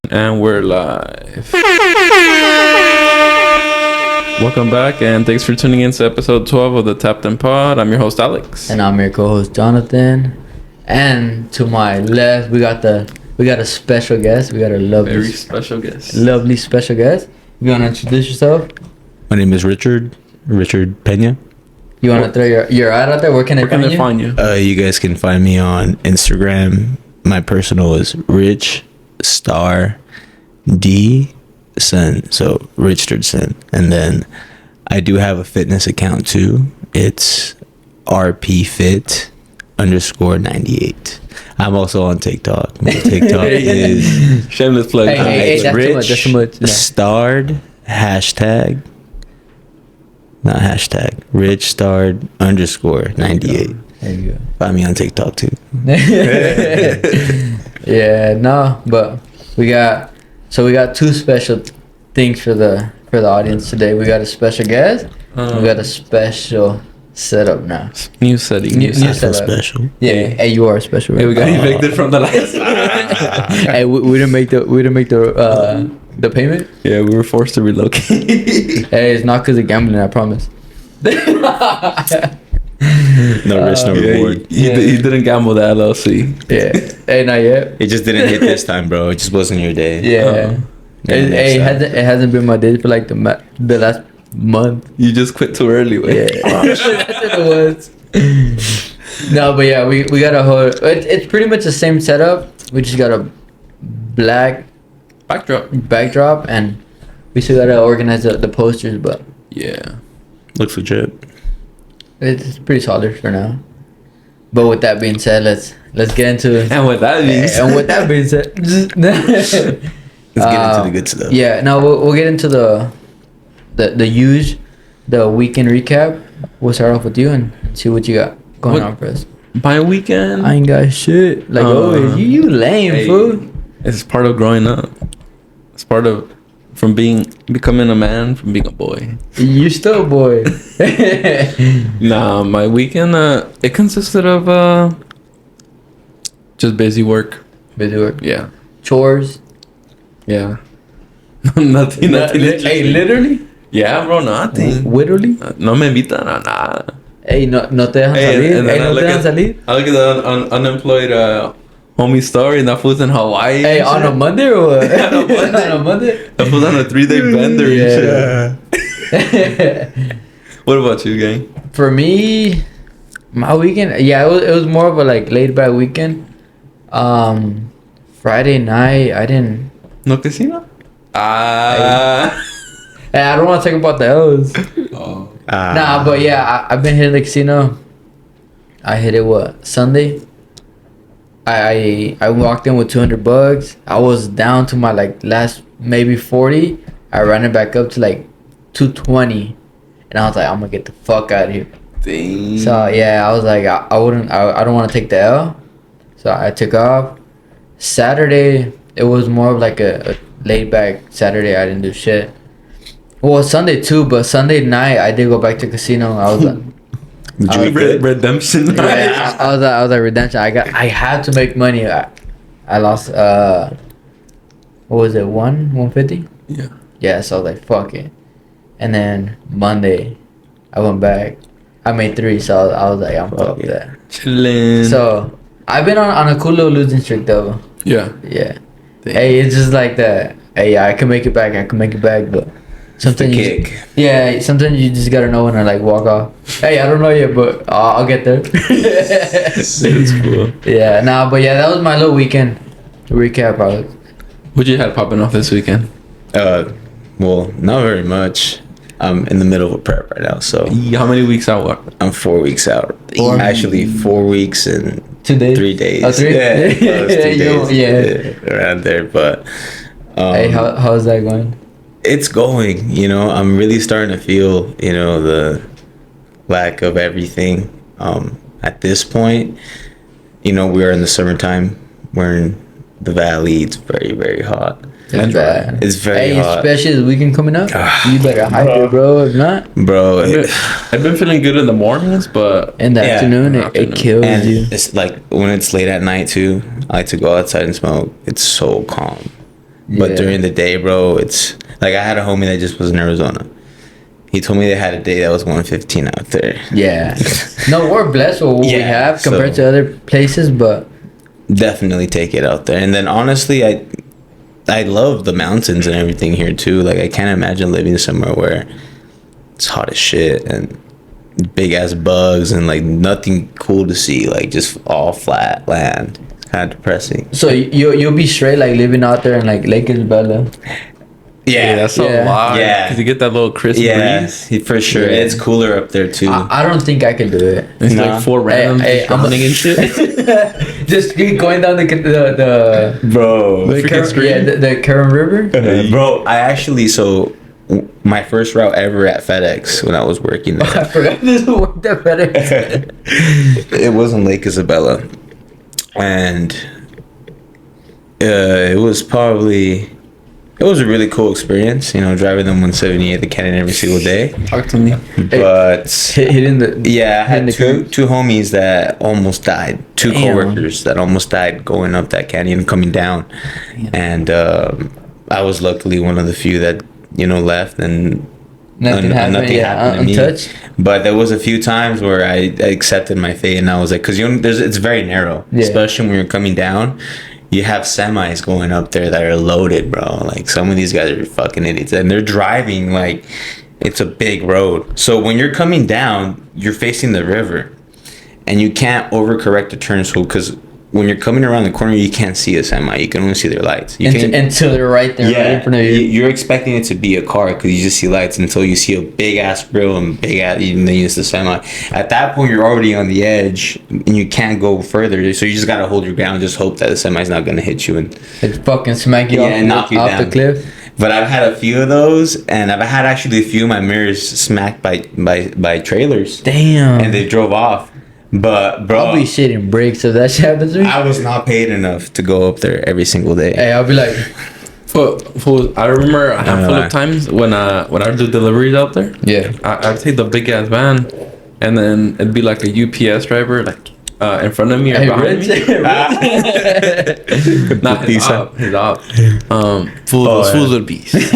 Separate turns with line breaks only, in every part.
And we're live. Welcome back, and thanks for tuning in to episode 12 of the TappedInPod. I'm your host, Alex.
And I'm your co-host, Jonathan. And to my left, we got a special guest. We got a
Very special guest.
Lovely special guest. You wanna introduce yourself?
My name is Richard Pena.
You wanna throw your ad out there? Where can they find you?
You guys can find me on Instagram. My personal is Rich Star D Sen, so Richardson. And then I do have a fitness account too. It's rpfit_98. I'm also on TikTok. My TikTok is
shameless plug.
Hey,
it's
that's
Rich
too much. No.
Starred Rich Starred _98.
There you go.
Find me on TikTok too.
Yeah, no, but we got two special things for the audience today. We got a special guest. We got a special setup now.
New setting.
New setup.
Special.
Yeah, hey, you are special. Right?
Hey, we got evicted from the last.
Hey, we didn't make the payment.
Yeah, we were forced to relocate.
Hey, it's not because of gambling. I promise.
No risk, no reward.
He didn't gamble the LLC.
Yeah. Hey, not yet.
It just didn't hit this time, bro. It just wasn't your day.
Yeah. It hasn't been my day for like the last month.
You just quit too early.
Yeah. That's what it was. No, but yeah, we got a whole. It's pretty much the same setup. We just got a black backdrop, and we still gotta organize the posters. But
yeah,
Looks legit.
it's pretty solid for now. But with that being said, let's get into it.
and with that being said,
Let's get into the good stuff.
Yeah, no, we'll get into the weekend recap. We'll start off with you and see what you got going on for us.
my weekend.
I ain't got shit. Like always, you lame,
hey,
fool.
It's part of growing up. It's part of becoming a man from being a boy.
You still a boy.
Nah, my weekend it consisted of just busy work.
Busy work.
Yeah.
Chores.
Yeah. nothing.
Hey, literally.
Yeah, bro, nothing.
Literally.
No me invitan a nada.
Hey, no te dejan salir.
and then
Hey, no te dejan salir.
I look at the unemployed homie story, and that fool's in Hawaii.
Hey, on a Monday or what?
On a Monday.
On a Monday.
That fool's on a 3-day bender and shit. What about you, gang?
For me, my weekend, yeah, it was more of a like laid back weekend. Friday night, I didn't.
No casino?
Hey, I don't want to talk about the L's.
Oh.
Nah, but yeah, I've been hitting the casino. I hit it Sunday. I walked in with $200. I was down to my like last maybe 40. I ran it back up to like 220, and I was like, I'm gonna get the fuck out of here.
Dang.
So yeah, I was like, I don't want to take the L, so I took off. Saturday, it was more of like a laid back Saturday. I didn't do shit. Well, Sunday too, but Sunday night I did go back to casino. I was like,
redemption.
yeah, I was like redemption. I had to make money. I lost what was it, 150?
Yeah.
Yeah, so I was like, fuck it. And then Monday I went back. I made 3, so I was like, I'm fuck that.
Chillin'.
So I've been on a cool little losing streak though.
Yeah.
Yeah.
Damn.
Hey, it's just like that. Hey, I can make it back, but sometimes sometimes you just gotta know when to like walk off. Hey, I don't know yet, but I'll get there.
That's cool.
Yeah, but yeah, that was my little weekend recap.
What you had popping off this weekend?
Well, not very much. I'm in the middle of a prep right now, so
How many weeks out?
I'm 4 weeks out. Actually, 4 weeks and
2 days.
3 days.
Oh, 3?
Yeah, close, 2 days.
Yeah.
Around there. But
Hey, how's that going?
it's going. I'm really starting to feel, the lack of everything. At this point, we're in the summertime. We're in the valley. It's very, very hot.
It's bad.
It's very hot.
Especially the weekend coming up. You better hype it, bro. If not,
Bro,
I've been feeling good in the mornings, but
in the
Yeah.
afternoon, it kills
and
you.
it's like when it's late at night too. I like to go outside and smoke. It's so calm. But
Yeah.
during the day, bro, it's like I had a homie that just was in Arizona. He told me they had a day that was 115 out there.
Yeah. No, we're blessed with what we
Yeah,
have compared
so-
to other places, but
Definitely take it out there. And then honestly, I love the mountains and everything here too. Like I can't imagine living somewhere where it's hot as shit and big ass bugs and like nothing cool to see. Like just all flat land. It's kind of depressing.
so you'll be straight like living out there in like Lake Isabella.
yeah, that's
Yeah.
a lot.
Yeah.
Because you get that little crisp
Yeah,
breeze.
for sure.
Yeah.
It's cooler up there too.
I don't think I could do it.
It's
Nah.
like 4 randoms
Hey, I'm-
running and shit.
Just keep going down the
Bro.
Freaking
Karen,
stream?
yeah, the Karen River.
Bro, I actually my first route ever at FedEx when I was working there.
I forgot this worked at FedEx.
It was in Lake Isabella, and it was a really cool experience. You know, driving the 178 the Canyon every single day.
Talk to me.
But
Hitting the
yeah, I
hitting
had
the curb.
two homies that almost died. Two
Damn.
coworkers that almost died going up that canyon and coming down. And I was luckily one of the few that left and
Nothing happened.
nothing happened to me.
Untouched.
But there was a few times where I accepted my fate, and I was like, because it's very narrow,
Yeah.
especially when you're coming down. You have semis going up there that are loaded, bro. Like some of these guys are fucking idiots, and they're driving like it's a big road. So when you're coming down, you're facing the river, and you can't overcorrect the turn. So because when you're coming around the corner, you can't see a semi. You can only see their lights. You can
Until they're right there, right in front of you.
you're expecting it to be a car because you just see lights until you see a big ass grill and big ass, and then it's the semi. At that point, you're already on the edge and you can't go further. So you just gotta hold your ground, just hope that the semi's not gonna hit you. And
It's fucking smack you
Yeah,
off,
and knock you
off
down.
the cliff.
but I've had a few of those, and I've had actually a few of my mirrors smacked by trailers,
Damn.
and they drove off. But bro,
I'll be shitting bricks if that shit happens to me.
I was not paid enough to go up there every single day.
Hey, I'll be like,
I remember a handful
lie.
of times when I would do deliveries out there.
yeah.
I'd take the big ass van, and then it'd be like a UPS driver, like in front of me or
Hey,
behind
Rich.
me. Not his op. Those fools would be. There's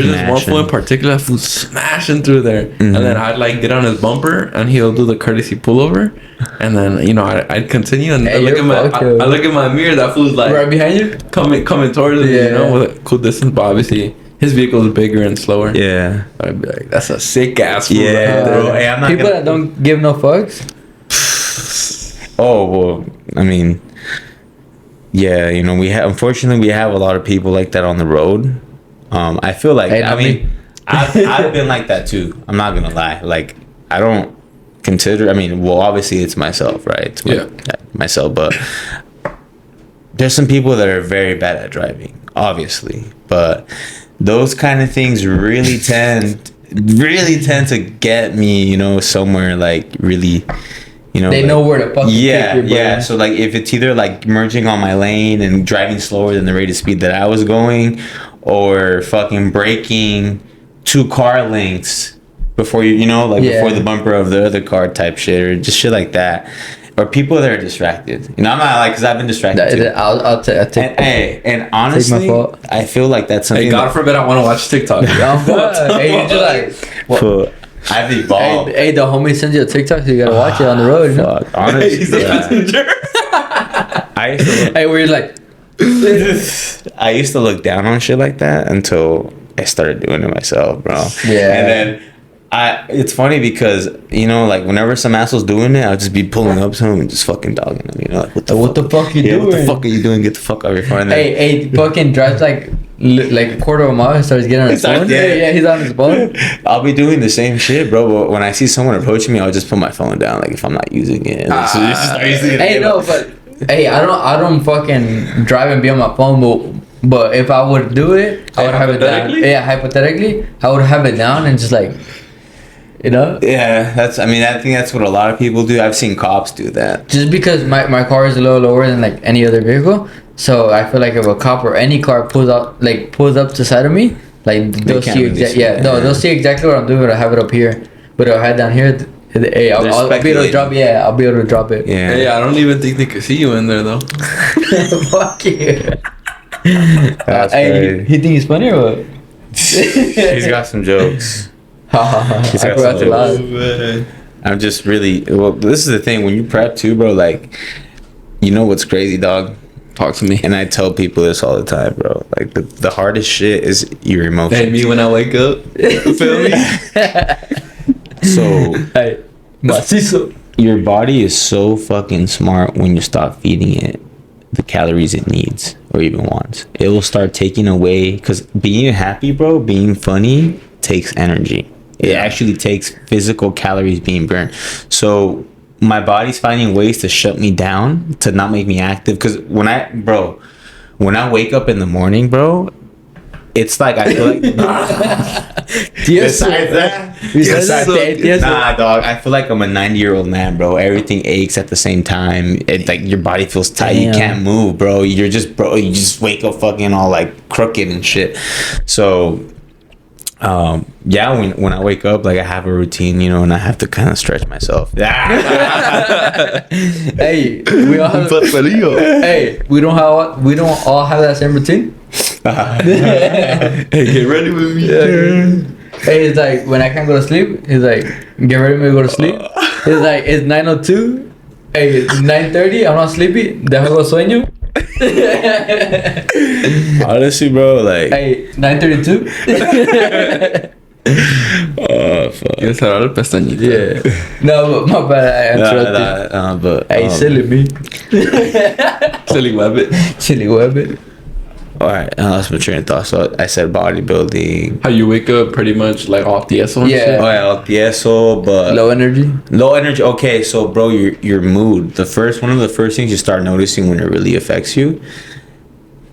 this one fool in particular, that fool smashing through there, and then I'd like get on his bumper, and he'll do the courtesy pullover, and then I'd continue, and
Hey,
I look
you're
at
fucked,
I look at my mirror, that fool's like
Right behind you?
coming towards me,
Yeah.
with a cool distance, but obviously his vehicle is bigger and slower.
Yeah.
I'd be like, that's a sick ass fool.
Yeah,
right there.
bro. Hey, I'm not
People
gonna-
that don't give no fucks.
Oh well, I mean, yeah, unfortunately we have a lot of people like that on the road. I feel like
Hey,
I
not
mean,
me.
I've been like that too. I'm not gonna lie. Like I don't consider. I mean, well, obviously it's myself, right? It's myself, but there's some people that are very bad at driving, obviously, but those kind of things really tend to get me, somewhere like really.
They
like-
know where to fucking
yeah,
kick your
yeah.
butt.
So like, if it's either like merging on my lane and driving slower than the rate of speed that I was going, or fucking braking 2 car lengths before before the bumper of the other car type shit, or just shit like that, or people that are distracted. I'm not like, because I've been distracted too.
I'll take.
And honestly,
fault.
I feel like that's something.
Hey, God forbid I want to watch TikTok.
Hey, you just like.
that I've evolved.
Hey, the homie sends you a TikTok, so you gotta watch it on the road. You know?
Fuck, honestly,
He's the
yeah.
messenger.
I used to
Hey, where you're like,
I used to look down on shit like that until I started doing it myself, bro.
Yeah.
And then it's funny because, like whenever some asshole's doing it, I'll just be pulling up to him and just fucking dogging him, like,
what the fuck you
yeah,
doing?
what the fuck are you doing? Get the fuck out of your phone.
Hey, fucking drives like a quarter of a mile and starts getting on his phone. Yeah, he's on his phone.
I'll be doing the same shit, bro. But when I see someone approaching me, I'll just put my phone down, like if I'm not using it. So you just start using it
Hey,
again.
no, but hey, I don't fucking drive and be on my phone, but if I would do it, I would have it down.
Hypothetically?
Yeah, hypothetically, I would have it down and just like,
Yeah, I think that's what a lot of people do. I've seen cops do that.
just because my car is a little lower than like any other vehicle, So I feel like if a cop or any car pulls up to the side of me, like they'll
can't
see
really see
yeah,
it,
no,
yeah.
they'll see exactly what I'm doing. But I have it up here, but I'll head down here. Hey, I'll be able to
speculating.
drop. Yeah, I'll be able to drop it.
Yeah.
Hey, I don't even think they could see you in there though.
Fuck you.
That's
Hey,
crazy.
he think he's funny or what?
He's got some jokes.
I
He's got
forgot to
some
laugh.
Man.
I'm just really well. This is the thing when you prep too, bro. Like, you know what's crazy, dog?
Talk to me.
And I tell people this all the time, bro. Like the hardest shit is your emotions.
Hey, me when I wake up. You feel me?
So
Hey, macizo.
your body is so fucking smart when you stop feeding it the calories it needs or even wants. It will start taking away, because being happy, bro, being funny takes energy. It actually takes physical calories being burned. So my body's finding ways to shut me down, to not make me active. Because when I wake up in the morning, bro, it's like I feel like besides that, nah, dog, I feel like I'm a 90-year-old man, bro. Everything aches at the same time. It, like, your body feels tight. You can't move, bro. You just wake up fucking all like crooked and shit. So yeah, when I wake up, like, I have a routine, you know, and I have to kind of stretch myself.
Hey, we all have. Hey, we don't all have that same routine.
Hey, get ready with me.
Hey, it's like when I can't go to sleep, he's like, get ready for me to go to sleep. It's like it's 9:02. Hey, it's 9:30. I'm not sleepy. Dejo sueño.
Honestly, bro, like,
Hey, 9:32.
oh fuck.
Quiero cerrar el pestañito.
Yeah. No, but my bad. I interrupted.
But
Hey, silly me.
Silly wabbit.
Silly webbit.
all right, I lost my train of thought. So I said bodybuilding.
How you wake up pretty much like off the eso and
Yeah.
shit?
Oh yeah, tieso, but
Low energy.
low energy. Okay, so bro, your mood. One of the first things you start noticing when it really affects you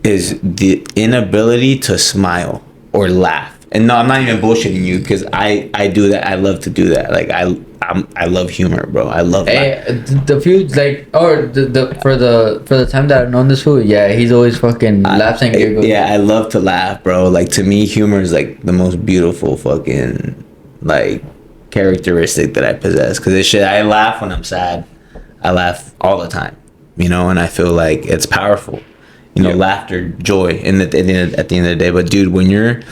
is the inability to smile or laugh. And no, I'm not even bullshitting you, because I do that. I love to do that. Like I love humor, bro. I love
Hey, the few like or for the time that I've known this fool, yeah, he's always fucking laughs and giggles.
Yeah, I love to laugh, bro. Like, to me, humor is like the most beautiful fucking like characteristic that I possess. Because I laugh when I'm sad. I laugh all the time, you know, and I feel like it's powerful. You know, laughter, joy, and at the end of the day. But dude, when you're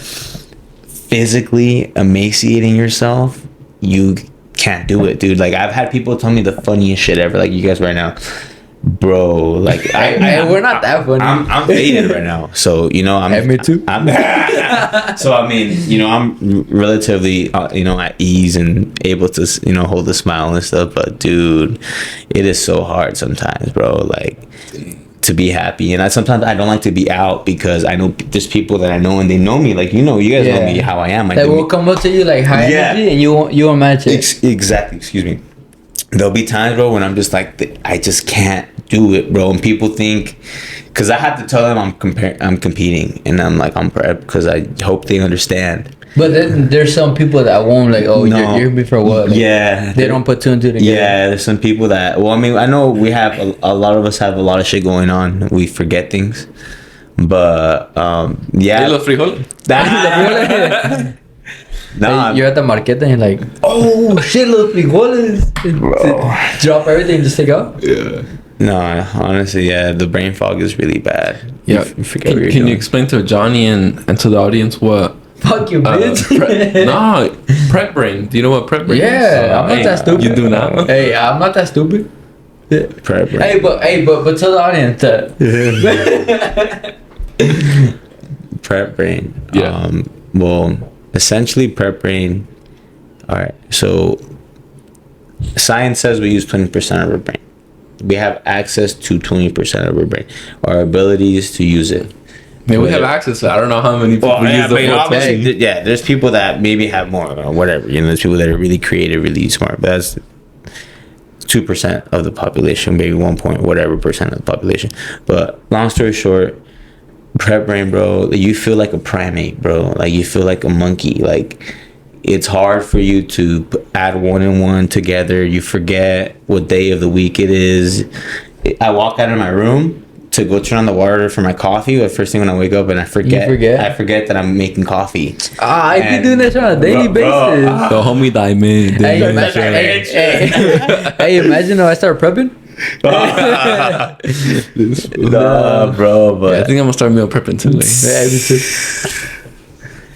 physically emaciating yourself, you can't do it, dude. Like, I've had people tell me the funniest shit ever, like you guys right now, bro. Like,
we're not that funny.
I'm faded right now, so you know I'm.
Hey, me too.
So I mean, you know, I'm relatively, you know, at ease and able to, you know, hold a smile and stuff. But dude, it is so hard sometimes, bro. Like, to be happy, and sometimes I don't like to be out, because I know there's people that I know and they know me, like, you know, you guys know me how I am.
They will come up to you like high energy, and you won't match it.
Exactly. Excuse me. There'll be times, bro, when I'm just like, I just can't do it, bro. And people think, because I have to tell them I'm competing, and I'm like, I'm prep, because I hope they understand.
But then there's some people that won't, like, oh,
No.
you're me for what? Like,
Yeah.
they don't put two and two together.
Yeah, there's some people that, well, I mean, I know we have, a lot of us have a lot of shit going on. We forget things. But, yeah.
Hey, los frijoles.
Nah,
Hey, you're at the marqueta and you're like, oh, shit, los frijoles. Drop everything and just take out.
Yeah.
no, honestly, yeah, the brain fog is really bad.
Yeah.
You forget what you're
Can
doing.
you explain to Johnny and to the audience what?
Fuck you, bitch.
Prep brain. Do you know what prep brain is?
Yeah, I'm not that stupid.
You do not.
Hey, I'm not that stupid.
Prep brain.
Hey, but tell the audience that.
Prep brain.
Yeah.
Well, essentially, prep brain. All right. So, science says we use 20% of our brain. We have access to 20% of our brain. Our ability is to use it.
Maybe we have access to it. I don't know how many people use the full
obviously,
20.
yeah, there's people that maybe have more or whatever. You know, there's people that are really creative, really smart. But that's 2% of the population, maybe 1 point whatever percent of the population. But long story short, prep brain, bro, you feel like a primate, bro. Like, you feel like a monkey. Like, it's hard for you to add 1 and 1 together. You forget what day of the week it is. I walk out of my room, to go turn on the water for my coffee the first thing when I wake up, and I forget. I forget that I'm making coffee.
I be doing that on a daily basis.
The homie diamond.
Hey, imagine if I start prepping.
Nah, bro, but
I think I'm gonna start meal prepping too. Like.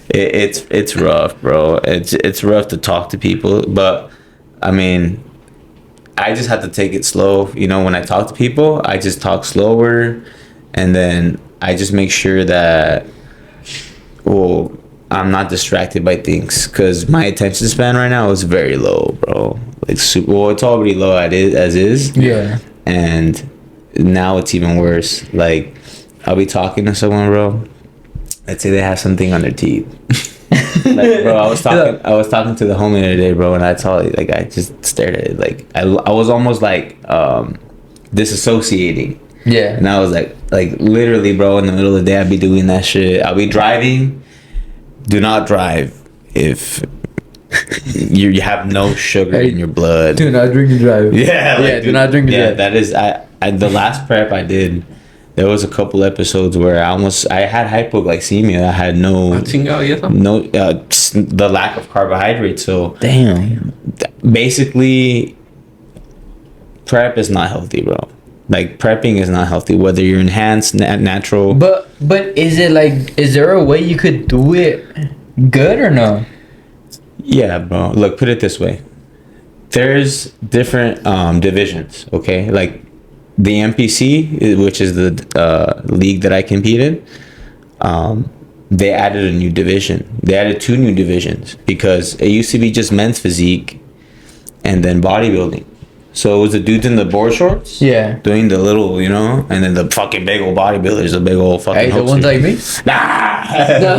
It's rough, bro. It's rough to talk to people, but I mean, I just have to take it slow. You know, when I talk to people, I just talk slower, and then I just make sure that, well, I'm not distracted by things, because my attention span right now is very low, bro. Like super. Well, it's already low as is.
Yeah.
And now it's even worse. Like, I'll be talking to someone, bro. Let's say they have something on their teeth. Like, bro, I was talking to the homie the other day, bro, and I saw it, like, I just stared at it, like, I was almost like disassociating.
Yeah.
And I was like literally, bro, in the middle of the day, I'd be doing that shit. I'll be driving. Do not drive if you have no sugar in your blood.
Do not drink and drive.
Yeah, like,
do not drink and drive.
That is, I the last prep I did, there was a couple episodes where I had hypoglycemia. I had the lack of carbohydrates. So
damn,
basically, prep is not healthy, bro. Like, prepping is not healthy, whether you're enhanced, natural.
But is it like, is there a way you could do it good or no?
Yeah, bro. Look, put it this way. There's different divisions, okay? Like, the MPC, which is the league that I compete in, they added a new division. They added 2 new divisions, because it used to be just men's physique and then bodybuilding. So it was the dudes in the board shorts, doing the little, you know, and then the fucking big old bodybuilders, the big old fucking.
Hey, the ones like me.
Nah,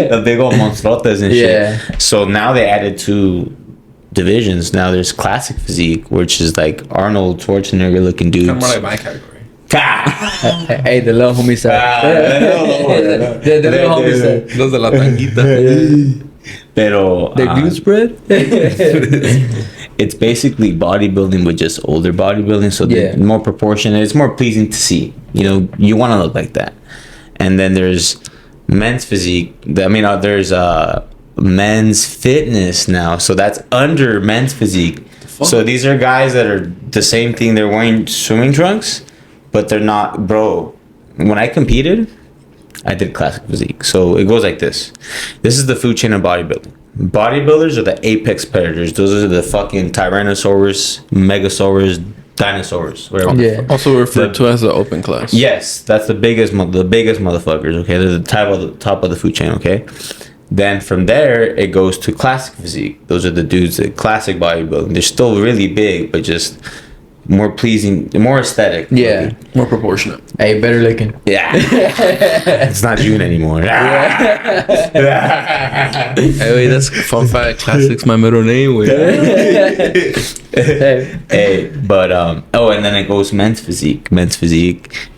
the big old monstrotas and shit. So now they added 2 divisions. Now there's classic physique, which is like Arnold Schwarzenegger looking dudes.
I'm more like my category.
Hey, the little homie side. The little homie side.
Those de la tanguita.
Pero
the dude spread.
It's basically bodybuilding, but just older bodybuilding, so they're more proportionate. It's more pleasing to see. You know, you want to look like that. And then there's men's physique. There's men's fitness now, so that's under men's physique. So these are guys that are the same thing. They're wearing swimming trunks, but they're not, bro. When I competed, I did classic physique. So it goes like this. This is the food chain of bodybuilding. Bodybuilders are the apex predators. Those are the fucking Tyrannosaurus, Megasaurus, dinosaurs, whatever.
Yeah.
Also referred to as the open class.
Yes, that's the biggest motherfuckers. Okay, they're the top of the food chain. Okay, then from there it goes to classic physique. Those are the dudes that classic bodybuilding. They're still really big, but just more pleasing, more aesthetic.
Yeah,
more proportionate.
Hey, better looking.
Yeah. It's not June anymore.
Hey, wait, that's fun fact. Classic's my middle name. Wait.
Hey, but and then it goes men's physique.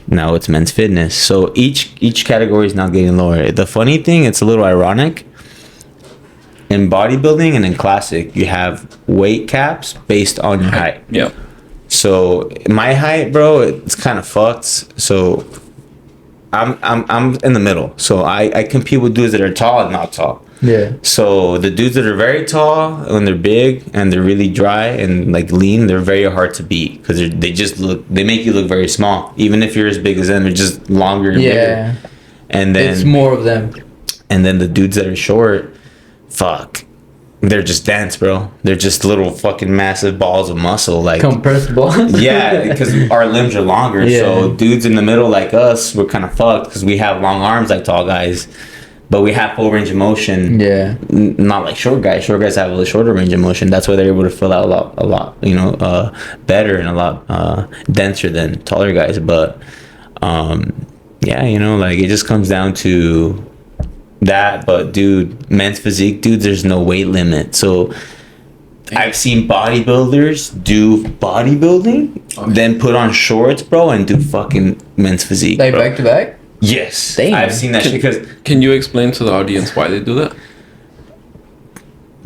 Now it's men's fitness. So each category is now getting lower. The funny thing, it's a little ironic. In bodybuilding and in classic, you have weight caps based on your height.
Yeah.
So my height, bro, it's kind of fucked. So I'm in the middle. So I compete with dudes that are tall and not tall.
Yeah.
So the dudes that are very tall, when they're big and they're really dry and like lean, they're very hard to beat, because they make you look very small. Even if you're as big as them, they're just longer and bigger. And then
it's more of them.
And then the dudes that are short, fuck, they're just dense, bro. They're just little fucking massive balls of muscle, like
compressed balls.
Yeah, because our limbs are longer. Yeah. So dudes in the middle like us, we're kind of fucked because we have long arms like tall guys, but we have full range of motion.
Yeah.
Not like short guys. Short guys have a shorter range of motion. That's why they're able to fill out a lot, better and a lot denser than taller guys. But yeah, like it just comes down to that. But dude, men's physique, dude, there's no weight limit. So I've seen bodybuilders do bodybuilding, then put on shorts, bro, and do fucking men's physique,
like
bro.
back to back.
Yes.
Damn.
I've seen that shit. Because
can you explain to the audience why they do that?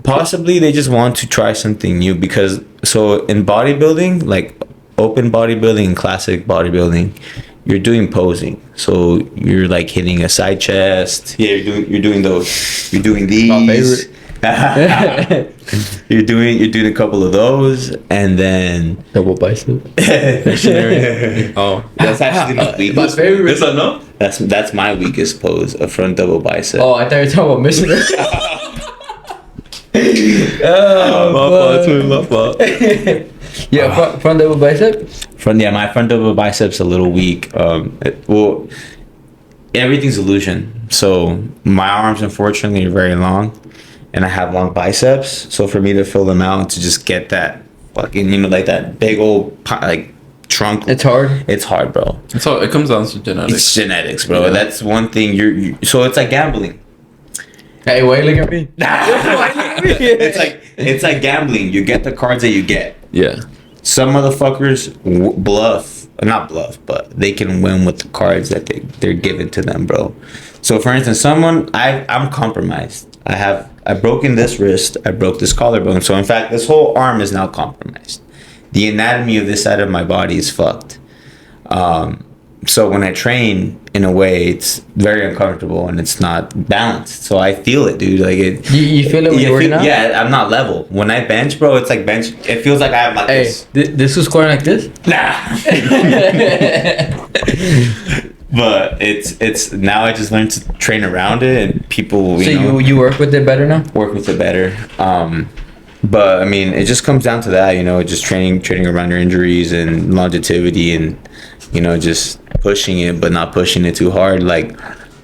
Possibly they just want to try something new, because so in bodybuilding, like open bodybuilding and classic bodybuilding, you're doing posing. So you're like hitting a side chest. Yeah, you're doing those. You're doing these.
My favorite.
you're doing a couple of those, and then
Double bicep.
Oh,
that's actually my weakest.
My favorite.
is that no?
That's my weakest pose, a front double bicep.
Oh, I thought you were talking about missionary.
My fault.
Yeah, front double bicep.
My front double biceps a little weak. Well, everything's illusion. So my arms, unfortunately, are very long, and I have long biceps. So for me to fill them out, to just get that fucking, like that big old like trunk,
It's hard.
It's hard, bro.
So it comes down to genetics.
It's genetics, bro.
Yeah.
That's one thing. So it's like gambling.
Hey, why you looking at me?
it's like gambling. You get the cards that you get.
Yeah.
Some motherfuckers not bluff, but they can win with the cards that they're given to them, bro. So for instance, I'm compromised. I've broken this wrist. I broke this collarbone. So in fact, this whole arm is now compromised. The anatomy of this side of my body is fucked. So when I train, in a way, it's very uncomfortable and it's not balanced. So I feel it, dude. Like it.
You feel it when you're working out?
Yeah, I'm not level. When I bench, bro, it's like bench. It feels like I have like this.
This was scoring like this?
Nah. But it's now I just learned to train around it, and people.
You work with it better now?
Work with it better. But I mean, it just comes down to that, just training around your injuries and longevity, and just pushing it, but not pushing it too hard. Like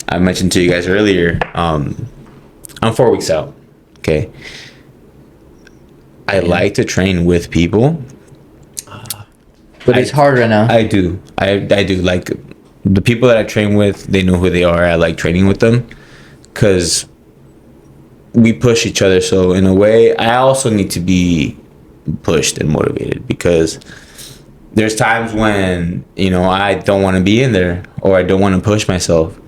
I mentioned to you guys earlier, I'm 4 weeks out. Okay. I like to train with people.
But it's hard right now.
I do. I do. Like the people that I train with, they know who they are. I like training with them because we push each other. So in a way, I also need to be pushed and motivated, because there's times when, I don't want to be in there, or I don't want to push myself.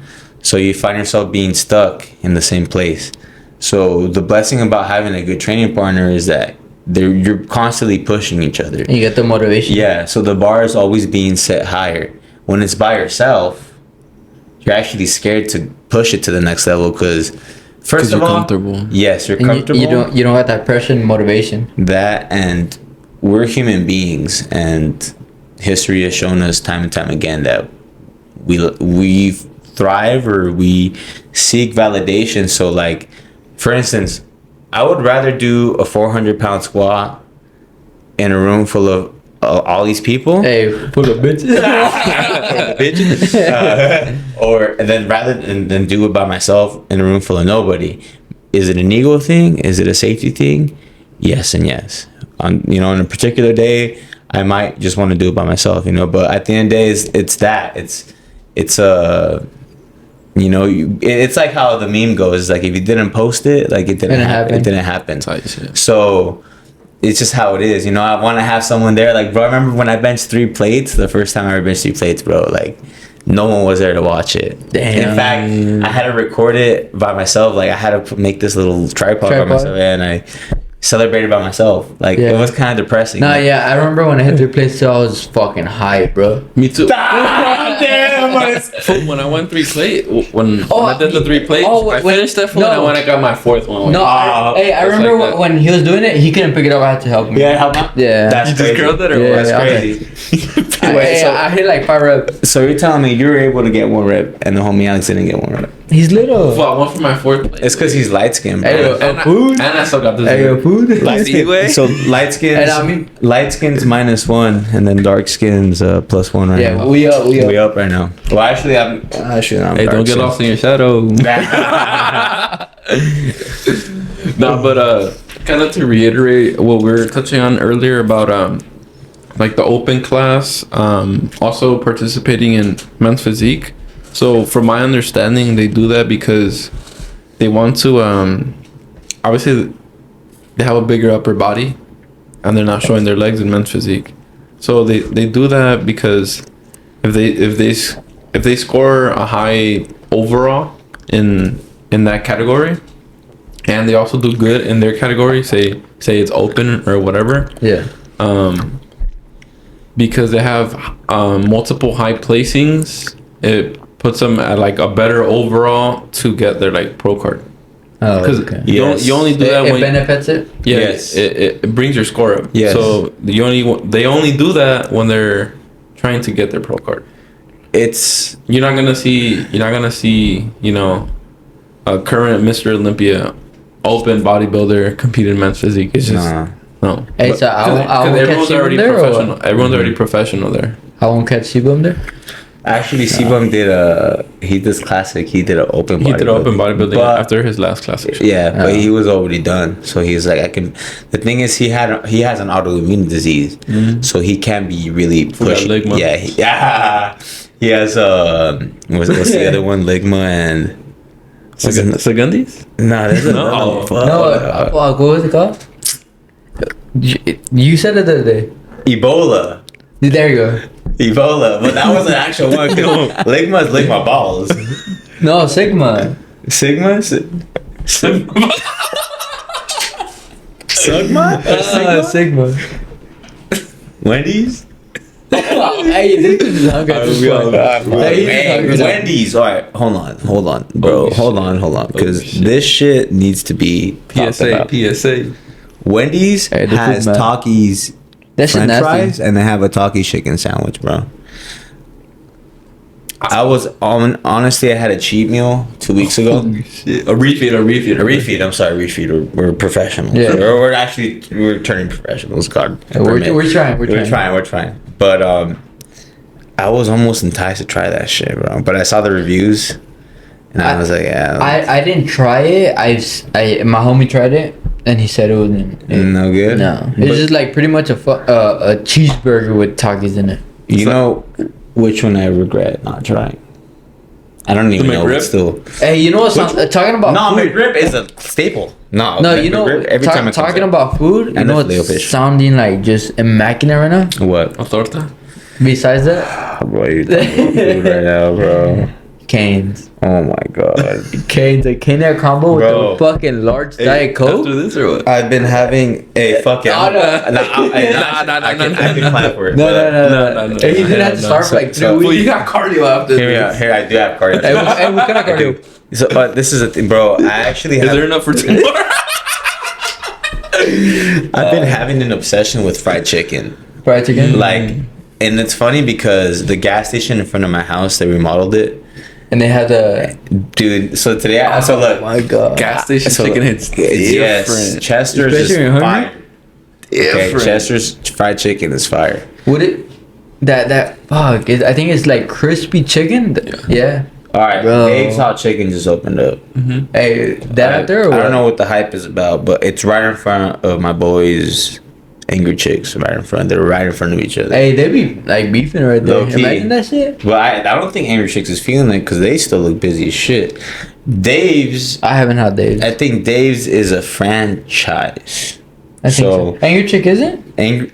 So you find yourself being stuck in the same place. So the blessing about having a good training partner is that you're constantly pushing each other.
You get the motivation.
Yeah, so the bar is always being set higher. When it's by yourself, you're actually scared to push it to the next level, because first of
you're
all,
comfortable.
yes, you're
And
comfortable.
you don't have that pressure and motivation.
That, and we're human beings, and history has shown us time and time again that we thrive, or we seek validation. So like, for instance, I would rather do a 400-pound squat in a room full of all these people.
Hey, full of bitches.
Or then rather than do it by myself in a room full of nobody. Is it an ego thing? Is it a safety thing? Yes and yes. On a particular day, I might just want to do it by myself, but at the end of the day, it's that. It's it's like how the meme goes. Like, if you didn't post it, like it didn't happen. It didn't happen. So it's just how it is. I want to have someone there. Like, bro, I remember when I benched 3 plates, the first time I ever benched 3 plates, bro, like no one was there to watch it.
Damn.
In fact, I had to record it by myself. Like, I had to make this little tripod by myself, and I celebrated by myself. Like, it was kind of depressing.
No, yeah, I remember when I hit 3 plates, I was fucking high, bro.
Me too.
Damn,
When I went 3 plate, when I did the 3 plates, I finished that one, and when I got my 4th one.
No, I remember like when he was doing it, he couldn't pick it up. I had to help him.
Yeah, help out.
Yeah.
That's
You
crazy.
just curled it, or
That's
what?
crazy.
I hit like 5 reps.
So you're telling me you were able to get 1 rep, and the homie Alex didn't get 1 rep?
He's little.
Well, I went for my 4th plate.
It's because he's light skinned, bro.
Hey, food.
And I still got this.
Hey, food.
Light skin. So light skins.
And I mean-
light skins -1, and then dark skins +1 right now.
Yeah, we up.
We up right now. Well, actually, I'm
Hey,
dark
don't get
skin.
lost in your shadow. No, but kind of to reiterate what we were touching on earlier about like the open class, also participating in men's physique. So from my understanding, they do that because they want to obviously they have a bigger upper body, and they're not showing their legs in men's physique. So they do that because if they score a high overall in that category, and they also do good in their category, say it's open or whatever,
Yeah.
because they have multiple high placings, it puts them at like a better overall to get their like pro card.
Oh,
Because
okay.
you only do that
It
when
benefits it.
yeah,
Yes.
it brings your score up.
Yes.
So they only do that when they're trying to get their pro card.
It's
You're not gonna see a current Mr. Olympia open bodybuilder compete in men's physique. It's just no.
Hey, so I won't catch
everyone's
you
already
there, or
professional.
what?
Everyone's already professional there.
I won't catch Sebum there.
actually Sebum did this classic. He did an open.
He did open bodybuilding
But-
after his last classic.
Yeah, but he was already done. So he's like, I can. The thing is, he has an autoimmune disease, so he can't be really pushed.
ligma.
Yeah, he has what's the other one? Ligma and
Segundis?
no, there's
No.
another one.
No, what was it called? You said it the other day.
Ebola.
There you go.
Ebola, but that was an actual one. Ligma's Ligma balls.
No, Sigma.
Sigma? Sigma?
Sigma.
Wendy's?
Hey, this is hungry. at this point.
Hey, Wendy's. All right, hold on, bro. Hold on, because this shit needs to be talked about.
PSA.
Wendy's
Hey, this
has
is mad.
Takis
That shit
French
nasty.
fries, and they have a Taki chicken sandwich, bro. I was honestly, I had a cheat meal 2 weeks ago.
Shit. A refeed.
I'm sorry, refeed. We're professionals.
Yeah.
We're turning professionals. God,
We're trying.
But I was almost enticed to try that shit, bro. But I saw the reviews, and I was like, yeah,
I didn't try it. My homie tried it, and he said it wasn't.
no good.
No, it's just like pretty much a cheeseburger with Takis in it.
You know which one I regret not trying? I don't even know.
McRib?
It's still
Hey, you know what? Talking about
no,
food.
McRib is a staple. No,
You know,
every time it comes
talking
up.
about food, you
And
know
the
what's
filet-o-fish.
sounding like just immaculate right now?
What?
A torta?
Besides that,
Bro, you're talking about food right now, bro.
Canes.
Oh my god.
Canes, a cane combo
Bro.
with the fucking large Diet Coke.
After this or what?
I've been having a fuck it.
Oh, no.
I can plan for it.
No. Hey, you didn't have to start for like 3
Well,
weeks.
you got cardio after this.
Here I do have cardio.
Hey, what kind of cardio?
So, this is a thing, bro. I actually
Is
have.
there enough for 2 more?
I've been having an obsession with fried chicken.
Fried chicken?
Like, and it's funny because the gas station in front of my house, they remodeled it.
And they had the...
Dude, so today, so look.
Oh my God.
Gas station
So
chicken
look,
hits
yes,
different.
Chester's
Especially
is
when you're hungry?
fire. Okay,
Different.
Chester's fried chicken is fire.
Would it... That fuck. I think it's like crispy chicken. Yeah.
All right,
Bro.
Dave's Hot Chicken just opened up.
Hey, that out there or
I
what?
don't know what the hype is about, but it's right in front of my boys' Angry Chicks. Right in front. They're right in front of each other.
Hey, they be like beefing right there.
Low key.
Imagine that shit.
But I don't think Angry Chicks is feeling it because they still look busy as shit. Dave's,
I haven't had Dave's.
I think Dave's is a franchise.
I think so. And your chick isn't?
Angry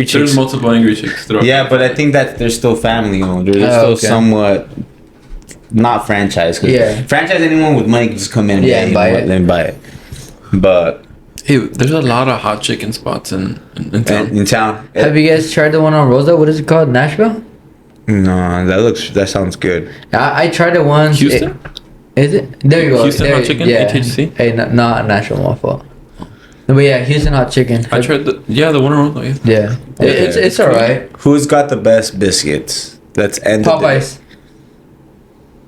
Chicks.
There's multiple angry chicks throughout.
Yeah, but I think that they're still family owned. They're still
Okay.
somewhat not franchise. 'Cause
Yeah.
franchise, anyone with money can just come in
Yeah, and buy it.
Then buy it. But
Hey, there's a lot of hot chicken spots in town.
in town,
Have you guys tried the one on Rosa? What is it called? Nashville?
no, that sounds good.
I tried it once.
Houston?
Is it? There you go.
Houston
There-
hot chicken?
Yeah.
HHC?
Hey, not Nashville, my fault. No, but yeah, Houston hot chicken.
I tried the one around though. Yeah.
Yeah.
Okay.
It's alright.
Who's got the best biscuits? Let's end it.
Popeyes.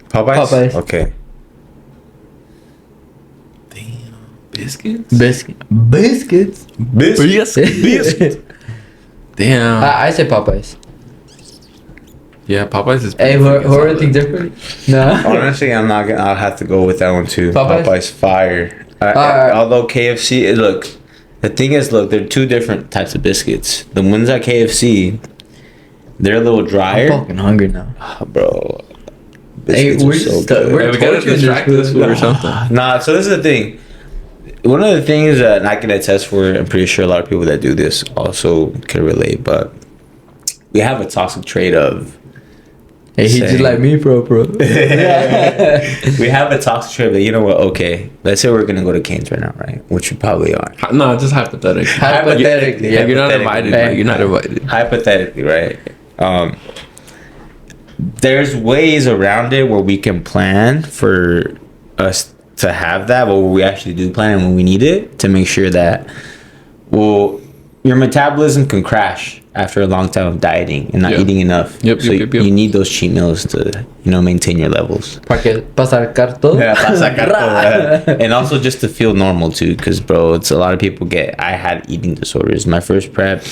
Popeyes. Okay.
Biscuits.
Biscuits.
Biscuits.
Damn.
I say Popeyes.
Yeah, Popeyes is.
Hey,
pretty
who
freaking
are think different? No.
Honestly, I'm not gonna. I'll have to go with that one too.
Popeyes?
Popeyes fire.
Alright.
Although KFC, look, the thing is, look, there are two different types of biscuits. The ones at KFC, they're a little
I'm
drier.
fucking hungry now.
Bro,
Hey,
biscuits
we're
are so
just-
good.
we're-
Hey, we gotta
torturing
distract
this
this
food.
food or something.
Nah, so this is the thing. One of the things that I can attest for, I'm pretty sure a lot of people that do this also can relate, but we have a toxic trait of
Hey, he's just like me, bro.
We have a talks trip that, you know what, okay, let's say we're gonna go to Canes right now, right? Which we probably are.
No, just hypothetically.
Hypothetically,
You're not invited.
Hey.
Like, you're not invited.
Hypothetically, right? There's ways around it where we can plan for us to have that, but we actually do plan when we need it to make sure that, well, your metabolism can crash after a long time of dieting and not eating enough.
Yep,
so
yep.
you need those cheat meals to, maintain your levels.
Pa sacar todo.
Yeah, para sacar todo. And also just to feel normal too, because bro, it's a lot of people I had eating disorders. My first prep,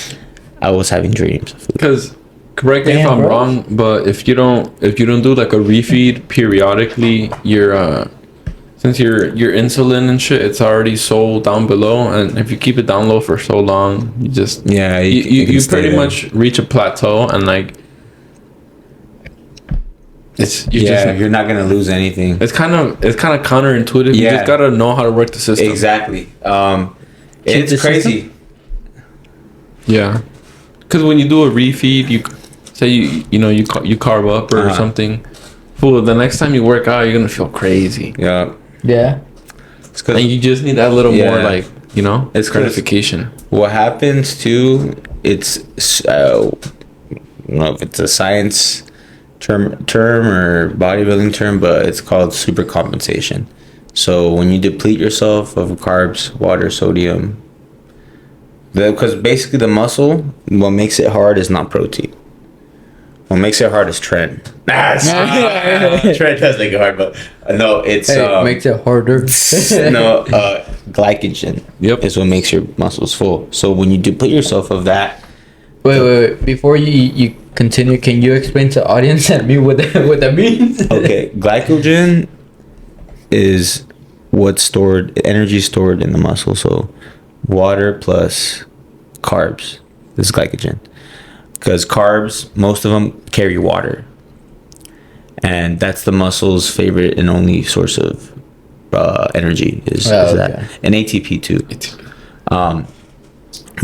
I was having dreams of food.
Because correct me if I'm wrong, but if you don't do like a refeed periodically, since your insulin and shit, it's already so down below, and if you keep it down low for so long, you just you pretty much reach a plateau, and like
you're not gonna lose anything.
It's kind of counterintuitive. You just gotta know how to work the system.
Exactly. It's crazy.
System?
Yeah, because when you do a refeed, you say you carb up or something. Fool, the next time you work out, you're gonna feel crazy.
Yeah.
Yeah.
And you just need that little more, like, it's gratification.
What happens too? It's I don't know if it's a science term or bodybuilding term, but it's called supercompensation. So when you deplete yourself of carbs, water, sodium, because basically the muscle, what makes it hard is not protein. What makes it hard is trend. Trend does make it hard, but no, it's
makes it harder.
Glycogen.
Yep,
is what makes your muscles full. So when you deplete yourself of that.
Wait. Before you continue, can you explain to the audience and me what that means?
Okay, glycogen is what's energy stored in the muscle. So water plus carbs is glycogen. Because carbs, most of them carry water. And that's the muscle's favorite and only source of energy is that. And ATP too.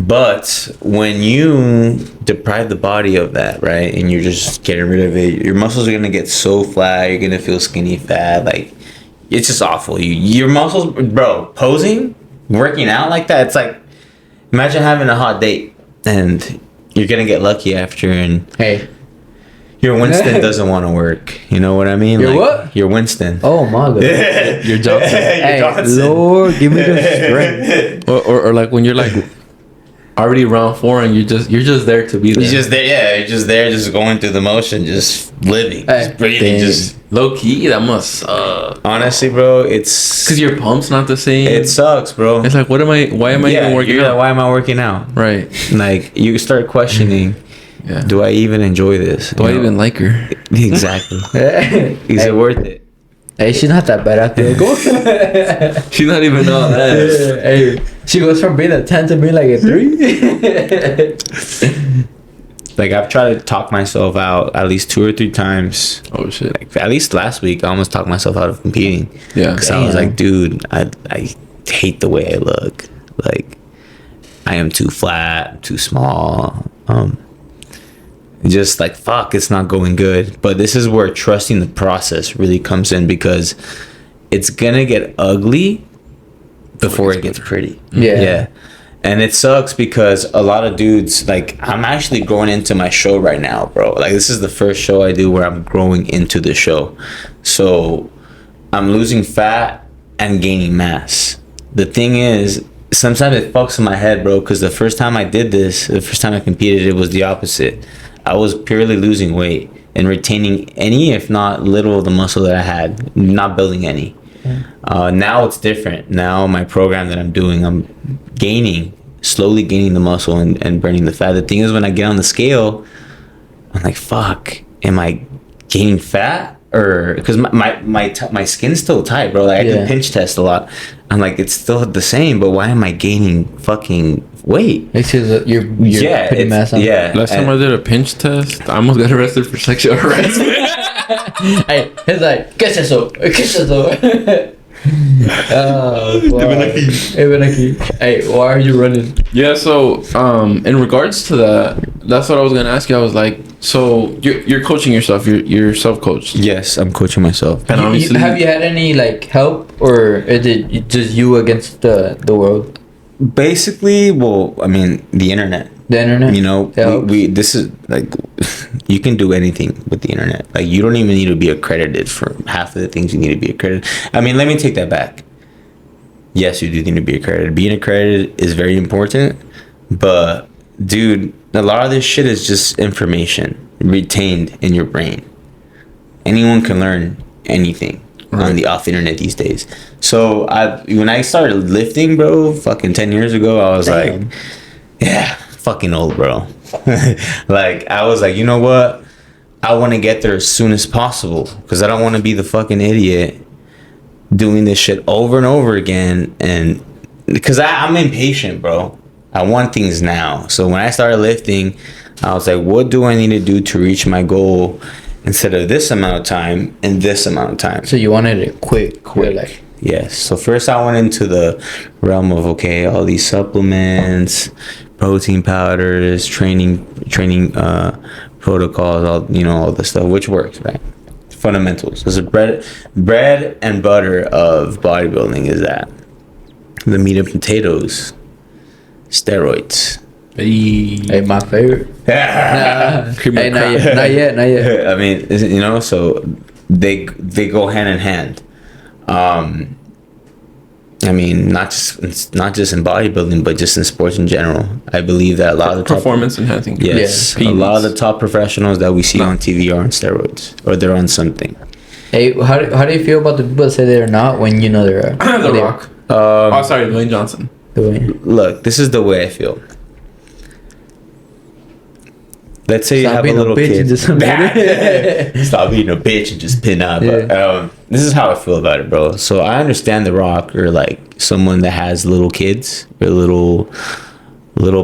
But when you deprive the body of that, right, and you're just getting rid of it, your muscles are going to get so flat, you're going to feel skinny, fat, like, it's just awful. Your muscles, bro, posing, working out like that, it's like, imagine having a hot date and you're gonna get lucky after, and your Winston doesn't want to work. You know what I mean?
Your what?
Your Winston.
Oh my god.
Your Johnson.
Hey, Lord, give me the strength.
Or like when you're like already round 4 and you're just there to be there.
You're just there, You're just there, just going through the motion, just living, just breathing, just
low key. That must suck.
Honestly, bro, it's
because your pump's not the same.
It sucks, bro.
It's like, why am I even working out?
Like, why am I working out?
Right.
Like you start questioning. Yeah. Do I even enjoy this?
Do I even like her?
Exactly. Is it worth it?
Hey, she's not that bad after the goal.
She's not even all that.
Hey, she goes from being a 10 to being like a 3.
Like, I've tried to talk myself out at least 2 or 3 times.
Oh, shit.
Like, at least last week, I almost talked myself out of competing.
Yeah.
Because I was like, dude, I hate the way I look. Like, I am too flat, I'm too small. Just like, fuck, it's not going good. But this is where trusting the process really comes in, because it's gonna get ugly before it gets pretty. Yeah. And it sucks because a lot of dudes, like, I'm actually growing into my show right now, bro. Like, this is the first show I do where I'm growing into the show. So I'm losing fat and gaining mass. The thing is, sometimes it fucks in my head, bro, because the first time I did this, the first time I competed, it was the opposite. I was purely losing weight and retaining any, if not little, of the muscle that I had, not building any. Now it's different. Now my program that I'm doing, I'm slowly gaining the muscle and burning the fat. The thing is, when I get on the scale, I'm like, fuck, am I gaining fat? Or because my skin's still tight, bro. Like, I can pinch test a lot. I'm like, it's still the same, but why am I gaining fucking weight?
It's because you're putting mass on.
Yeah.
Last time I did a pinch test, I almost got arrested for sexual harassment.
Hey, he's like, ¿qué es eso? ¿Qué es eso? Even aquí. Hey, why are you running?
Yeah, so in regards to that, that's what I was gonna ask you. I was like, so you're coaching yourself, you're self-coached.
Yes, I'm coaching myself.
And obviously,
Have you had any like help, or is it just you against the world?
Basically, well, I mean, the internet.
The internet.
You know, we this is like, you can do anything with the internet. Like, you don't even need to be accredited for half of the things you need to be accredited. I mean, let me take that back. Yes, you do need to be accredited. Being accredited is very important, but dude, a lot of this shit is just information retained in your brain. Anyone can learn anything on the off internet these days. So when I started lifting, bro, fucking 10 years ago, I was like, yeah, fucking old, bro. Like, I was like, you know what? I want to get there as soon as possible, because I don't want to be the fucking idiot doing this shit over and over again. And because I'm impatient, bro. I want things now. So when I started lifting, I was like, what do I need to do to reach my goal instead of this amount of time and this amount of time?
So you wanted it quick.
Like, yes. So first I went into the realm of, okay, all these supplements, protein powders, training protocols, all the stuff, which works, right? Fundamentals. There's a bread and butter of bodybuilding is that the meat and potatoes, steroids.
Hey, my favorite. Hey, not yet.
I mean, so they go hand in hand. I mean, not just in bodybuilding, but just in sports in general. I believe that a lot of the
performance enhancing.
Yes, a lot of the top professionals that we see on TV are on steroids, or they're on something.
Hey, how do you feel about the people that say they're not when you know they're
The Rock? Sorry, Dwayne Johnson.
Look, this is the way I feel. Let's say you have a little kid. Stop being a bitch and just pin up.
Yeah.
This is how I feel about it, bro. So I understand The Rock, or like someone that has little kids, or little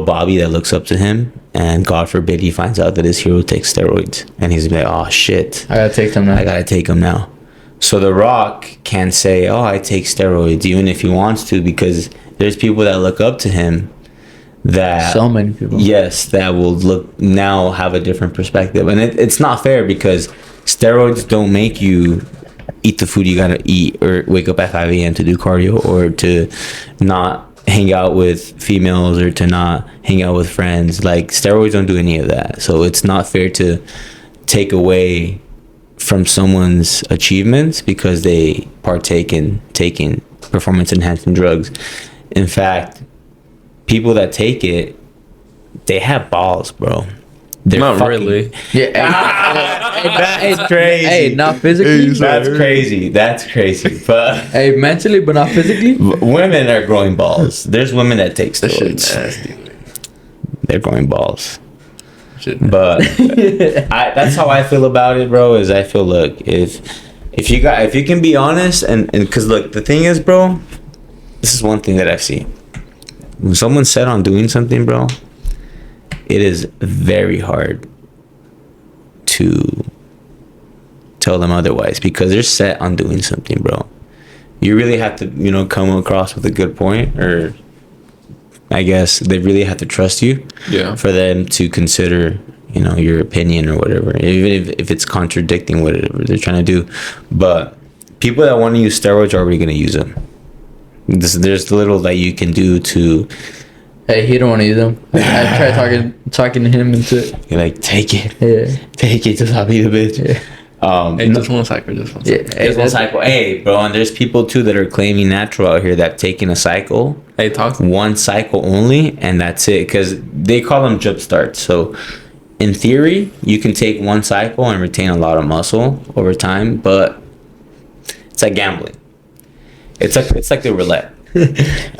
Bobby that looks up to him, and God forbid he finds out that his hero takes steroids, and he's like, oh shit,
I gotta take them now.
So The Rock can say, oh, I take steroids, even if he wants to, because there's people that look up to him. That
so many people,
yes, that will now have a different perspective, and it's not fair, because steroids don't make you eat the food you gotta eat, or wake up at 5 a.m. to do cardio, or to not hang out with females, or to not hang out with friends. Like, steroids don't do any of that, so it's not fair to take away from someone's achievements because they partake in taking performance enhancing drugs. In fact, people that take it, they have balls, bro. They're
not really.
Yeah.
That's crazy.
Hey, not physically.
That's crazy. But
hey, mentally, but not physically.
Women are growing balls. There's women that take steroids.
Nasty.
They're growing balls. But that's how I feel about it, bro. Is I feel, look, if you can be honest, and because look, the thing is, bro, this is one thing that I've seen. When someone's set on doing something, bro, it is very hard to tell them otherwise, because they're set on doing something, bro. You really have to, come across with a good point, or I guess they really have to trust you for them to consider, your opinion or whatever, even if it's contradicting whatever they're trying to do. But people that want to use steroids are already going to use them. There's little that you can do to.
Hey, he don't want to use them. I tried talking to him into it.
You're like, take it.
Yeah.
Take it. Just not be the bitch.
Yeah.
Hey, just one cycle.
Just one cycle. Hey, bro, and there's people too that are claiming natural out here that taking a cycle.
Hey, talk.
One cycle only, and that's it. Because they call them jump starts. So, in theory, you can take one cycle and retain a lot of muscle over time, but it's like gambling. It's like the roulette.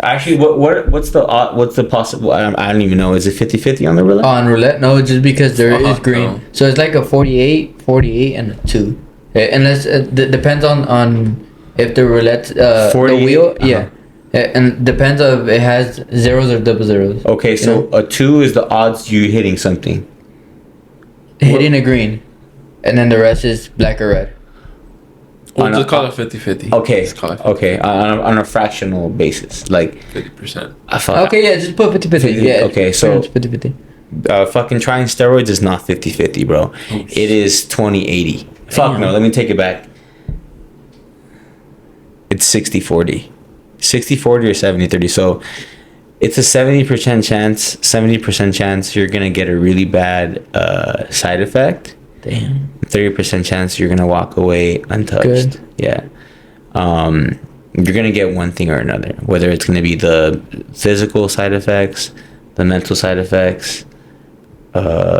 Actually, what's the possible? I don't even know. Is it 50-50 on the roulette?
On roulette, no, just because there is green. No. So it's like a 48, and a 2. Unless depends on if the roulette the wheel, and depends if it has zeros or double zeros.
Okay, so a 2 is the odds you hitting something.
Hitting a green, and then the rest is black or red.
We'll just call it 50-50.
Okay.
Just call it 50-50.
Okay. On a fractional basis, like
50%.
Okay, yeah, just put 50-50. Yeah.
Okay, so
50-50.
fucking trying steroids is not 50-50, bro. It is 20-80. Fuck no, let me take it back. It's 60-40. 60-40 or 70-30. So it's a 70% chance you're gonna get a really bad side effect.
Damn.
30% chance you're gonna walk away untouched.
Good.
Yeah. You're gonna get one thing or another, whether it's gonna be the physical side effects, the mental side effects.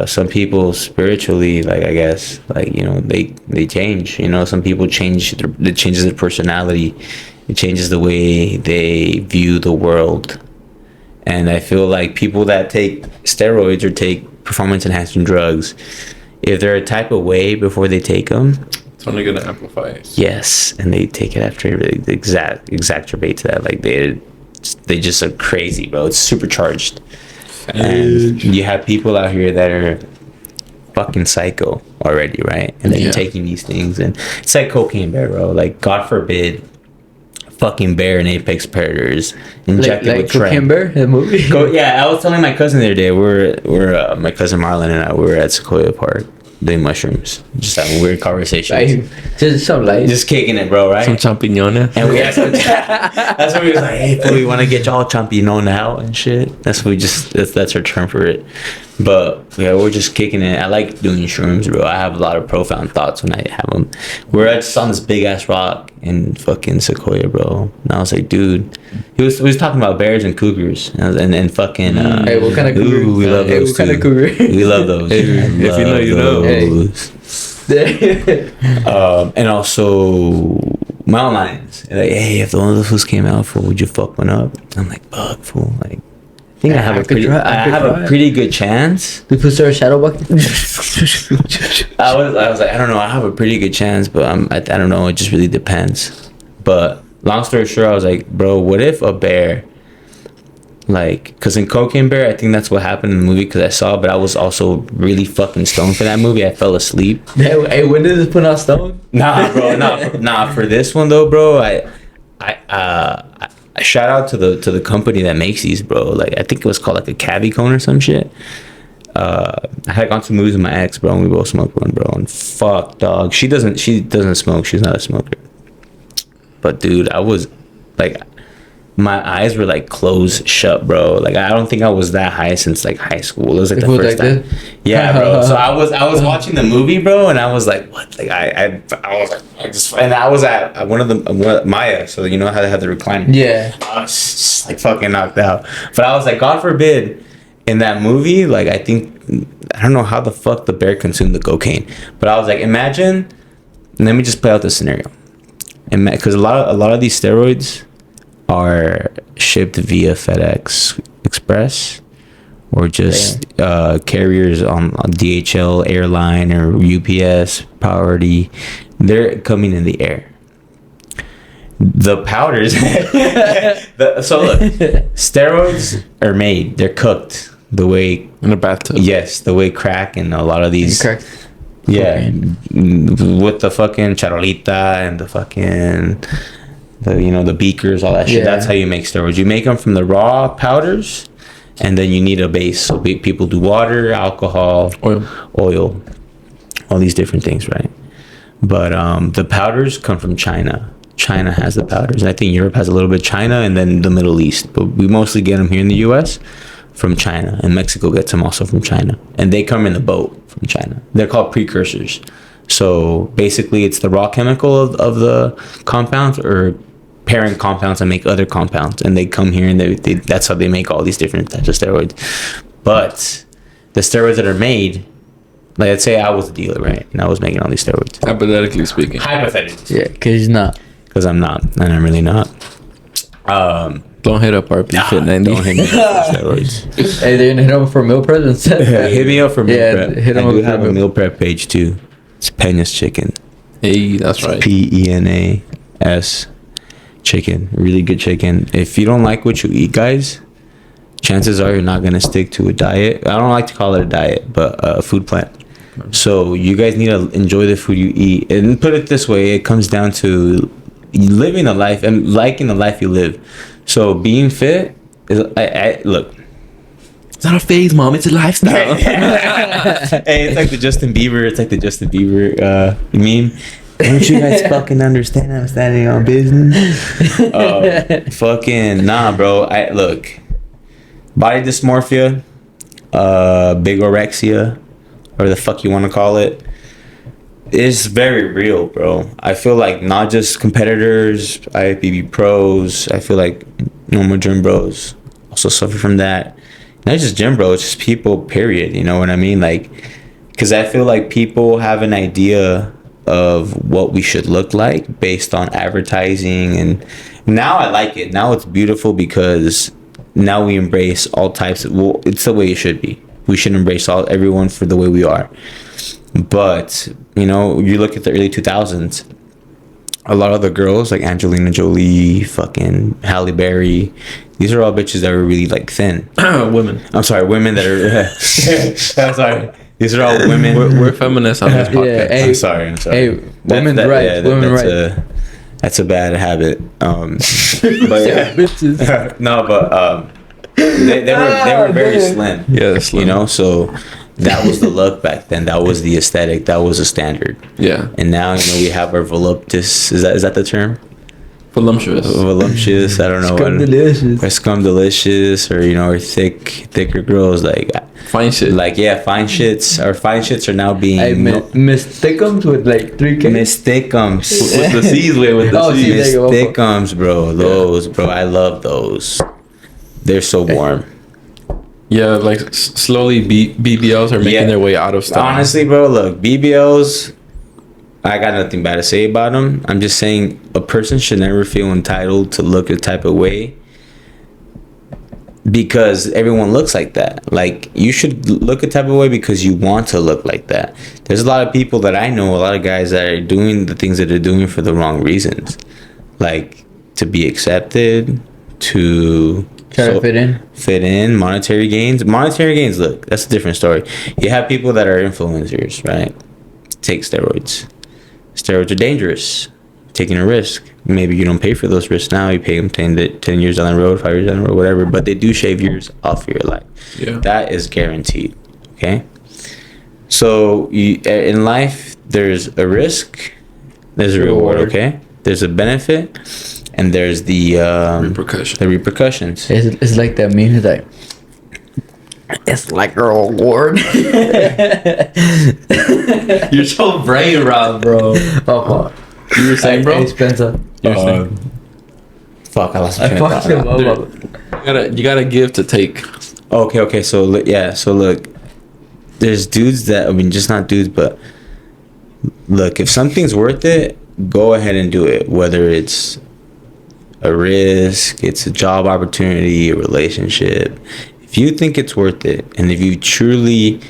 Some people spiritually, like, I guess, like, you know, they change. You know, some people change. It changes their personality. It changes the way they view the world. And I feel like people that take steroids or take performance enhancing drugs, if they're a type of way before they take them,
It's only gonna amplify it.
yes, and they take it after, it really exacerbates that. Like they just are crazy, bro. It's supercharged. And you have people out here that are fucking psycho already, right? And they're taking these things, and it's like cocaine bear, bro. Like, God forbid, fucking bear and apex predators injected
Like
with Trem.
Cocaine Bear, the movie.
Yeah, I was telling my cousin the other day. We're my cousin Marlon and I were at Sequoia Park doing mushrooms, just having weird conversations,
Like, just some light.
just kicking it, bro. Right?
Some champiñones.
And we had some, that's what we was like, hey, fool, we want to get y'all champinon out and shit. That's what we just, that's our term for it. But yeah, we're just kicking it. I like doing shrooms, bro. I have a lot of profound thoughts when I have them. We're just on this big ass rock in fucking Sequoia, bro. And I was like, dude, we was talking about bears and cougars and fucking.
Hey, what kind of cougar?
Ooh, we love those
What kind of
too.
cougar?
We love those.
Hey, if you know, you know.
Hey. And also mountain lions. Like, hey, if one of those fools came out, fool, would you fuck one up? I'm like, fuck, fool. Like, I think I have a pretty good chance.
We put our shadow bucket.
I was like, I don't know. I have a pretty good chance, but I don't know. It just really depends. But long story short, I was like, bro, what if a bear, like, because in Cocaine Bear, I think that's what happened in the movie, because I saw, but I was also really fucking stoned for that movie. I fell asleep.
Hey, when did this put on stone?
Nah, bro, nah. For this one though, bro, I shout out to the company that makes these, bro. Like, I think it was called like a Cavi Cone or some shit. I had gone to movies with my ex, bro, and we both smoked one, bro. And fuck, dog, she doesn't smoke. She's not a smoker. But dude, I was like, my eyes were like closed shut, bro. Like, I don't think I was that high since like high school. It was like the first time. Yeah, bro. So I was watching the movie, bro, and I was like, what? Like, I was like, and I was at one of the Maya. So you know how they have the recliner.
Yeah.
I was just like fucking knocked out. But I was like, God forbid, in that movie, like, I don't know how the fuck the bear consumed the cocaine, but I was like, imagine. Let me just play out the scenario, because a lot of these steroids are shipped via FedEx Express or just carriers on DHL, airline, or UPS, Priority. They're coming in the air. The powders. So look, steroids are made. They're cooked the way
In a bathtub.
Yes, the way crack and a lot of these.
Correct.
Yeah, with the fucking charolita and the fucking, the beakers, all that shit.
Yeah.
That's how you make steroids. You make them from the raw powders, and then you need a base. So people do water, alcohol, oil, all these different things, right? But the powders come from China. China has the powders, and I think Europe has a little bit of China, and then the Middle East. But we mostly get them here in the U.S. from China, and Mexico gets them also from China, and they come in the boat from China. They're called precursors. So basically, it's the raw chemical of the compounds or parent compounds that make other compounds, and they come here, and they that's how they make all these different types of steroids. But the steroids that are made, like, let's say I was a dealer, right, and I was making all these steroids.
Hypothetically speaking.
Hypothetically.
Yeah, because he's not.
Because I'm not, and I'm really not.
Don't hit up RP Fit 90.
Don't hit me up for steroids.
Hey, they're gonna hit him for meal presents.
Hit me up for meal prep.
hit him
I do
up
have
for
a meal prep page too. It's Pena's Chicken.
Hey, that's right.
PENAS chicken. Really good chicken. If you don't like what you eat, guys, chances are you're not gonna stick to a diet. I don't like to call it a diet, but a food plan. So you guys need to enjoy the food you eat. And put it this way, it comes down to living a life and liking the life you live. So being fit is, look.
It's not a phase, Mom. It's a lifestyle.
Hey, it's like the Justin Bieber meme. Don't you guys fucking understand I'm standing on business? Fucking nah, bro. Look, body dysmorphia, bigorexia, or the fuck you want to call it, is very real, bro. I feel like not just competitors, IFBB pros. I feel like normal gym bros also suffer from that. Not just gym bros, just people. Period. You know what I mean? Like, because I feel like people have an idea of what we should look like based on advertising, and now I like it. Now it's beautiful because now we embrace all types of, well, it's the way it should be. We should embrace everyone for the way we are. But you know, you look at the early 2000s, a lot of the girls like Angelina Jolie, fucking Halle Berry, these are all bitches that were really like thin.
Women.
I'm sorry, women that are I'm sorry. These are all women.
We're feminists on this podcast.
Yeah, hey,
I'm sorry.
Hey, women's rights.
Yeah,
women's rights.
That's a bad habit. But yeah,
Bitches.
no, but they were very slim.
Yeah, slim.
You know, so that was the look back then. That was the aesthetic. That was the standard.
Yeah.
And now, you know, we have our voluptuous. Is that the term?
Voluptuous.
Voluptuous. I don't know.
Scumdelicious.
Or scumdelicious, or you know, or thicker girls like.
Fine shit.
Like, yeah, fine shits. Our fine shits are now being...
Hey, Mysticums with like 3K?
Mysticums.
With the C's, with the C's.
Mysticums, bro. Those, bro. I love those. They're so warm.
Yeah, like slowly BBLs are making their way out of style.
Honestly, bro, look, BBLs, I got nothing bad to say about them. I'm just saying a person should never feel entitled to look a type of way because everyone looks like that. Like, you should look a type of way because you want to look like that. There's a lot of people that I know, a lot of guys that are doing the things that they're doing for the wrong reasons. Like, to be accepted, to...
Try to
fit in, monetary gains, look, that's a different story. You have people that are influencers, right? Take steroids are dangerous. Taking a risk, maybe you don't pay for those risks now, you pay them 10 years down the road, 5 years down the road, whatever, but they do shave years off your life.
Yeah, that
is guaranteed. Okay, so in life there's a risk, there's a reward. Okay, there's a benefit, and there's the repercussions.
It's like that meme. It's like, it's like a reward.
You're so brain rot, bro.
Oh,
You were saying, bro?
Hey, Spencer.
You were saying?
Fuck, I lost my
I
train of
fucked him
thought.
up.
You gotta give to take.
Okay. So look, there's dudes that, I mean, just not dudes, but look, if something's worth it, go ahead and do it. Whether it's a risk, it's a job opportunity, a relationship. If you think it's worth it, and if you truly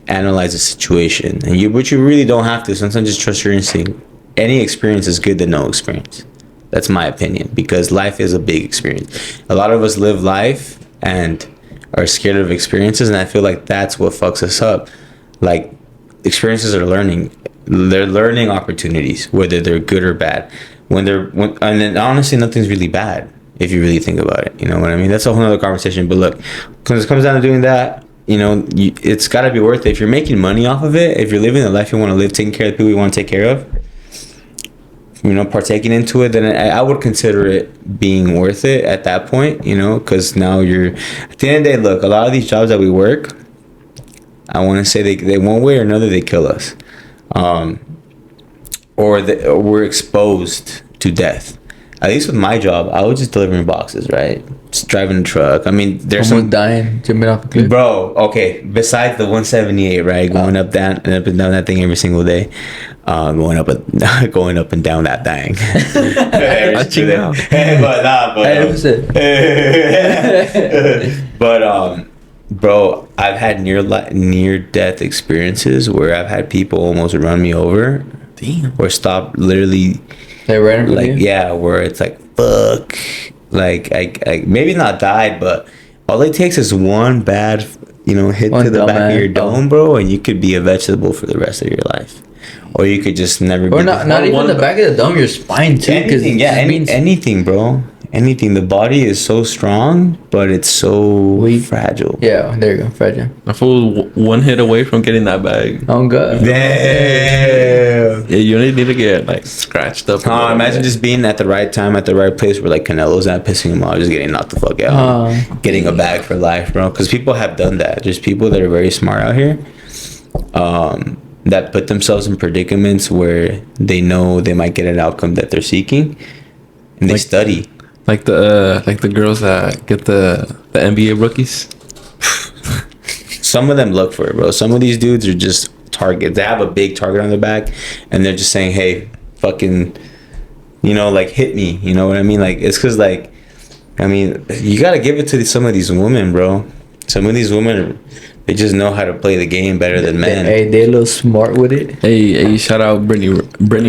analyze the situation, but you really don't have to. Sometimes just trust your instinct. Any experience is good than no experience. That's my opinion, because life is a big experience. A lot of us live life and are scared of experiences, and I feel like that's what fucks us up. Like, experiences are learning. They're learning opportunities, whether they're good or bad. And then honestly, nothing's really bad if you really think about it. You know what I mean? That's a whole other conversation. But look, because it comes down to doing that, you know, it's got to be worth it. If you're making money off of it, if you're living the life you want to live, taking care of the people you want to take care of, you know, partaking into it, then I would consider it being worth it at that point, you know, because now you're, at the end of the day, look, a lot of these jobs that we work, I want to say they one way or another, they kill us. Or we're exposed to death. At least with my job, I was just delivering boxes, right? Just driving a truck. I mean, there's
someone dying, jumping off a cliff.
Bro, okay. Besides the 178, right? Going up and down that thing every single day. Going up and down that thing. But bro, I've had near death experiences where I've had people almost run me over.
Damn.
Or stop literally.
They ran over
like
you?
Yeah, where it's like fuck. Like I maybe not died, but all it takes is one bad, hit
One
to the back of your
dumbass.
dome, bro, and you could be a vegetable for the rest of your life, or you could just never.
Or not even the back of the dome, your spine too.
Anything, anything, bro. Anything. The body is so strong, but it's so
weak,
fragile.
Yeah, there you go, fragile.
I fool one hit away from getting that bag.
Oh god.
Damn.
Yeah, you only need to get like scratched up.
Imagine just being at the right time, at the right place where like Canelo's not pissing him off, just getting knocked the fuck out, getting a bag for life, bro. Because people have done that. There's people that are very smart out here, that put themselves in predicaments where they know they might get an outcome that they're seeking, and they study.
Like the girls that get the NBA rookies.
Some of them look for it, bro. Some of these dudes are just targets. They have a big target on their back, and they're just saying, "Hey, fucking, like hit me." You know what I mean? Like it's because you gotta give it to some of these women, bro. Some of these women, they just know how to play the game better than men.
Hey, they a little smart with it.
Hey, shout out Brittany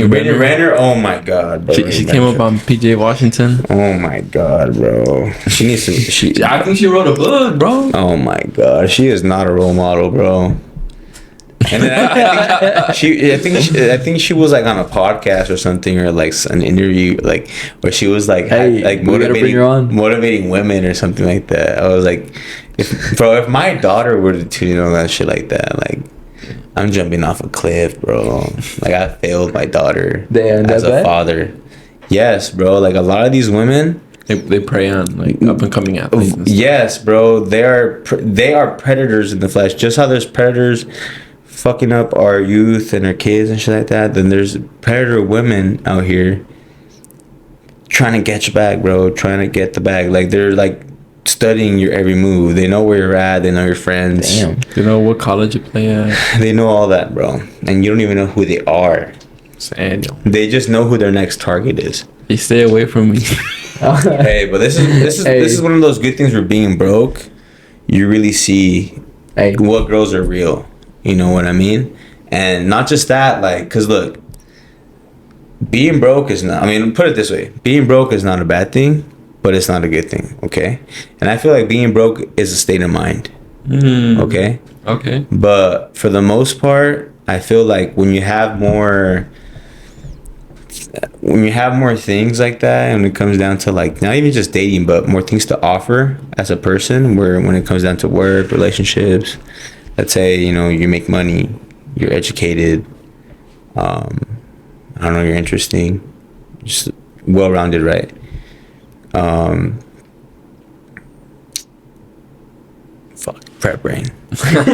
Renner. Oh my god, bro.
She came up on PJ Washington.
Oh my god, bro. She needs to.
I think she wrote a book, bro.
Oh my god, she is not a role model, bro. And then I think she was like on a podcast or something, or like an interview, like where she was like, motivating women or something like that. I was like, if my daughter were to tune in on that shit like that, like I'm jumping off a cliff, bro. Like I failed my daughter as a father. Yes, bro. Like a lot of these women,
they prey on like up and coming athletes.
Yes, bro. They are predators in the flesh. Just how there's predators fucking up our youth and our kids and shit like that, then there's predator women out here trying to get your bag, bro. Trying to get the bag. Like they're like studying your every move. They know where you're at. They know your friends.
Damn. They know what college you play at.
They know all that, bro. And you don't even know who they are.
Daniel.
They just know who their next target is.
You stay away from me.
Hey, but this is one of those good things for being broke. You really see what girls are real. You know what I mean? And not just that, like, because look, being broke is not, put it this way. Being broke is not a bad thing, but it's not a good thing, okay? And I feel like being broke is a state of mind, okay?
Okay.
But for the most part, I feel like when you have more things like that, and it comes down to like, not even just dating, but more things to offer as a person, where when it comes down to work, relationships, let's say, you make money, you're educated, I don't know, you're interesting, just well-rounded, right? Prep brain. All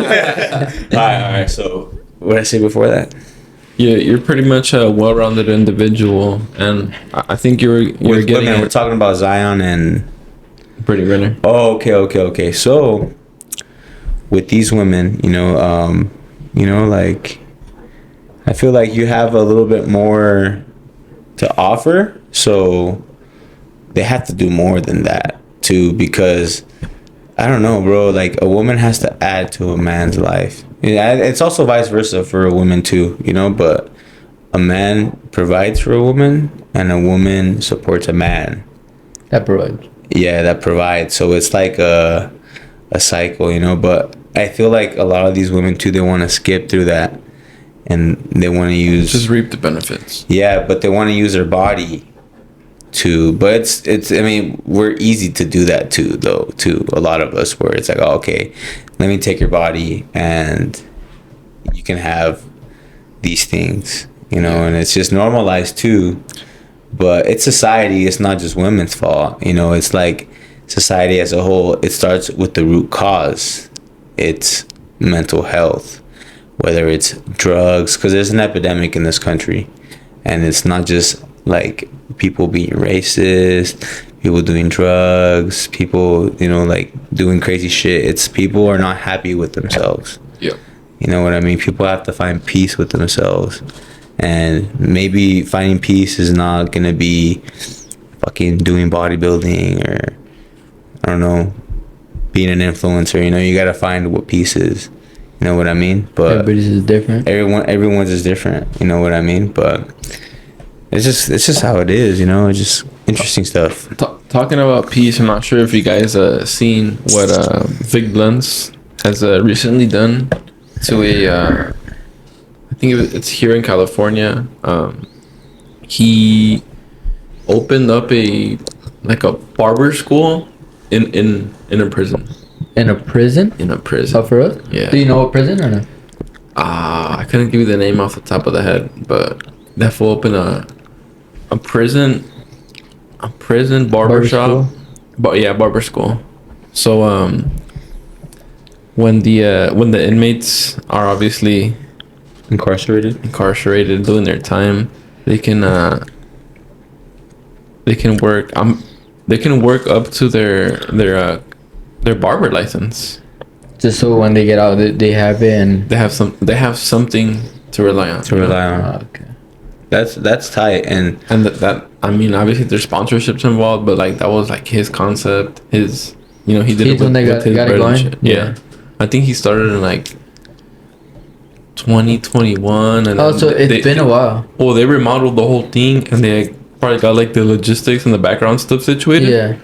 right. So what did I say before that?
Yeah, you're pretty much a well-rounded individual, and I think you're getting.
We're talking about Zion and
Brittany Renner.
Oh, okay. So with these women, like I feel like you have a little bit more to offer, so they have to do more than that too, because I don't know, bro, like a woman has to add to a man's life. Yeah, it's also vice versa for a woman too, but a man provides for a woman and a woman supports a man.
That provides.
Yeah, that provides. So it's like a cycle, but I feel like a lot of these women too, they want to skip through that and they want to use,
just reap the benefits.
Yeah, but they want to use their body too. But it's we're easy to do that too, though, to a lot of us, where it's like, oh, okay, let me take your body and you can have these things, and it's just normalized too. But it's society, it's not just women's fault, it's like society as a whole. It starts with the root cause. It's mental health, whether it's drugs, because there's an epidemic in this country, and it's not just like people being racist, people doing drugs, people, like doing crazy shit. It's people are not happy with themselves.
Yeah.
You know what I mean? People have to find peace with themselves. And maybe finding peace is not going to be fucking doing bodybuilding or, I don't know, being an influencer. You got to find what peace is. You know what I mean? But
everybody's is different.
Everyone's is different. You know what I mean? But it's just how it is, It's just interesting stuff.
Talking about peace, I'm not sure if you guys seen what Vic Blends has recently done to a. I think it's here in California. He opened up a barber school in a prison.
In a prison?
In a prison.
Oh, for real?
Yeah.
Do you know what prison or no?
I couldn't give you the name off the top of the head, but that fool opened a prison barber shop. But yeah, barber school. So when the inmates are obviously
Incarcerated
doing their time, they can work up to their barber license.
Just so when they get out, they have it and
They have something to rely on.
Oh, okay.
That's tight. And
that I mean, obviously there's sponsorships involved, but like that was like his concept. He did
He's
it
when they
with his
got it
bread and
going?
shit. Yeah. I think he started in like 2021, and
Oh,
then
so it's been a while.
Well, they remodeled the whole thing, and they probably got like the logistics and the background stuff situated.
Yeah.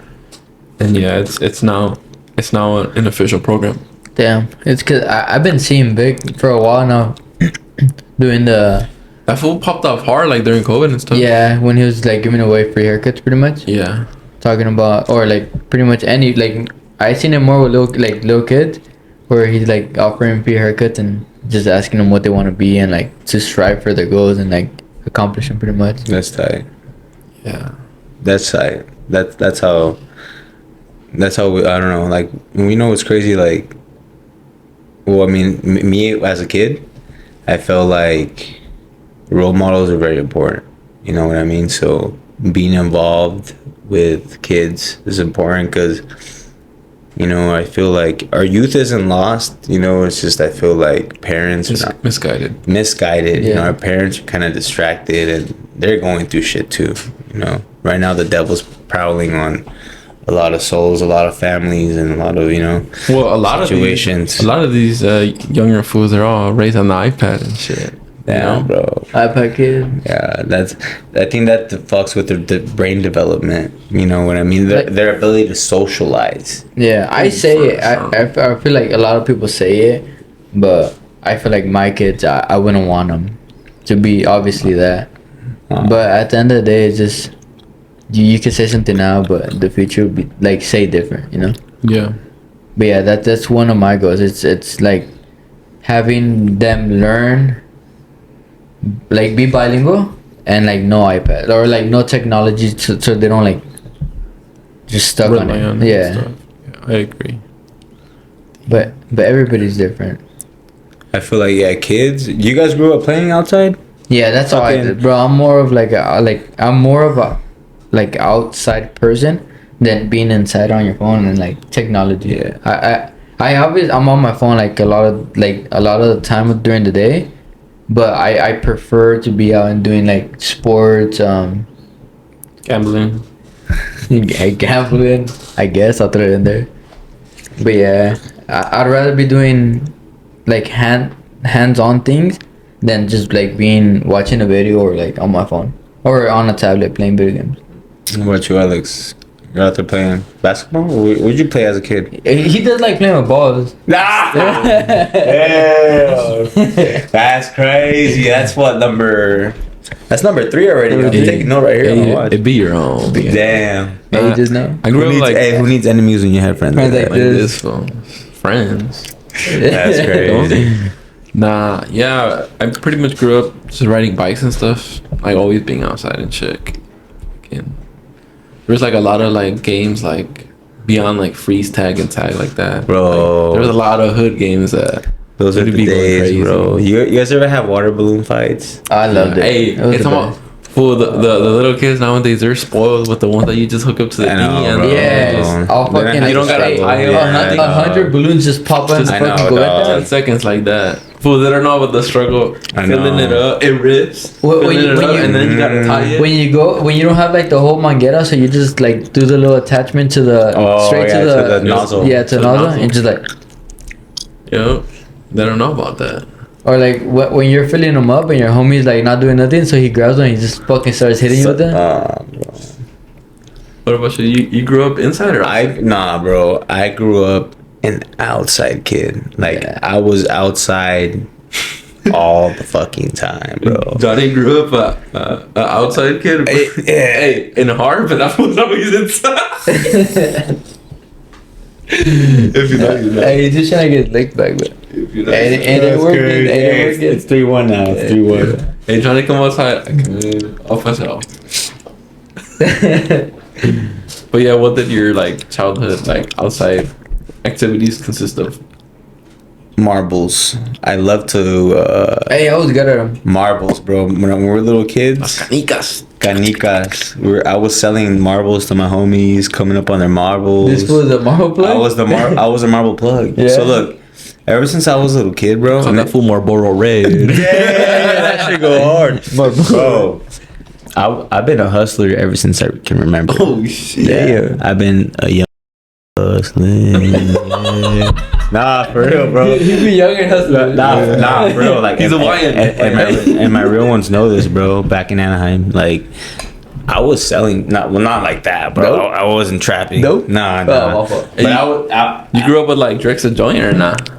And yeah, it's now an official program.
Damn. It's cause I've been seeing Vic for a while now, doing the.
That fool popped off hard like during COVID and stuff.
Yeah, when he was like giving away free haircuts, pretty much.
Yeah.
Talking about, or like pretty much any, like I seen it more with little kids, where he's like offering free haircuts and just asking them what they want to be and like to strive for their goals and like accomplish them pretty much.
that's tight.
Yeah.
That's tight. That's how we, I don't know, like, we know what's crazy, like, well, I mean, me as a kid, I felt like role models are very important, you know what I mean? So being involved with kids is important because, you know, I feel like our youth isn't lost, you know, it's just I feel like parents are not misguided.
Yeah.
You know, our parents are kind of distracted and they're going through shit too, you know. Right now the devil's prowling on a lot of souls, a lot of families, and a lot of, you know,
Well, a lot
situations.
of these younger fools are all raised on the iPad and shit.
Damn,
you know?
bro.
iPad kid.
Yeah, I think that fucks with their brain development. You know what I mean? Their ability to socialize.
Yeah, I say it. I feel like a lot of people say it, but I feel like my kids, I wouldn't want them to be obviously that. But at the end of the day, it's just you can say something now, but the future would be like say different, you know.
Yeah.
But yeah, that's one of my goals. It's like having them learn, like be bilingual and like no iPad or like no technology, so they don't like just stuck on
Rely
it.
it
Yeah.
and stuff. Yeah, I agree.
But everybody's different.
I feel like, yeah, kids. You guys grew up playing outside?
Yeah, that's how I did, bro. I'm more of I'm more of a like outside person than being inside on your phone and like technology.
Yeah.
I'm on my phone like a lot of the time during the day, but I prefer to be out and doing like sports,
Gambling.
gambling. I guess I'll throw it in there. But yeah, I'd rather be doing like hands-on things than just like watching a video or like on my phone or on a tablet playing video games.
What about you, Alex? You're out there playing basketball? What did you play as a kid?
He does like playing with balls.
Nah! That's crazy. That's number 3 already. I'm taking note right here.
Hey, it'd be your own.
Damn.
Yeah, you just know.
I grew up like
who needs enemies when you have friends?
Friends
like
like
that?
this fool. Friends.
That's crazy.
Nah, yeah, I pretty much grew up just riding bikes and stuff. Like always being outside and shit. And there's like a lot of like games like beyond like freeze tag and tag like that.
Bro.
Like, there's a lot of hood games that
Those are the
be going
days,
crazy.
bro. You guys ever have water balloon fights?
I loved it.
Hey,
It was
it's
the
about
best.
for the little kids nowadays. They're spoiled with the ones that you just hook up to the
I know,
thingy and
bro.
Yes, all
Then
fucking.
you don't gotta tie up nothing.
100 balloons just pop up and
I know,
fucking go
dog.
at
10
them.
seconds like that. Fools that don't know about the struggle,
I
filling
know.
it up, it rips.
When
filling
you-
it
when
up,
you-
and then you gotta tie it.
When you don't have like the whole manguera, so you just like do the little attachment to the straight
yeah,
to the
to the nozzle.
Yeah, to the nozzle, and just like,
Yep, they don't know about that.
or like when you're filling them up and your homie's like not doing nothing, so he grabs one and he just fucking starts hitting you with it.
Bro.
What about you? You grew up inside or outside?
Nah, bro. I grew up an outside kid. Like I was outside all the fucking time, bro.
Johnny grew up a outside kid. Hey, in Harvard, but that was always inside. If you know, you know.
Hey, he's just trying to get licked back, but
If you know,
and it working.
It's 3-1 now. It's 3-1.
Hey, Johnny, come outside. I can. I'll pass it off. But yeah, what did your like childhood like outside activities consist of?
Marbles. I love to.
Hey, I was good at them.
Marbles, bro. When we were little kids.
Canicas.
Canicas. I was selling marbles to my homies, coming up on their marbles.
This was a marble plug.
I was a marble plug.
Yeah.
So look, ever since I was a little kid, bro.
Call that fool Marlboro Red.
Yeah, that should go hard, bro. I've been a hustler ever since I can remember.
Oh shit.
Yeah, I've been a young hustler. Nah, for real, bro.
He be young and hustling.
Nah, for real. Like
He's a Hawaiian.
And my real ones know this, bro. Back in Anaheim, like I was selling, not like that, bro.
Nope.
I wasn't trapping.
Nope.
Nah.
Oh,
But
You grew up with like Drex and Joint or not?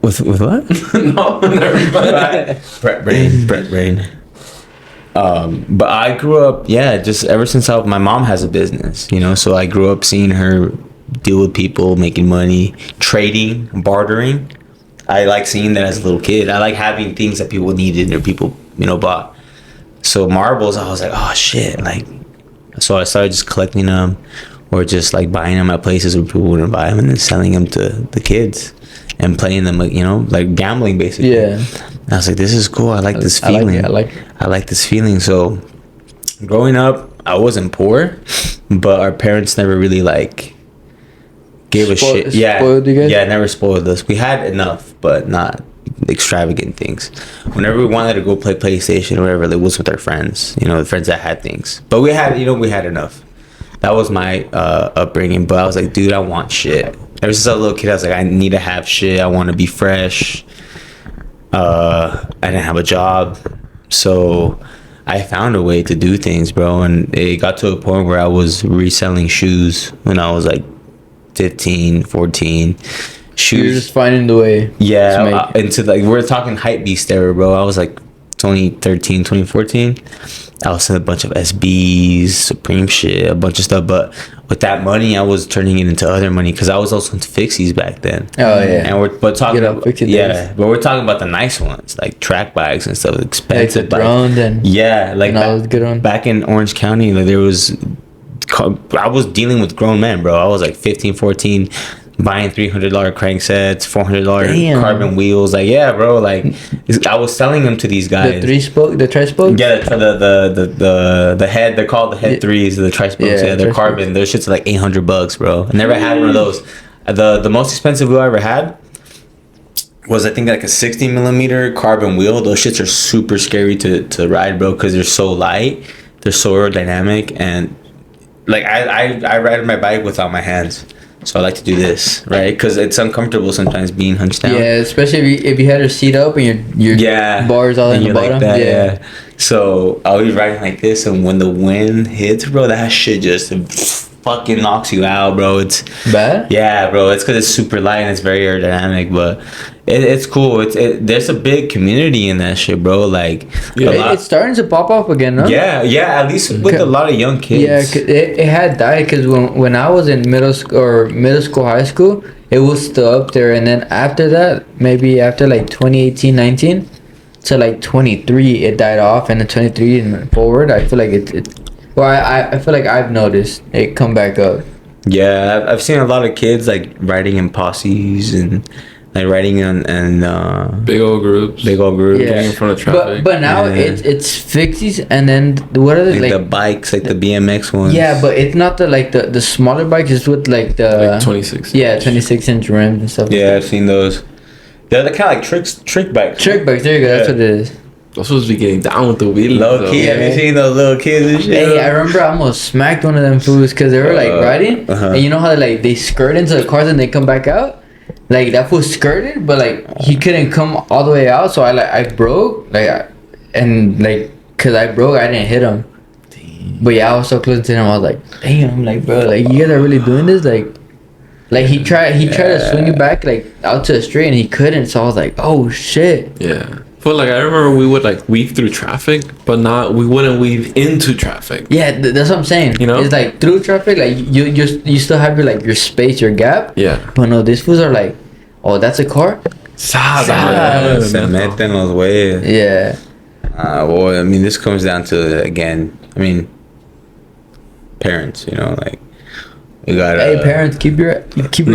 with what?
No, never mind.
Brett Brain. But I grew up, just ever since my mom has a business, you know, so I grew up seeing her deal with people, making money, trading, bartering. I like seeing that as a little kid. I like having things that people needed or people, you know, bought. So marbles, I was like, oh shit, like, so I started just collecting them or just like buying them at places where people wouldn't buy them and then selling them to the kids and playing them, like, you know, like gambling basically.
Yeah.
I was like, this is cool. I like this feeling. I like this feeling. So growing up, I wasn't poor, but our parents never really like gave a shit.
Spoiled you guys?
Yeah, never spoiled us. We had enough, but not extravagant things. Whenever we wanted to go play PlayStation or whatever, it was with our friends, you know, the friends that had things. But we had enough. That was my upbringing. But I was like, dude, I want shit. Ever since I was a little kid, I was like, I need to have shit. I want to be fresh. I didn't have a job. So I found a way to do things, bro. And it got to a point where I was reselling shoes when I was like 15, 14. Shoes.
You're just finding the way.
Yeah, into like, we're talking hype beast era, bro. I was like 2013, 2014. I was selling a bunch of SBs, Supreme shit, a bunch of stuff. But with that money, I was turning it into other money because I was also into fixies back then.
Oh yeah.
And we're talking about
but
we're talking about the nice ones, like track bikes and stuff, expensive.
Like the drone and
like
that good one.
Back in Orange County, like I was dealing with grown men, bro. I was like 15, 14, buying $300 crank sets, $400 carbon wheels. Like, yeah, bro. Like, I was selling them to these guys.
The tri-spoke.
Yeah, the head. They're called the head threes. The tri-spokes. Yeah, they're carbon. Their shit's like $800, bro. I never had one of those. The most expensive wheel I ever had was, I think, like a 60 millimeter carbon wheel. Those shits are super scary to ride, bro, because they're so light. They're so aerodynamic, and like I ride my bike without my hands. So I like to do this, right? Because it's uncomfortable sometimes being hunched down.
Yeah, especially if you had your seat up and your bars all in the bottom.
Like that, yeah. So I'll be riding like this, and when the wind hits, bro, that shit just fucking knocks you out, bro. It's
bad.
Yeah, bro. It's because it's super light and it's very aerodynamic, but it's cool. There's a big community in that shit, bro. Like,
it's starting to pop up again, no?
Yeah. At least with a lot of young kids.
Yeah, it had died because when I was in middle school, high school, it was still up there, and then after that, maybe after like 2018, 19, to like 23, it died off, and then 23 and forward, I feel like I feel like I've noticed it come back up.
Yeah, I've seen a lot of kids like riding in posses and like riding and
big old groups.
Yeah.
Getting in front of traffic.
But now it's fixies, and then what are they
like the bikes, like the BMX ones.
Yeah, but it's not the smaller bikes. It's with like the
like 26.
Yeah, 26-inch rims and stuff.
Yeah, I've seen those. They're kind of like trick bikes.
Trick bikes. There you go. Yeah. That's what it is.
They're supposed to be getting down with the wheelies.
Low key, have you seen those little kids and shit?
Hey, I remember I almost smacked one of them fools because they were like riding, and you know how they skirt into the cars and they come back out. Like that fool skirted, but like he couldn't come all the way out, so I broke cause I broke, I didn't hit him. Damn. But yeah, I was so close to him. I was like, damn, like bro, like you guys are really doing this, like. Like he tried to swing it back like out to the street and he couldn't. So I was like, oh shit.
Yeah. But like I remember we would like weave through traffic, but we wouldn't weave into traffic.
Yeah, that's what I'm saying.
You know,
it's like through traffic, like you still have your like your space, your gap.
Yeah.
But no, these fools are like, oh, that's a car.
Se meten los güeyes.
Yeah.
Well, I mean, this comes down to, again, I mean, parents, you know, like, you gotta...
Hey, parents, keep your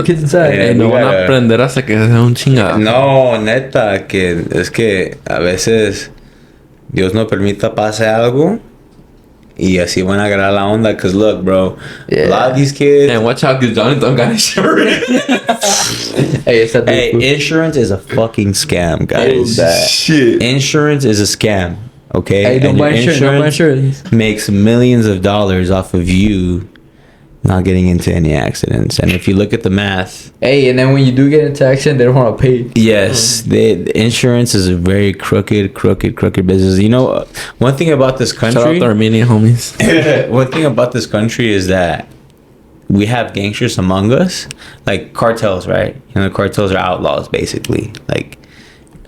kids inside.
Yeah,
no van a aprender hasta que sea un chingado.
No, neta, que es que a veces Dios no permita pase algo y así van a agarrar la onda. Because look, bro, a lot of these kids...
And watch out, because Johnny don't got insurance.
Hey, insurance is a fucking scam, guys.
Oh, shit.
Insurance is a scam, okay?
Hey, don't buy insurance.
Makes millions of dollars off of you not getting into any accidents. And if you look at the math...
Hey, and then when you do get into accident, they don't want to pay.
Yes, the insurance is a very crooked business. You know, one thing about this country...
Shout out the Armenian homies.
One thing about this country is that we have gangsters among us. Like cartels, right? You know, cartels are outlaws, basically. Like,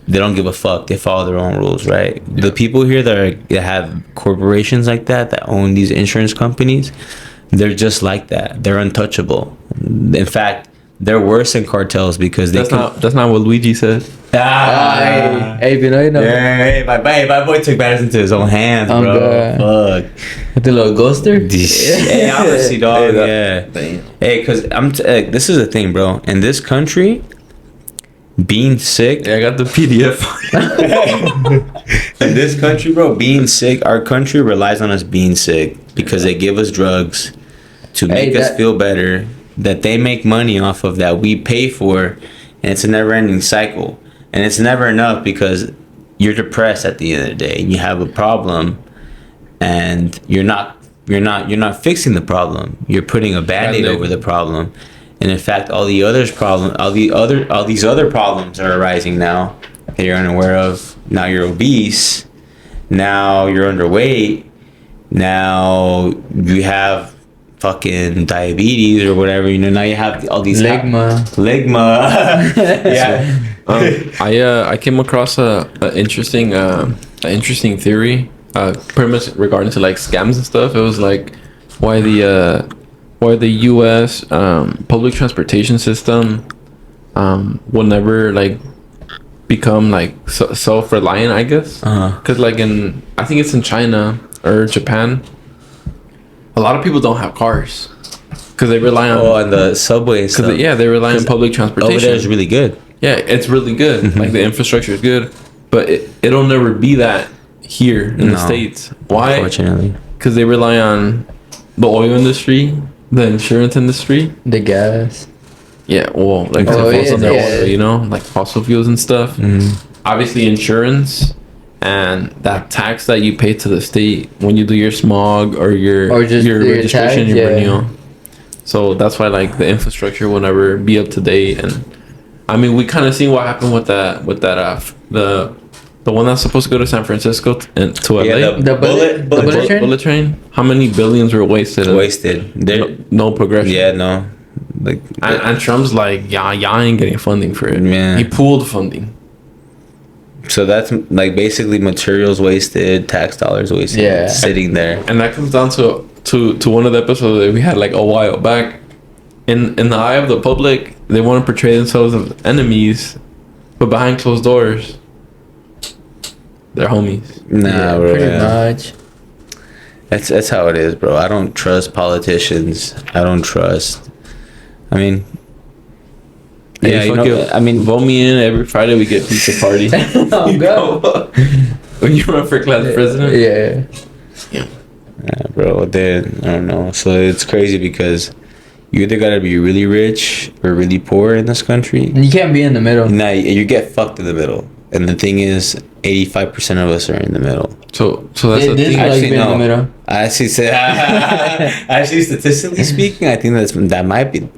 they don't give a fuck. They follow their own rules, right? Yeah. The people here that have corporations like that own these insurance companies... They're just like that. They're untouchable. In fact, they're worse than cartels because
that's not what Luigi said.
Hey, if you know, you know.
Yeah, hey, my boy took matters into his own hands, bro. Fuck.
With the little ghoster.
Hey, obviously, dog. Yeah.
Damn.
Hey, because this is the thing, bro. In this country, being sick.
Yeah, I got the PDF.
In this country, bro, being sick. Our country relies on us being sick because they give us drugs to make us feel better, that they make money off of, that we pay for, and it's a never-ending cycle. And it's never enough because you're depressed at the end of the day and you have a problem and you're not fixing the problem. You're putting a band-aid over the problem. And in fact, all these other problems are arising now that you're unaware of. Now you're obese. Now you're underweight. Now you have fucking diabetes or whatever. You know, now you have all these
ligma.
Yeah.
I came across a interesting theory, pretty much regarding to like scams and stuff. It was like why the U.S. Public transportation system will never like become like self-reliant, I guess. Because like I think it's in China or Japan, a lot of people don't have cars because they rely on
and the subway and stuff.
They rely on public transportation.
Over there is really good.
Yeah, it's really good. Like the infrastructure is good, but it'll never be that here in the States. Why?
Unfortunately,
because they rely on the oil industry, the insurance industry,
the gas.
Yeah, well, like oil, you know, like fossil fuels and stuff. Obviously, insurance and that tax that you pay to the state when you do your smog or your registration, your renewal. So that's why like the infrastructure will never be up to date. And I mean, we kind of seen what happened with that the one that's supposed to go to San Francisco and to LA.
Yeah, the
bullet train. How many billions were wasted? No progression.
Yeah, no. Like
and Trump's like, yeah, I ain't getting funding for it.
Yeah.
He pulled funding.
So that's like basically materials wasted, tax dollars wasted, sitting there.
And that comes down to one of the episodes that we had like a while back. In the eye of the public, they want to portray themselves as enemies, but behind closed doors, they're homies.
Nah, bro.
Pretty much.
That's how it is, bro. I don't trust politicians. I mean,
yeah, you know, I mean, vote me in every Friday. We get pizza party.
Oh God!
When you run for class president.
Yeah,
bro. Then I don't know. So it's crazy because you either gotta be really rich or really poor in this country.
You can't be in the middle.
Nah, you get fucked in the middle. And the thing is, 85% of us are in the middle.
So that's the thing.
Actually, no. In the middle.
Actually, statistically speaking, I think that might be.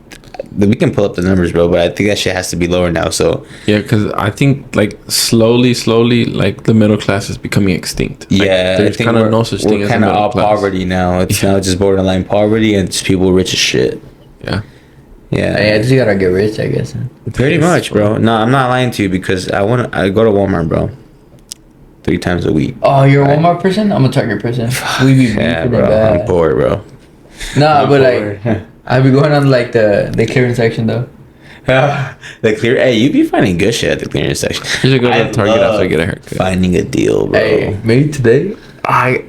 We can pull up the numbers, bro, but I think that shit has to be lower now. So
yeah, because I think like slowly, like the middle class is becoming extinct. Like,
yeah,
there's kind of no such thing as
kind of all
class.
poverty now. It's now just borderline poverty and just people rich as shit.
Yeah.
Yeah.
Hey, I just gotta get rich, I guess.
Pretty much, bro. No, I'm not lying to you because I go to Walmart, bro. 3 times a week.
Oh, you're a Walmart person? I'm a Target person. We be
Yeah,
beefing
bro.
bad.
I'm bored, bro.
Nah, but like, I be going on like the clearance section though.
The clear. Hey, you be finding good shit at the clearance section.
You should go to
I
Target
love
after you get a haircut.
Finding a deal, bro.
Hey, maybe today.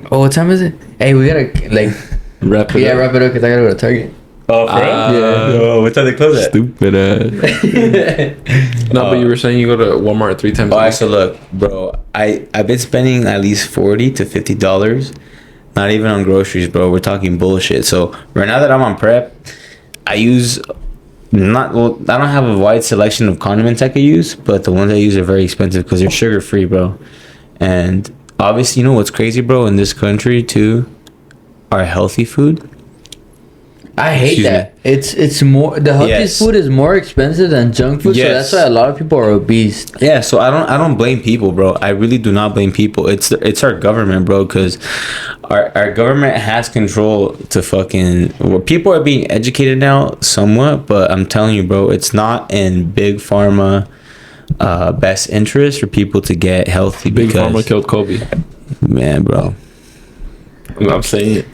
What time is it? Hey, we gotta like
Wrap it
wrap
up.
it up because I gotta go to Target.
Oh, for real?
Yeah.
Oh, what time they close at?
Stupid ass. No, but you were saying you go to Walmart 3 times a
Alright,
week.
so look, bro. I've been spending at least $40 to $50. Not even on groceries, bro. We're talking bullshit. So right now that I'm on prep, I use I don't have a wide selection of condiments I could use, but the ones I use are very expensive because they're sugar free, bro. And obviously, you know what's crazy, bro? In this country too, our healthy food.
I hate
Excuse
that. It's more the healthiest
Yes.
food is more expensive than junk food, so
Yes.
that's why a lot of people are obese.
Yeah, so I don't blame people, bro. I really do not blame people. It's our government, bro, because our government has control to fucking. Well, people are being educated now somewhat, but I'm telling you, bro, it's not in big pharma best interest for people to get healthy.
Big
because,
Pharma killed Kobe.
man, bro.
I'm saying it.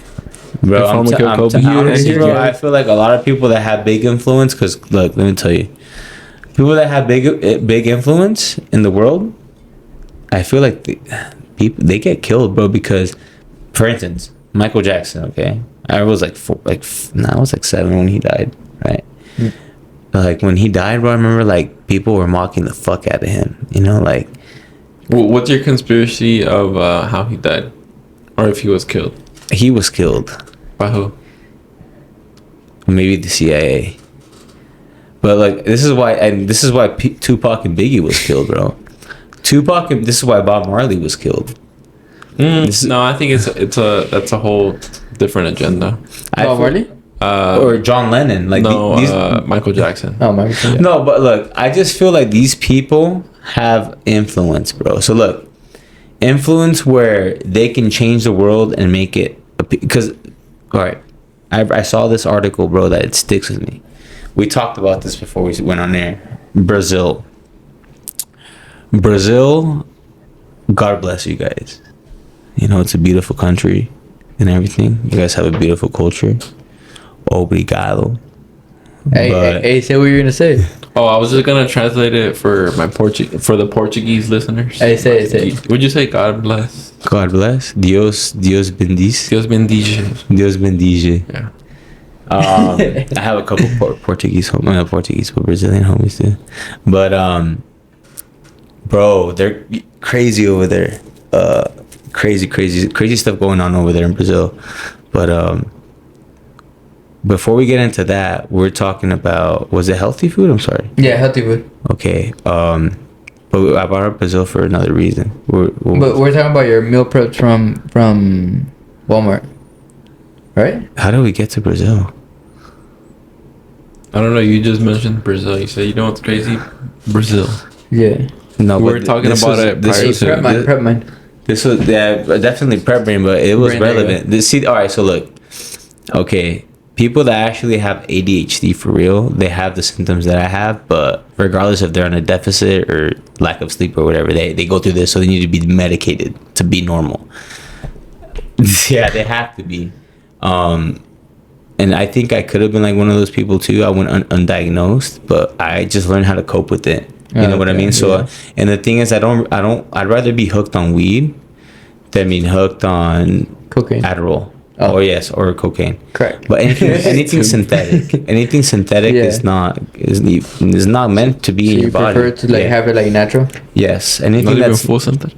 Bro,
Big Pharma killed Kobe.
honestly, bro,
Yeah.
I feel like a lot of people that have big influence, because look, let me tell you, people that have big influence in the world, I feel like they get killed, bro. Because, for instance, Michael Jackson. Okay, I was like I was like 7 when he died, right?
Mm.
Like when he died, bro, I remember like people were mocking the fuck out of him. You know, like
Well, what's your conspiracy of how he died? Or if he was killed?
he was killed.
By who?
Maybe the CIA. But like this is why Tupac and Biggie was killed, bro. This is why Bob Marley was killed.
No, I think that's a whole different agenda.
Bob Marley?
Or John Lennon, like
No,
these.
Michael Jackson.
Oh my god.
No, but look, I just feel like these people have influence, bro. So look, influence where they can change the world and make it. Because, all right, I saw this article, bro, that it sticks with me. We talked about this before we went on air. Brazil, God bless you guys. You know, it's a beautiful country and everything. You guys have a beautiful culture. Obrigado.
Hey, say what you're gonna say.
Oh, I was just gonna translate it for the Portuguese listeners.
Hey, say it.
Would you say God bless?
God bless. Dios bendice.
Dios bendice.
Dios bendice.
Yeah.
I have a couple Portuguese homies, not Portuguese, but Brazilian homies too. But bro, they're crazy over there. Crazy stuff going on over there in Brazil. But before we get into that, we're talking about, was it healthy food? I'm sorry.
Yeah, healthy food.
Okay. But I brought up Brazil for another reason.
But we're talking about your meal preps from Walmart, right?
How do we get to Brazil?
I don't know. You just mentioned Brazil. You said, you know what's crazy? Brazil.
Yeah.
No,
We were talking about it prior
Hey,
to.
prep mine.
This was definitely prep brain, but it was
Brain, there you
relevant. All right, so look, okay, people that actually have ADHD for real, they have the symptoms that I have, but regardless if they're on a deficit or lack of sleep or whatever, they go through this, so they need to be medicated to be normal. Yeah, they have to be. And I think I could have been like one of those people too. I went undiagnosed, but I just learned how to cope with it. You know what I mean? So, and the thing is, I'd rather be hooked on weed than being hooked on
Cocaine.
Adderall.
Oh.
Or yes, or cocaine.
Correct.
But anything synthetic, is not meant to be
So
in
you
your body.
prefer to like have it like natural?
Yes,
Not
anything
even
that's
full something.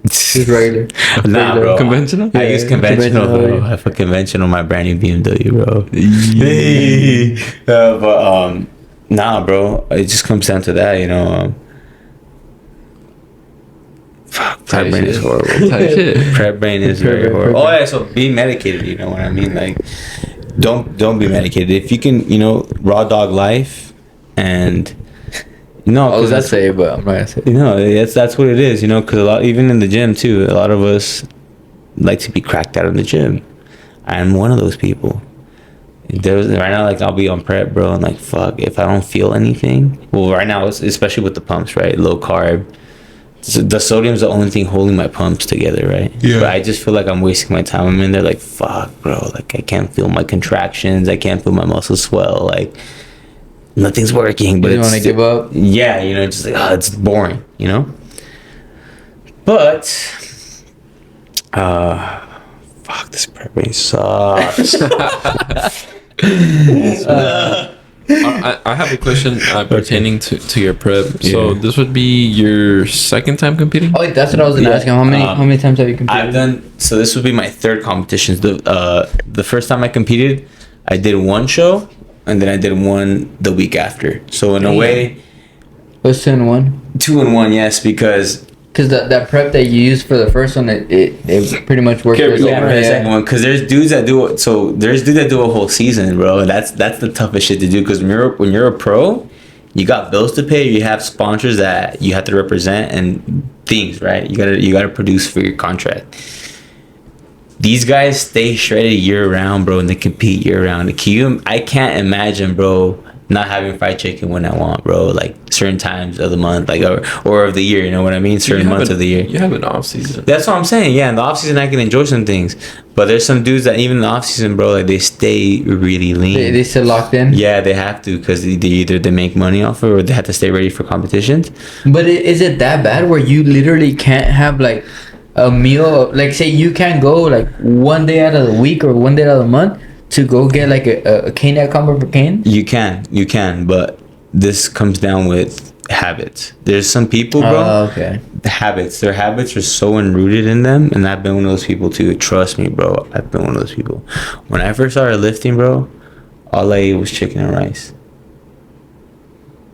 Just regular.
nah, bro.
Conventional?
I use
Yeah,
conventional,
conventional,
bro. I have a conventional, my brand new BMW, bro.
Yeah.
But nah, bro. It just comes down to that, you know. Fuck, prep brain is horrible.
Type shit.
Prep brain is
Prep
very
brain,
horrible.
prep
Oh yeah, so be medicated. You know what I mean? Like, don't be medicated. If you can, you know, raw dog life, and no,
I was gonna
that's
say, but I'm not gonna say.
you know, that's what it is. You know, because a lot, even in the gym too, a lot of us like to be cracked out in the gym. I'm one of those people. Right now, like I'll be on prep, bro, and like fuck, if I don't feel anything. Well, right now, especially with the pumps, right? Low carb. So the sodium's the only thing holding my pumps together, right?
Yeah.
But I just feel like I'm wasting my time. I'm in there like, fuck, bro. Like I can't feel my contractions. I can't feel my muscles swell. Like nothing's working. But
you want to give up?
Yeah, you know, just like it's boring, you know. But, fuck, this prepping sucks.
I have a question pertaining to your prep. So
Yeah.
this would be your second time competing?
Oh, that's what I was gonna
Yeah.
ask him. How many times have you competed?
I've done, so this would be my third competition. The first time I competed, I did one show, and then I did one the week after. So in a way,
What's 2-1?
2-1, yes, because
Because that prep that you used for the first one, it pretty much worked.
Carries
for
yeah,
over.
for the second one, because there's dudes that do it. So there's dudes that do a whole season, bro. That's the toughest shit to do. Because when you're a pro, you got bills to pay. You have sponsors that you have to represent and things, right? You gotta produce for your contract. These guys stay shredded year round, bro, and they compete year round. I can't imagine, bro, not having fried chicken when I want, bro. Like certain times of the month, like or of the year. You know what I mean? Certain months of the year.
You have an off season.
That's what I'm saying. Yeah, in the off season I can enjoy some things, but there's some dudes that even in the off season, bro, like they stay really lean.
They still locked in.
Yeah, they have to because either they make money off it or they have to stay ready for competitions.
But is it that bad where you literally can't have like a meal? Like say you can't go like one day out of the week or one day out of the month to go get like a caniac combo for cane?
You can, but this comes down with habits. There's some people, bro.
Oh, okay.
Their habits are so enrooted in them, and I've been one of those people too. Trust me, bro. I've been one of those people. When I first started lifting, bro, all I ate was chicken and rice.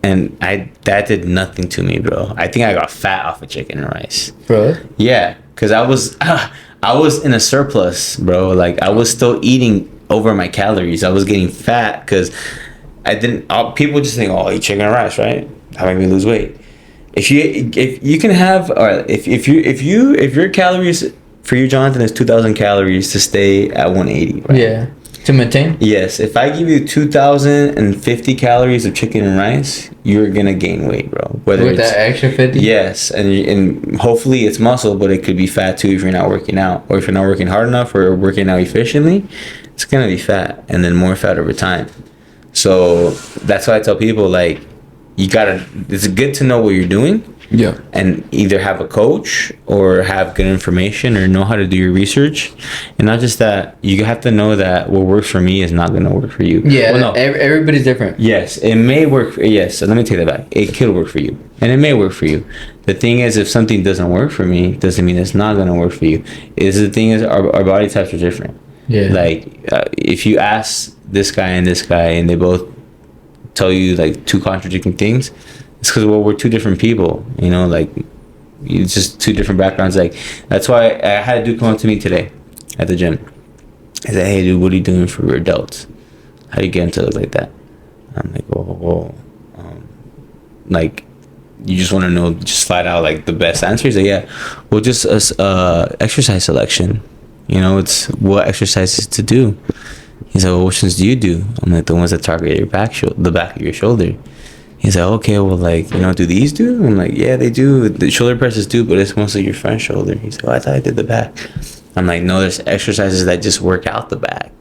And that did nothing to me, bro. I think I got fat off of chicken and rice.
Bro.
Yeah, because I was in a surplus, bro. Like I was still eating over my calories. I was getting fat because I didn't. People just think, "Oh, eat chicken and rice, right? How make me lose weight?" If you can have, or if your calories for you, Jonathan, is 2,000 calories to stay at 180, right?
Yeah. To maintain.
Yes, if I give you 2,050 calories of chicken and rice, you're gonna gain weight, bro. Whether
With
it's
that extra 50.
yes, and hopefully it's muscle, but it could be fat too if you're not working out, or if you're not working hard enough or working out efficiently, it's gonna be fat, and then more fat over time. So that's why I tell people, like, it's good to know what you're doing.
Yeah.
And either have a coach or have good information or know how to do your research. And not just that, you have to know that what works for me is not going to work for you.
Yeah.
Well, no.
Everybody's different.
Yes, it may work. Yes, so let me take that back. It could work for you, and it may work for you. The thing is, if something doesn't work for me, doesn't mean it's not going to work for you. The thing is, our body types are different.
Yeah.
Like, if you ask this guy, and they both tell you like two contradicting things, it's because, well, we're two different people, you know, like it's just two different backgrounds. Like that's why I had a dude come up to me today at the gym. I said, "Hey, dude, what are you doing for your adults? How do you get into it like that?" I'm like, "Oh, like you just want to know, just flat out like the best answer?" He's like, "Yeah, well, just exercise selection. You know, it's what exercises to do." He's like, "Well, which ones do you do?" I'm like, "The ones that target your back, the back of your shoulder." He's like, "Okay, well, like, you know, do these do?" I'm like, "Yeah, they do. The shoulder presses do, but it's mostly your front shoulder." He's like, "Oh, I thought I did the back." I'm like, "No, there's exercises that just work out the back.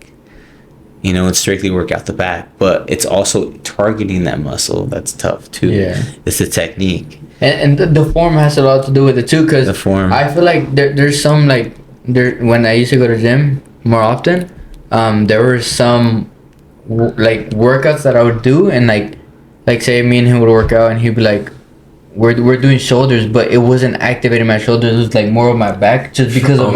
You know, it's strictly work out the back, but it's also targeting that muscle. That's tough too.
Yeah.
It's the technique."
And the form has a lot to do with it too, because
The form.
I feel like there's some like when I used to go to gym more often, there were some like workouts that I would do, and like say me and him would work out, and he'd be like, we're doing shoulders, but it wasn't activating my shoulders. It was like more of my back, just because of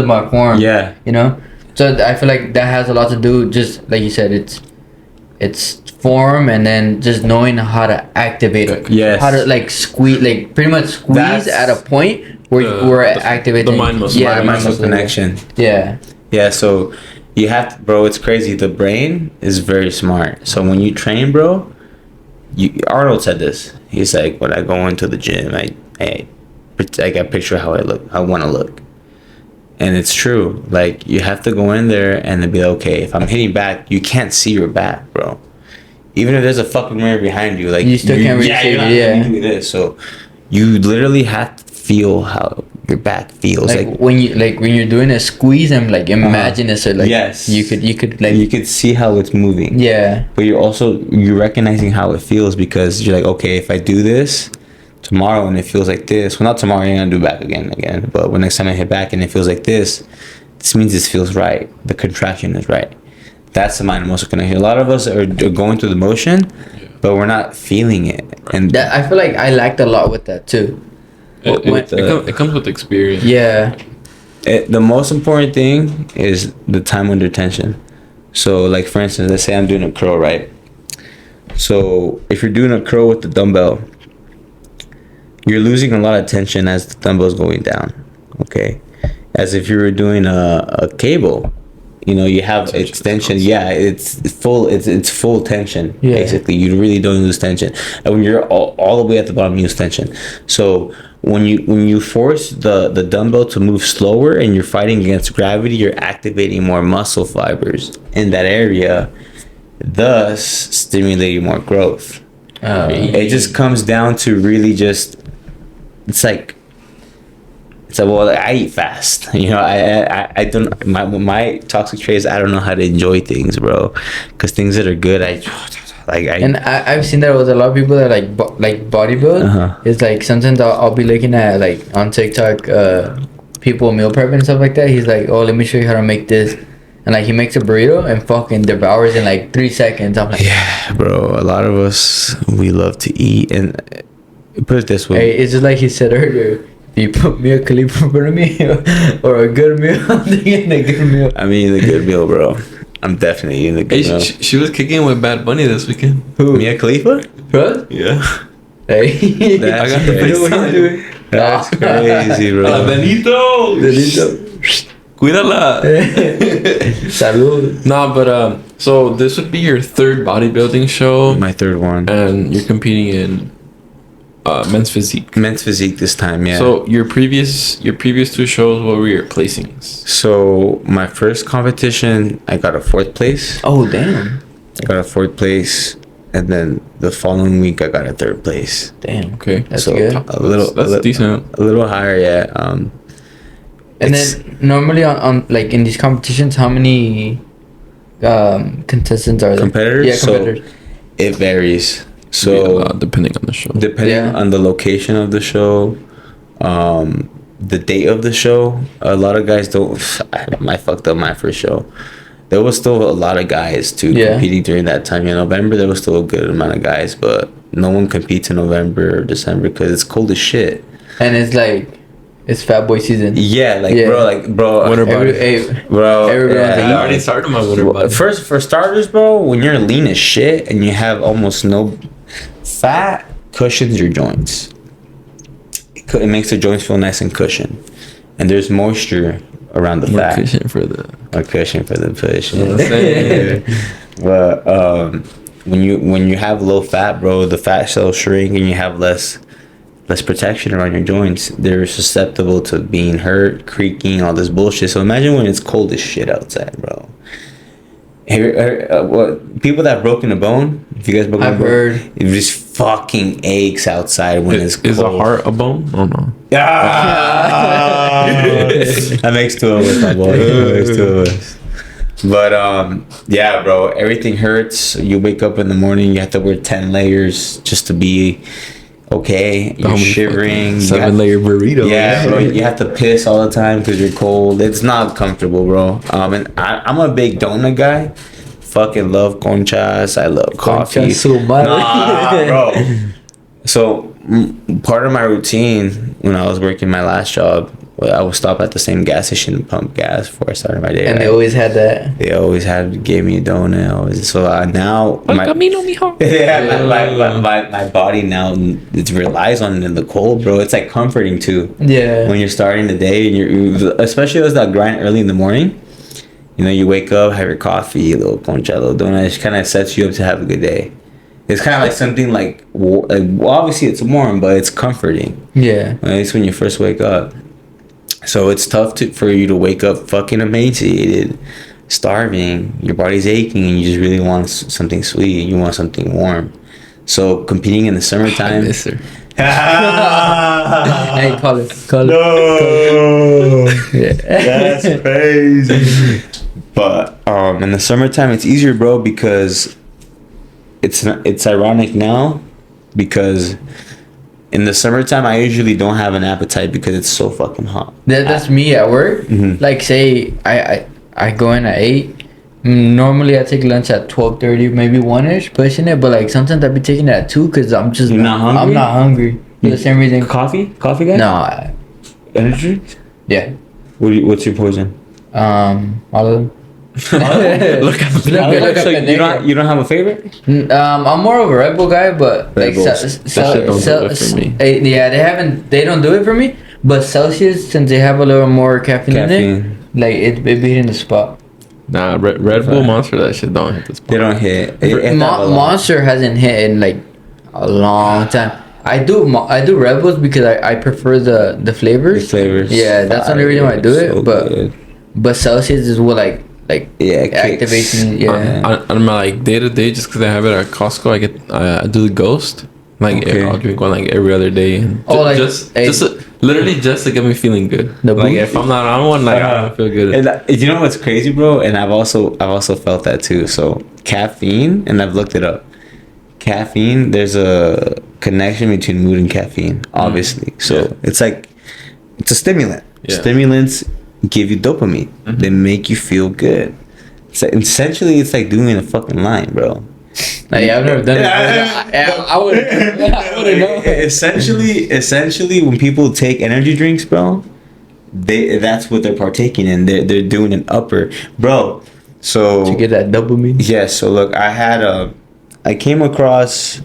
my form.
Yeah.
You know, so I feel like that has a lot to do. Just like you said, it's form, and then just knowing how to activate it.
Yes.
How to like squeeze, like pretty much squeeze at a point where we're activating
the mind muscle.
Yeah, the
mind muscle connection.
Yeah.
Yeah, so you have to, bro, it's crazy. The brain is very smart. So when you train, bro, Arnold said this. He's like, when I go into the gym, I got a picture of how I look, I want to look. And it's true. Like, you have to go in there and then be like, okay, if I'm hitting back, you can't see your back, bro. Even if there's a fucking mirror behind you, like,
you still can't really see it. Yeah.
Doing this. So you literally have to feel how your back feels.
Like when you're doing a squeeze and like imagine it, so like
yes,
you could like
you could see how it's moving.
Yeah.
But you're recognizing how it feels, because you're like, okay, if I do this tomorrow and it feels like this, well, not tomorrow, you're gonna do back again, but when next time I hit back and it feels like this means this feels right, the contraction is right. That's the mind muscle connection. A lot of us are going through the motion, but we're not feeling it. And
that, I feel like I lacked a lot with that too.
It comes with experience.
Yeah.
The most important thing is the time under tension. So, like, for instance, let's say I'm doing a curl, right? So if you're doing a curl with the dumbbell, you're losing a lot of tension as the dumbbell's going down, okay? As if you were doing a cable, you know, you have extension. Yeah, it's full tension, basically. You really don't lose tension. And when you're all the way at the bottom, you lose tension. So when you force the dumbbell to move slower and you're fighting against gravity, you're activating more muscle fibers in that area, thus stimulating more growth. It just comes down to really just, it's like, well, I eat fast. You know, I don't, my toxic trait is I don't know how to enjoy things, bro. Because things that are good, I've
seen that with a lot of people that like bodybuild. It's like sometimes I'll be looking at like on TikTok people meal prep and stuff like that. He's like, oh, let me show you how to make this. And like he makes a burrito and fucking devours in like 3 seconds. I'm like,
yeah, bro. A lot of us, we love to eat, and put it this way.
Hey, it's just like he said earlier. If you put Mia Khalifa in front of me or a good meal, I'm thinking a good meal.
I mean, the good meal, bro. I'm definitely eating the good meal.
She was kicking with Bad Bunny this weekend.
Who? Mia Khalifa?
Bro?
Yeah.
Hey.
I got the FaceTime.
That's crazy, bro.
Benito. Cuídala.
Salud.
Nah, but so this would be your third bodybuilding show.
My third one.
And you're competing in men's physique.
Men's physique this time, yeah.
So your previous 2 shows, what were your placings?
So my first competition, I got a 4th place.
Oh damn!
I got a 4th place, and then the following week I got a 3rd place.
Damn.
Okay,
that's good.
That's decent.
A little higher, yeah.
And then normally on like in these competitions, how many contestants are there?
Competitors?
Yeah, competitors.
So it varies. So
depending on the show.
Depending on the location of the show, the date of the show. A lot of guys don't. I fucked up my first show. There was still a lot of guys too competing during that time. In November, there was still a good amount of guys, but no one competes in November or December because it's cold as shit.
And it's like, it's fat boy season.
Yeah, bro.
Winter body.
Bro,
I already started my winter body.
First, for starters, bro, when you're lean as shit and you have almost no fat, cushions your joints. It makes the joints feel nice and cushioned, and there's moisture around the fat.
More cushion for the
push. You know what I'm saying? But when you have low fat, bro, the fat cells shrink and you have less protection around your joints. They're susceptible to being hurt, creaking, all this bullshit. So imagine when it's cold as shit outside, bro. What people that have broken a bone? If you guys broken a bone,
heard
it just fucking aches outside when it's cold.
Is a heart a bone? Oh no.
Ah! That makes 2 of us, my boy. That makes 2 of us. But yeah, bro, everything hurts. You wake up in the morning, you have to wear 10 layers just to be okay. You're shivering.
7-layer burrito.
Yeah, bro. You have to piss all the time because you're cold. It's not comfortable, bro. And I'm a big donut guy. Fucking love conchas. I love coffee. Nah, bro. So part of my routine when I was working my last job, I would stop at the same gas station and pump gas before I started my day.
And they always had that.
They always gave me a donut. So now my body now it relies on it in the cold, bro. It's like comforting too.
Yeah.
When you're starting the day and you're especially those that grind early in the morning. You know, you wake up, have your coffee, a little concha, a little donut. It kind of sets you up to have a good day. It's kind of like something like obviously it's warm, but it's comforting.
Yeah.
At least when you first wake up. So it's tough for you to wake up fucking emaciated, starving, your body's aching, and you just really want something sweet. You want something warm. So competing in the summertime.
I miss her.
Hey, call it.
No,
Yeah.
that's crazy. But in the summertime, it's easier, bro, because it's ironic now, because in the summertime I usually don't have an appetite because it's so fucking hot.
That's me at work.
Mm-hmm.
Like, say I go in at 8. Normally I take lunch at 12:30, maybe 1ish, pushing it. But like sometimes I be taking it at 2 because I'm just
You're not hungry?
I'm not hungry for the same reason.
Coffee guy?
No.
Energy drinks?
Yeah.
What's your poison?
All of them.
Look at
So you don't have a favorite?
I'm more of a Red Bull guy, but
Red
like
Bulls.
That shit don't do it for me.
Yeah, they don't do it for me. But Celsius, since they have a little more caffeine in it, like it be hitting the spot.
Nah, Red Bull Monster, that shit don't hit the spot.
They don't hit.
Monster hasn't hit in like a long time. I do Red Bulls because I prefer the flavors.
The flavors.
Yeah, that's the only reason why I do it.
So good.
But Celsius is what like
Yeah,
activates me. Yeah.
On my like day to day, just because I have it at Costco, I do the Ghost. Like
Okay.
I'll drink one like every other day. And just literally just to get me feeling good.
The
Like
boost?
if I'm not on one, like I don't feel good.
And you know what's crazy, bro? And I've also felt that too. So caffeine, and I've looked it up. Caffeine, there's a connection between mood and caffeine, obviously. So it's like it's a stimulant.
Yeah.
Stimulants give you dopamine. They make you feel good. So essentially, it's like doing a fucking line, bro.
Like, I've never done it. I wouldn't know.
Essentially, when people take energy drinks, bro, that's what they're partaking in. They're doing an upper, bro. So
To get that dopamine.
yeah. So look, I came across.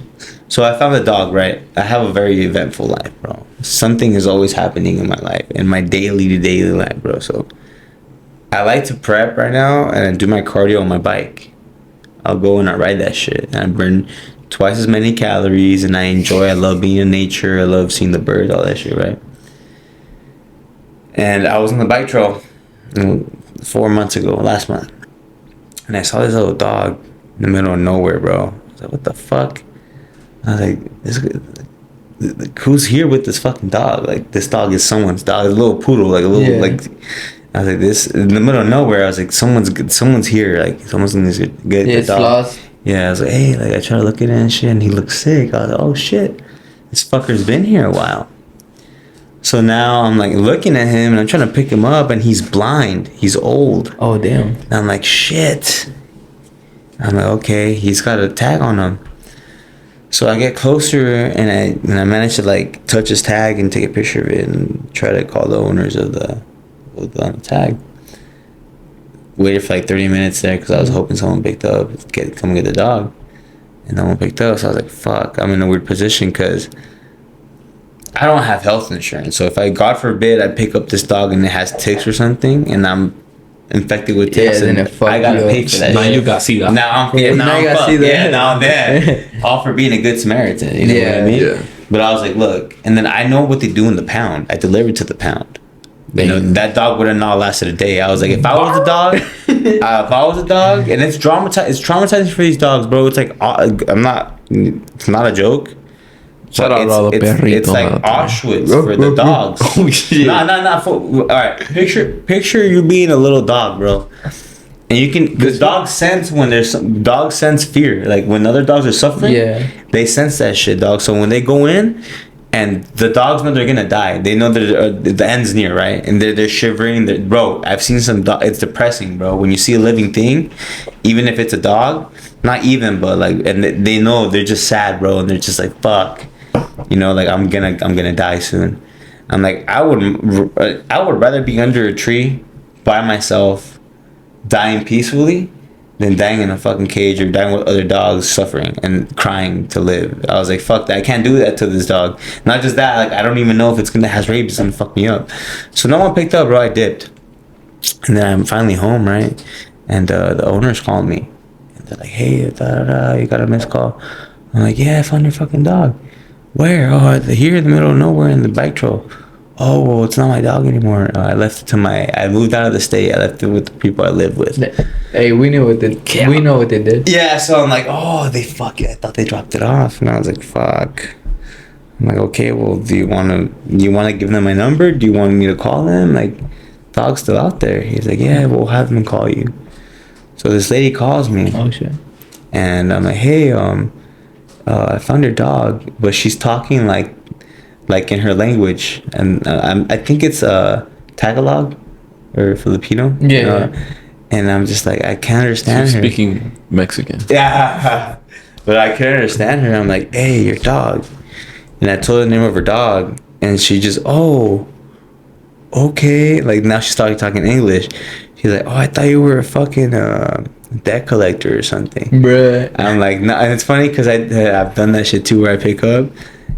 So I found a dog, right? I have a very eventful life, bro. Something is always happening in my life, in my daily to daily life, bro. So I like to prep right now and I do my cardio on my bike. I'll go and I ride that shit. And I burn twice as many calories and I love being in nature. I love seeing the birds, all that shit, right? And I was on the bike trail 4 months ago, last month. And I saw this little dog in the middle of nowhere, bro. I was like, what the fuck? I was like, who's here with this fucking dog? Like, this dog is someone's dog. It's a little poodle, like a little, like... I was like, this in the middle of nowhere. I was like, someone's here. Like, someone's gonna get the dog. Lost. Yeah, I was like, hey, like I try to look at it and shit, and he looks sick. I was like, oh shit, this fucker's been here a while. So now I'm like looking at him and I'm trying to pick him up, and he's blind. He's old.
Oh damn.
And I'm like, shit. I'm like, okay, he's got a tag on him. So I get closer and I manage to like touch his tag and take a picture of it and try to call the owners of the tag. Waited for like 30 minutes there because I was hoping someone picked up, come get the dog, and no one picked up. So I was like, fuck, I'm in a weird position because I don't have health insurance. So if I, God forbid, I pick up this dog and it has ticks or something and I'm infected with ticks, and I gotta pay for that.
Now you got see that.
Now I'm dead. All for being a good Samaritan. You know what I mean? Yeah. But I was like, look, and then I know what they do in the pound. I delivered to the pound. You know, that dog would have not lasted a day. I was like, if I was a dog, and it's traumatizing for these dogs, bro. It's like, it's not a joke.
Shout out all the perritos.
It's like Auschwitz for the dogs.
Oh shit.
All right, picture you being a little dog, bro. And you can, because dogs sense when dogs sense fear. Like when other dogs are suffering, they sense that shit, dog. So when they go in, and the dogs know they're gonna die. They know that the end's near, right? And they're shivering. Bro, I've seen some it's depressing, bro. When you see a living thing, even if it's a dog, not even, but like, and they know they're just sad, bro, and they're just like, fuck, you know, like I'm gonna die soon. I'm like, I would rather be under a tree by myself, dying peacefully, than dying in a fucking cage or dying with other dogs suffering and crying to live. I was like, fuck that. I can't do that to this dog. Not just that, like, I don't even know if it's gonna has rabies and fuck me up. So no one picked up, bro. I dipped. And then I'm finally home, right? And the owners called me. And they're like, hey, you got a missed call. I'm like, yeah, I found your fucking dog. Where? Oh, here in the middle of nowhere in the bike trail. oh, well, it's not my dog anymore. I left it to I moved out of the state. I left it with the people I live with.
Hey, we know what they we know what they did.
Yeah, so I'm like, oh, I thought they dropped it off. And I was like, fuck. I'm like, okay, well, do you want to give them my number? Do you want me to call them? Like, dog's still out there. He's like, yeah, we'll have them call you. So this lady calls me.
Oh, shit.
And I'm like, hey, I found your dog, but she's talking like in her language, and I think it's Tagalog or Filipino.
Yeah.
And I'm just like, I can't understand her.
Speaking Mexican.
Yeah, but I can't understand her. I'm like, hey, your dog, and I told her the name of her dog, and she just, oh, okay. Like now she's talking English. She's like, oh, I thought you were a fucking debt collector or something.
Bruh.
I'm like, no, and it's funny because I've done that shit too, where I pick up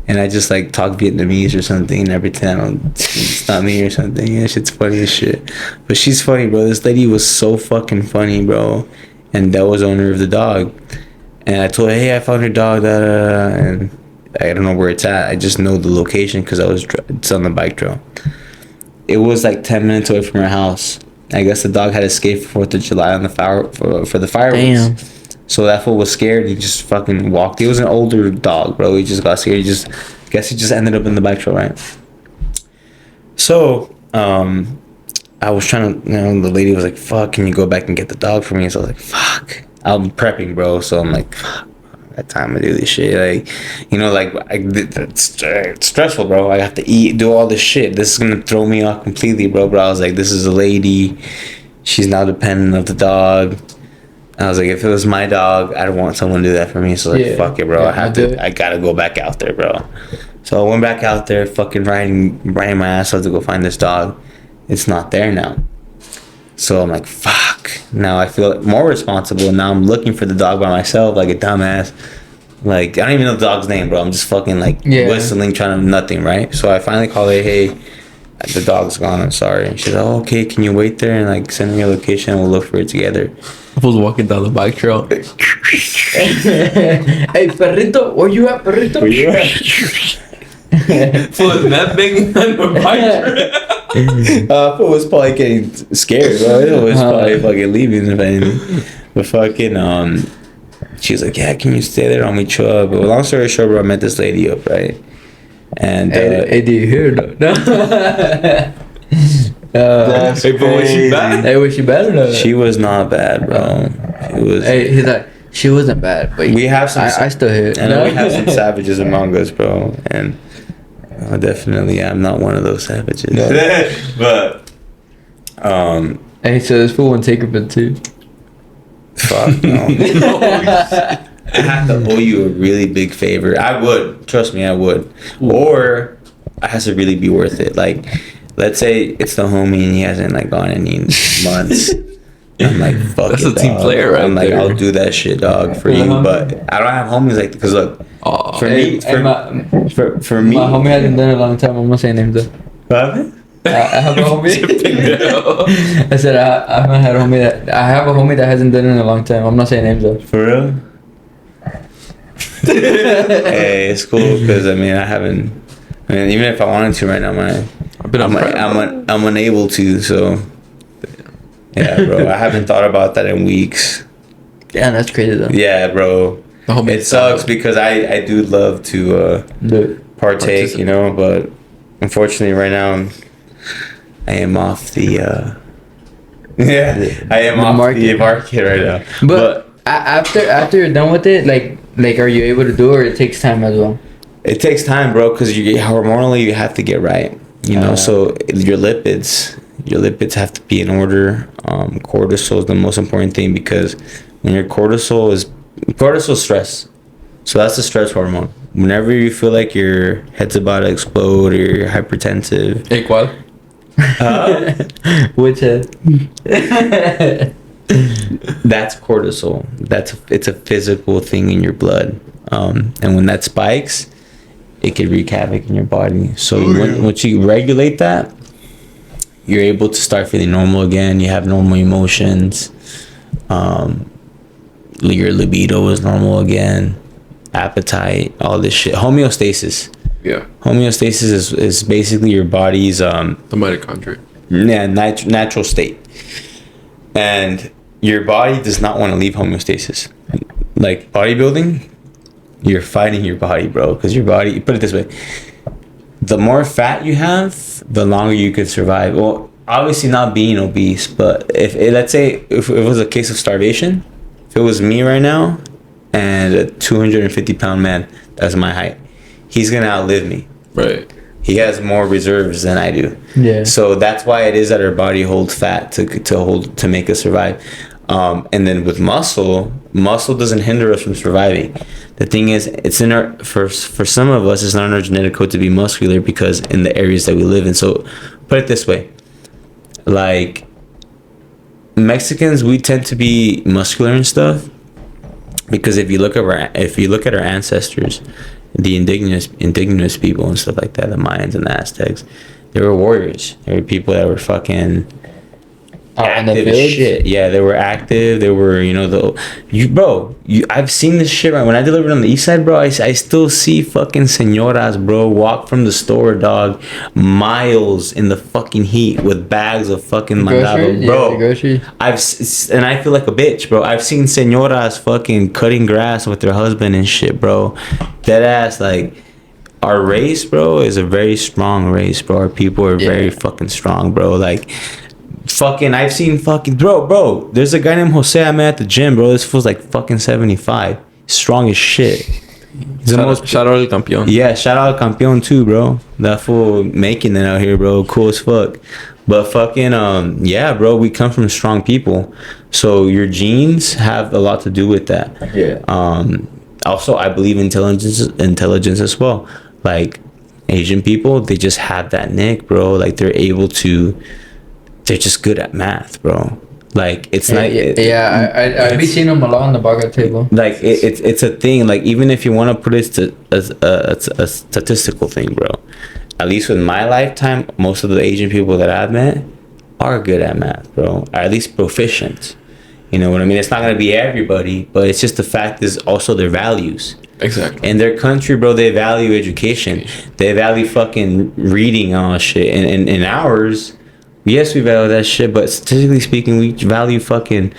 and I just like talk Vietnamese or something and every time it's not me or something. Yeah, shit's funny as shit. But she's funny, bro. This lady was so fucking funny, bro. And that was the owner of the dog. And I told her, hey, I found your dog, and I don't know where it's at. I just know the location because it's on the bike trail. It was like 10 minutes away from her house. I guess the dog had escaped for 4th of July on the for the fireworks.
Damn.
So that fool was scared. He just fucking walked. He was an older dog, bro. He just got scared. He just ended up in the bike trail, right? So, I was trying to, the lady was like, fuck, can you go back and get the dog for me? So I was like, fuck. I'm prepping, bro. So I'm like, fuck, I got time to do this shit. Like, it's stressful, bro. I have to eat, do all this shit. This is going to throw me off completely, bro. But I was like, this is a lady. She's now dependent of the dog. I was like, if it was my dog, I'd want someone to do that for me. So like, fuck it, bro.
Yeah,
I gotta go back out there, bro. So I went back out there, fucking riding my ass off to go find this dog. It's not there now. So I'm like, fuck. Now I feel more responsible. Now I'm looking for the dog by myself, like a dumbass. Like, I don't even know the dog's name, bro. I'm just fucking like whistling, trying to nothing, right? So I finally call her, hey, the dog's gone, I'm sorry. She's like, oh, okay, can you wait there and like send me your location and we'll look for it together.
I was walking down the bike trail.
Hey, perrito, where you at, perrito?
Where you at?
Full of that big on the bike trail.
Fool was probably getting scared, bro. It was probably fucking leaving if anything. But fucking, she was like, yeah, can you stay there? I'll meet you up. But long story short, bro, I met this lady up, right? And
hey, do you hear it? No.
That's
Hey, but was she bad?
Hey, was she bad or no?
She was not bad, bro. She was.
Hey, he's like, she wasn't bad, but
We have some.
I still hear it.
I know we have some savages among us, bro, and definitely I'm not one of those savages. But
Hey, so this fool won't take a bit too.
fuck no. I have to owe you a really big favor. I would. Trust me, I would. Or it has to really be worth it. Like, let's say it's the homie and he hasn't like gone any months. I'm like, fuck
That's
it,
a team
dog.
player right
I'm like,
there.
I'll do that shit, dog, for you. But I don't have homies like, because look, for me, for me,
my homie hasn't done it in a long time. I'm not saying names though.
what happened?
I have a homie. I said I haven't had a homie that I have a homie that hasn't done it in a long time. I'm not saying names though.
For real? Hey, it's cool because I mean even if I wanted to right now, I'm unable to. So yeah, bro, I haven't thought about that in weeks.
Damn, that's crazy though.
Yeah, bro. It sucks because I do love to partake, but unfortunately right now I am off the I am off the market right now.
But after you're done with it, like are you able to do it, or it takes time as well?
It takes time, bro, because hormonally you have to get right. So your lipids have to be in order. Cortisol is the most important thing because when your cortisol is stress. So that's the stress hormone. Whenever you feel like your head's about to explode or you're hypertensive.
Hey, ¿cuál?
Which head?
That's cortisol. It's a physical thing in your blood. And when that spikes, it could wreak havoc in your body. So once you regulate that, you're able to start feeling normal again. You have normal emotions. Your libido is normal again. Appetite, all this shit. Homeostasis.
Yeah.
Homeostasis is basically your body's
The mitochondria.
natural state, and your body does not want to leave homeostasis. Like bodybuilding, you're fighting your body, bro, because your body. Put it this way: the more fat you have, the longer you could survive. Well, obviously not being obese, but let's say if it was a case of starvation, if it was me right now, and a 250-pound man, that's my height, he's gonna outlive me.
Right.
He has more reserves than I do.
Yeah.
So that's why it is that our body holds fat to make us survive. And then with muscle doesn't hinder us from surviving. The thing is, it's in our for some of us, it's not in our genetic code to be muscular because in the areas that we live in. So put it this way, like Mexicans, we tend to be muscular and stuff because if you look at our ancestors, the indigenous people and stuff like that, the Mayans and the Aztecs, they were warriors. They were people that were fucking active as shit. Yeah, they were active. They were, I've seen this shit, right? When I delivered on the east side, bro, I still see fucking señoras, bro, walk from the store, dog, miles in the fucking heat with bags of fucking mandado, bro. And I feel like a bitch, bro. I've seen señoras fucking cutting grass with their husband and shit, bro. Dead ass, like, our race, bro, is a very strong race, bro. Our people are very fucking strong, bro. Like, fucking, I've seen fucking, bro, there's a guy named Jose I met at the gym, bro. This fool's like fucking 75. Strong as shit. He's
Shout out El Campeón.
Yeah, shout out El Campeón too, bro. That fool making it out here, bro. Cool as fuck. But fucking, yeah, bro, we come from strong people. So your genes have a lot to do with that.
Yeah.
Also, I believe intelligence as well. Like, Asian people, they just have that nick, bro. Like, they're just good at math, bro. Like, it's not.
I've been seeing them a lot on the bar table.
Like, it's a thing. Like, even if you want to put it as a statistical thing, bro. At least with my lifetime, most of the Asian people that I've met are good at math, bro. Or at least proficient. You know what I mean? It's not gonna be everybody, but it's just the fact is also their values.
Exactly.
In their country, bro, they value education. They value fucking reading and all that shit. And in ours, yes, we value that shit, but statistically speaking, we value fucking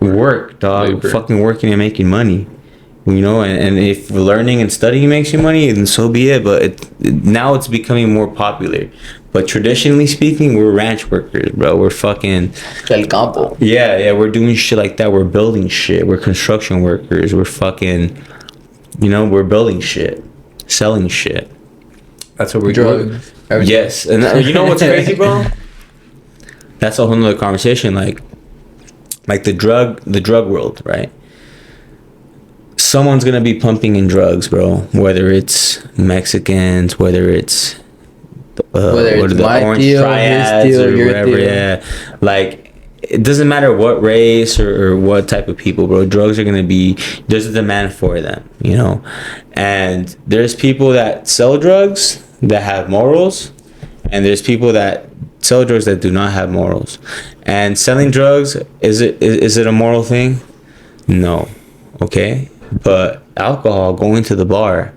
work, dog.
Labor.
Fucking working and making money. You know, and if learning and studying makes you money, then so be it. But now it's becoming more popular. But traditionally speaking, we're ranch workers, bro. We're fucking
El campo.
Yeah, we're doing shit like that. We're building shit. We're construction workers. We're fucking, we're building shit, selling shit. That's what we're doing. Yes, and you know what's crazy, bro? That's a whole nother conversation. Like the drug world, right? Someone's gonna be pumping in drugs, bro. Whether it's Mexicans, whether it's
my
orange
deal,
triads
his deal,
or
your
whatever.
deal.
Yeah, like it doesn't matter what race or what type of people, bro. Drugs are gonna be. There's a demand for them, and there's people that sell drugs that have morals, and there's people that sell drugs that do not have morals. And selling drugs, is it a moral thing? No. Okay. But alcohol, going to the bar,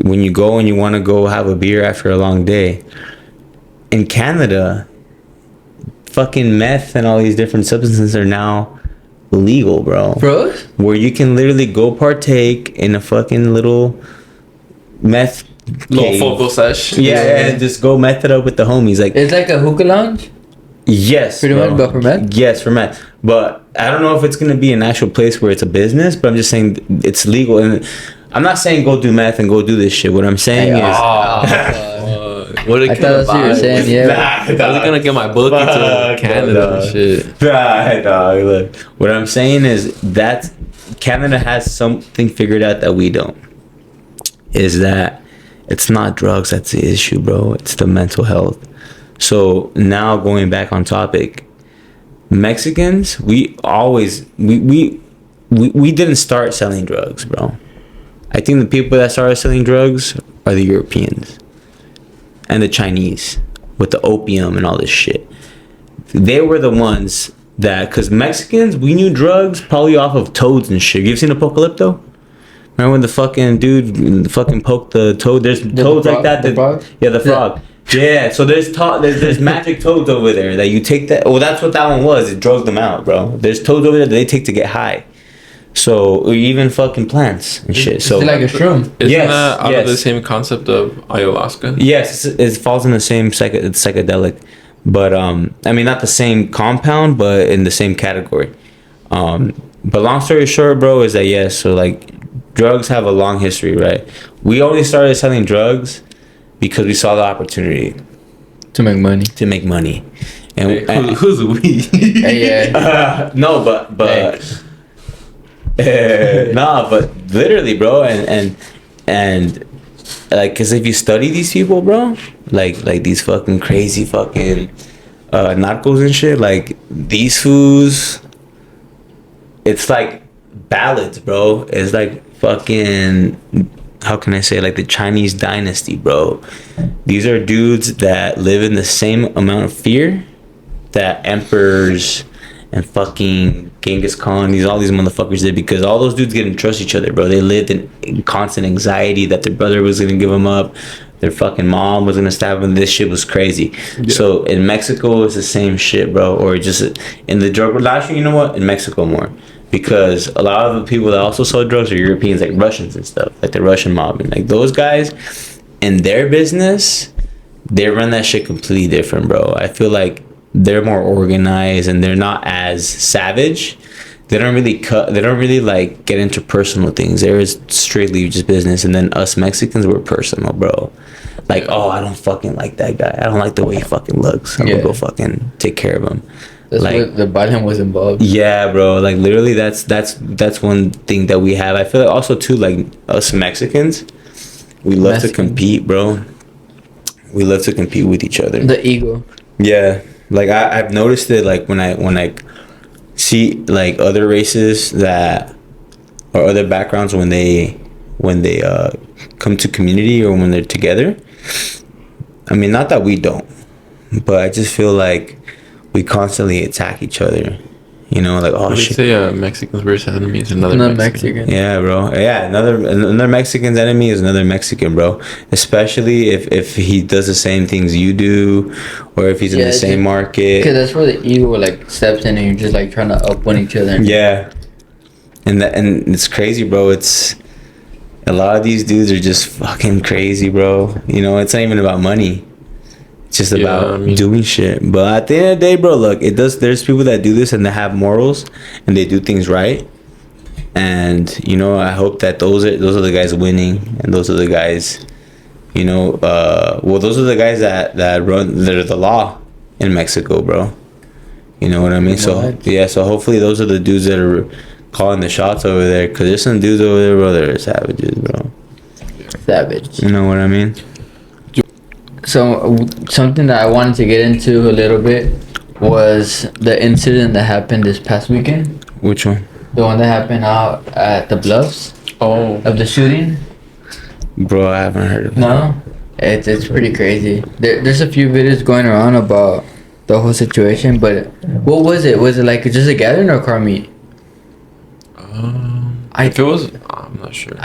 when you go and you want to go have a beer after a long day, in Canada, fucking meth and all these different substances are now legal, bro. Where you can literally go partake in a fucking little meth
little focal sesh.
Yeah, and just go meth it up with the homies. Like,
it's like a hookah lounge.
Yes,
pretty much, but for meth.
Yes, for meth. But I don't know if it's gonna be an actual place where it's a business. But I'm just saying it's legal, and I'm not saying go do meth and go do this shit. What I'm saying is,
what I thought that's what you were saying.
Yeah,
I was gonna get my bookie to Canada and shit.
Dog, look. What I'm saying is that Canada has something figured out that we don't. Is that it's not drugs that's the issue, bro. It's the mental health. So now going back on topic, Mexicans, we didn't start selling drugs, bro. I think the people that started selling drugs are the Europeans and the Chinese with the opium and all this shit. They were the ones that, because Mexicans, we knew drugs probably off of toads and shit. You've seen Apocalypto? Remember when the fucking dude fucking poked the toad? There's toads
frog,
like that.
the frog?
Yeah, the frog. Yeah, so there's magic toads over there that you take that. Well, that's what that one was. It drugged them out, bro. There's toads over there that they take to get high. So or even fucking plants and shit. So
it's like a shroom.
Isn't
Yes,
that out
yes.
of the same concept of ayahuasca?
yes, it falls in the same psychedelic, but I mean not the same compound, but in the same category. But long story short, bro, is that yes. So like, drugs have a long history, right? We only started selling drugs because we saw the opportunity
To make money.
to make money. And,
Hey, who's we?
Hey, yeah.
no, but nah, but literally, bro, and like, cause if you study these people, bro, like these fucking crazy fucking narcos and shit, like these fools, it's like ballads, bro. It's like fucking, how can I say, like the Chinese dynasty, bro. These are dudes that live in the same amount of fear that emperors and fucking Genghis Khan, all these motherfuckers did, because all those dudes didn't trust each other, bro. They lived in constant anxiety that their brother was gonna give them up, their fucking mom was gonna stab them. This shit was crazy. Yeah. So in Mexico, it's the same shit, bro. Or just in the drug, actually, you know what? In Mexico more. Because a lot of the people that also sell drugs are Europeans, like Russians and stuff, like the Russian mob. And like those guys, in their business, they run that shit completely different, bro. I feel like they're more organized and they're not as savage. They don't really like get into personal things. They're strictly just business. And then us Mexicans, we're personal, bro. Like, oh, I don't fucking like that guy. I don't like the way he fucking looks. I'm gonna go fucking take care of him.
That's
like,
what the violence was involved.
Yeah, bro. Like literally, that's one thing that we have. I feel like also too, like us Mexicans, we love to compete, bro. We love to compete with each other.
The ego.
Yeah, like I've noticed it. Like when I see like other races that or other backgrounds when they come to community or when they're together. I mean, not that we don't, but I just feel like we constantly attack each other. You know, like, oh shit.
Say Mexicans versus enemies, another Mexican.
Yeah, bro. Yeah, another Mexican's enemy is another Mexican, bro. Especially if he does the same things you do, or if he's in the same market.
Because that's where the ego like steps in, and you're just like trying to up one each other.
Yeah, and it's crazy, bro. It's a lot of these dudes are just fucking crazy, bro. You know, it's not even about money. It's just about doing shit. But at the end of the day, bro, look, there's people that do this and they have morals and they do things right. And, you know, I hope that those are the guys winning, and those are the guys, you know, those are the guys that they're the law in Mexico, bro. You know what I mean? So hopefully those are the dudes that are calling the shots over there, because there's some dudes over there, bro, that are savages, bro.
Savage.
You know what I mean?
So something that I wanted to get into a little bit was the incident that happened this past weekend.
Which one?
The one that happened out at the Bluffs.
Oh.
Of the shooting.
Bro, I haven't heard of it.
No? It's pretty crazy. There's a few videos going around about the whole situation, but what was it? Was it like just a gathering or a car meet?
If it was, I'm not sure.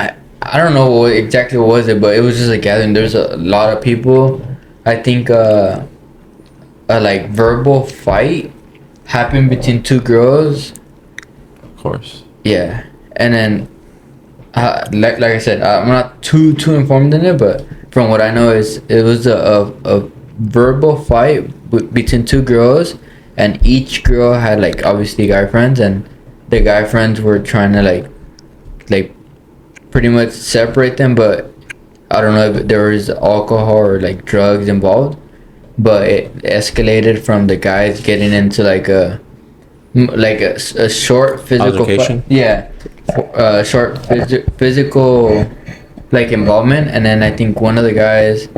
I don't know what exactly was it, but it was just a gathering. There's a lot of people. I think a like verbal fight happened between two girls.
Of course.
Yeah, and then like I said, I'm not too informed in it, but from what I know it was a verbal fight between two girls, and each girl had like obviously guy friends, and the guy friends were trying to like pretty much separate them, but I don't know if there was alcohol or like drugs involved, but it escalated from the guys getting into like a short physical short physical like involvement, and then I think one of the guys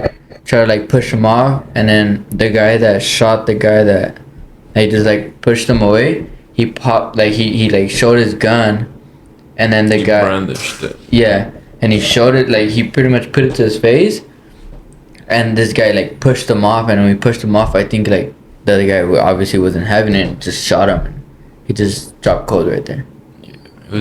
tried to like push him off, and then the guy that shot the guy that he just like pushed him away, he popped like he like showed his gun. And then the guy
brandished it.
Yeah, and he showed it, like he pretty much put it to his face, and this guy like pushed him off, and when he pushed him off, I think like the other guy obviously wasn't having it, just shot him. He just dropped cold right there.
He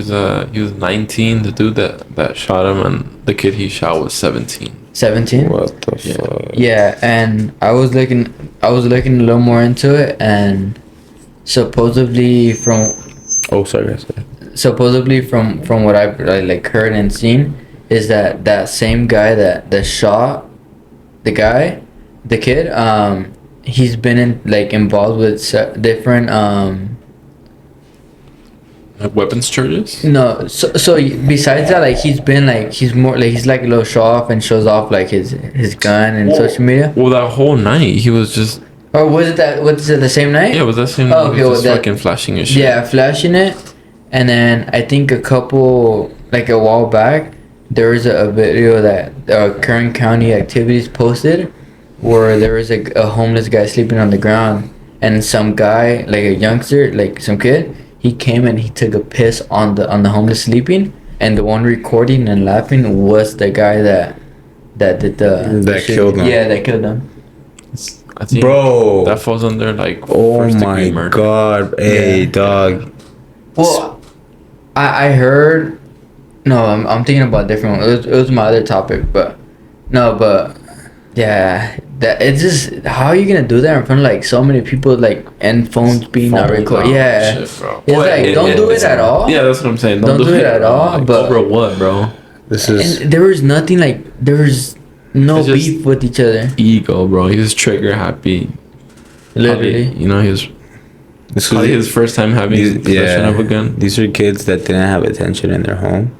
was 19. The dude that shot him, and the kid he shot was 17.
17.
What the fuck?
Yeah, and I was looking a little more into it, and supposedly from
Oh, sorry, guys.
from what I've like heard and seen, is that same guy that shot the kid, he's been involved with different
Like weapons charges?
no, so besides that, like he's more like he's like a little show off and shows off like his gun and social media.
Well, that whole night he was just
Or was it the same night?
yeah. Was that same?
Oh,
night?
okay,
He was
well,
just
that-
fucking flashing his shit.
Yeah, flashing it, and then I think a while back there was a video that Kern County Activities posted, where there was a homeless guy sleeping on the ground, and some guy, like a youngster, like some kid, he came and he took a piss on the homeless sleeping, and the one recording and laughing was the guy that did the shit.
killed him.
Yeah, that killed him.
I think
Bro.
that falls under like
Oh
first
my
degree murder.
god. Hey,
Yeah.
dog.
Well, I heard. No, I'm thinking about a different one. It was my other topic, but no, but yeah, that it's just how are you gonna do that in front of like so many people, like, and phones being not
Phones
recorded?
out,
Yeah,
shit, bro.
it's like don't do it at all.
Yeah, that's what I'm saying.
Don't do it at
bro.
all,
Like,
but-
over what, bro?
This is
And there was nothing like there was no
It's just-
beef with each other.
Ego, bro. He was trigger happy.
Literally.
Probably, you know, he was
this
probably his first time having possession of a gun.
These are kids that didn't have attention in their home,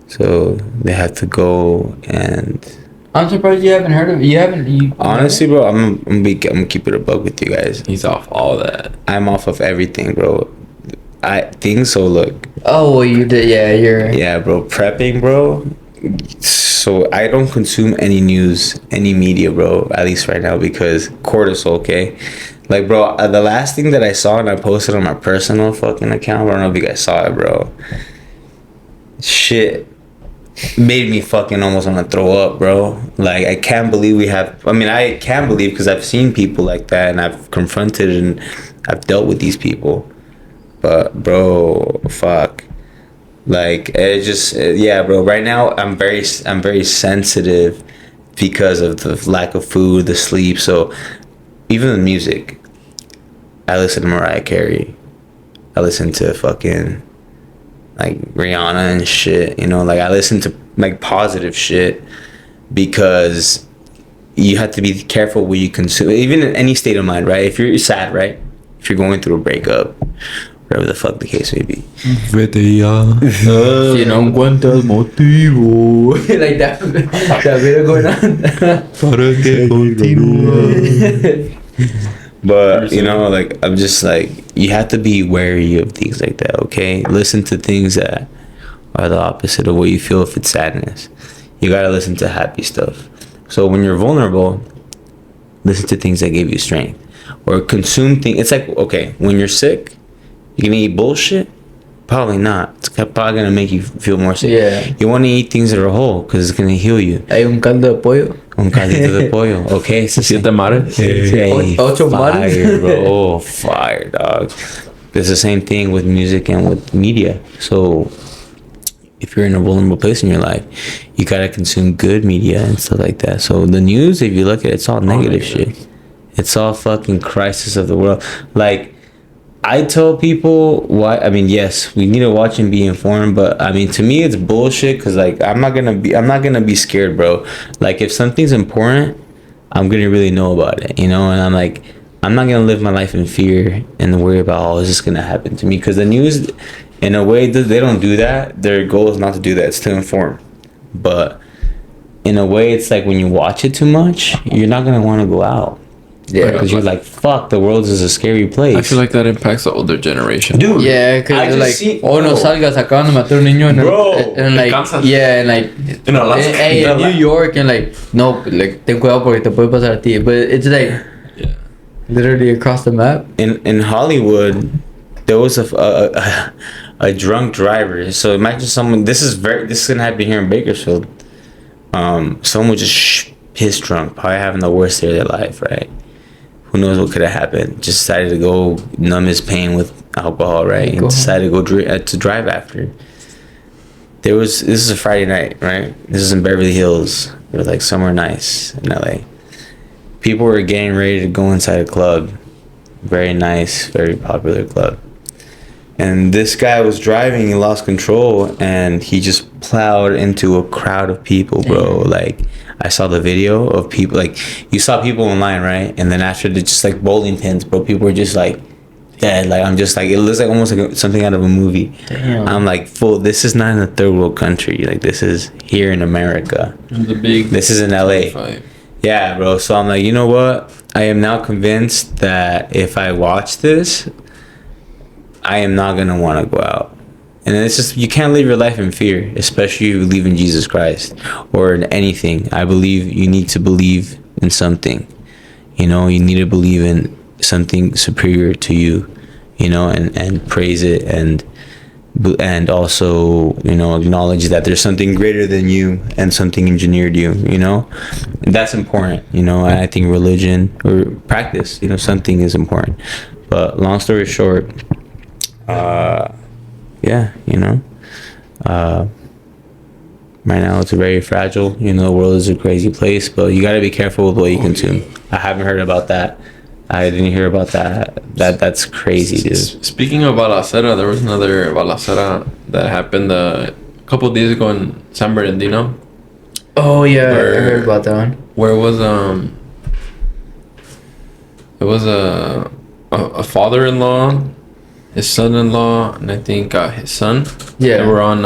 so they had to go and.
I'm surprised you haven't heard of it. You haven't.
Honestly, bro, I'm gonna keep it a bug with you guys.
He's off all that.
I'm off of everything, bro. I think so. Look,
Oh, well, you did. Yeah, you're.
yeah, bro, prepping, bro. So I don't consume any news, any media, bro. At least right now, because cortisol. Okay, like, bro, the last thing that I saw and I posted on my personal fucking account. I don't know if you guys saw it, bro. Shit made me fucking almost want to throw up, bro. Like, I can't believe I can't believe because I've seen people like that and I've confronted and I've dealt with these people. But, bro, fuck. Like, it just, yeah, bro. Right now, I'm very sensitive because of the lack of food, the sleep. So, even the music, I listen to Mariah Carey. I listen to fucking, like, Rihanna and shit. You know, like, I listen to, like, positive shit because you have to be careful what you consume. Even in any state of mind, right? If you're sad, right? If you're going through a breakup, whatever the fuck the case may be.
Vete ya.
Si no encuentras motivo. Like that video going on.
Para que continúe.
But, you know, like, I'm just like, you have to be wary of things like that, okay? Listen to things that are the opposite of what you feel if it's sadness. You gotta listen to happy stuff. So when you're vulnerable, listen to things that give you strength. Or consume things. It's like, okay, when you're sick, you gonna eat bullshit? Probably not. It's probably gonna make you feel more sick.
Yeah.
You wanna eat things that are whole, because it's gonna heal you.
Hay un caldo de pollo.
Un caldito de pollo. Okay, so
Siete mares.
Hey,
Ocho mares.
fire, bro. Oh, fire, dog. It's the same thing with music and with media. So, if you're in a vulnerable place in your life, you gotta consume good media and stuff like that. So, the news, if you look at it, it's all negative shit. It's all fucking crisis of the world. Like, I tell people yes, we need to watch and be informed, but I mean, to me, it's bullshit because, like, I'm not gonna be scared, bro. Like, if something's important, I'm gonna really know about it, you know. And I'm like, I'm not gonna live my life in fear and worry about, oh, is this gonna happen to me? Because the news, in a way, they don't do that. Their goal is not to do that; it's to inform. But in a way, it's like when you watch it too much, you're not gonna want to go out.
Yeah.
Because you're like, fuck, the world is a scary place.
I feel like that impacts the older generation.
Dude,
Yeah,
I
because
just
like,
see-
oh no,
bro.
salgas, acaban de matar un niño
Bro,
and like,
Kansas.
yeah, and like,
In Alaska.
hey, in New York, and like, no, like, ten cuidado porque te puede pasar a ti, but it's like,
Yeah.
literally across the map.
in Hollywood, there was a drunk driver. So imagine someone. This is gonna happen here in Bakersfield. Someone was just pissed drunk, probably having the worst day of their life, right? Who knows what could have happened? Just decided to go numb his pain with alcohol, right? And decided to go to drive after. This is a Friday night, right? This is in Beverly Hills. It was like somewhere nice in LA. People were getting ready to go inside a club. Very nice, very popular club. And this guy was driving, he lost control, and he just plowed into a crowd of people, bro. Like, I saw the video of people, like, you saw people online, right? And then after, the just like bowling pins, bro, people were just like dead. Like, I'm just like, it looks like almost like something out of a movie.
Damn.
I'm like, this is not in a third world country. Like, this is here in America. This is in LA.
25.
Yeah, bro. So I'm like, you know what? I am now convinced that if I watch this, I am not going to want to go out. And it's just, you can't live your life in fear, especially if you believe in Jesus Christ or in anything. I believe you need to believe in something. You know, you need to believe in something superior to you, you know, and praise it and also, you know, acknowledge that there's something greater than you and something engineered you, you know. And that's important, you know. And I think religion or practice, you know, something is important. But long story short, yeah, you know, right now it's very fragile. You know, the world is a crazy place, but you got to be careful with what you consume. I haven't heard about that. I didn't hear about that. That's crazy, dude.
Speaking of balacera, there was another balacera that happened a couple of days ago in San Bernardino.
Oh yeah, I heard about that one.
Where it was a father-in-law, his son-in-law, and I think his son.
Yeah.
They were on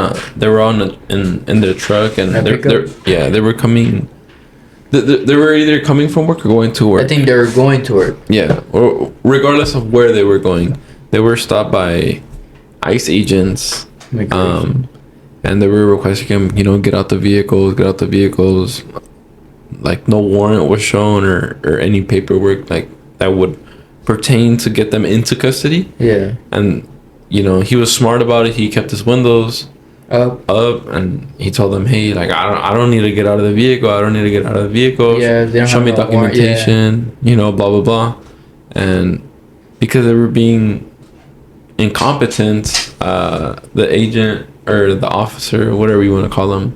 in their truck, and they were coming. They were either coming from work or going to work.
I think they were going to work.
Yeah, or regardless of where they were going, they were stopped by ICE agents. And they were requesting him, you know, get out the vehicles. Like, no warrant was shown or any paperwork like that would pertain to get them into custody.
Yeah.
And, you know, he was smart about it. He kept his windows up, and he told them, hey, like, I don't need to get out of the vehicle.
Yeah, they don't
show
have
me
no
documentation. You know, blah blah blah. And because they were being incompetent, the agent or the officer, whatever you want to call them,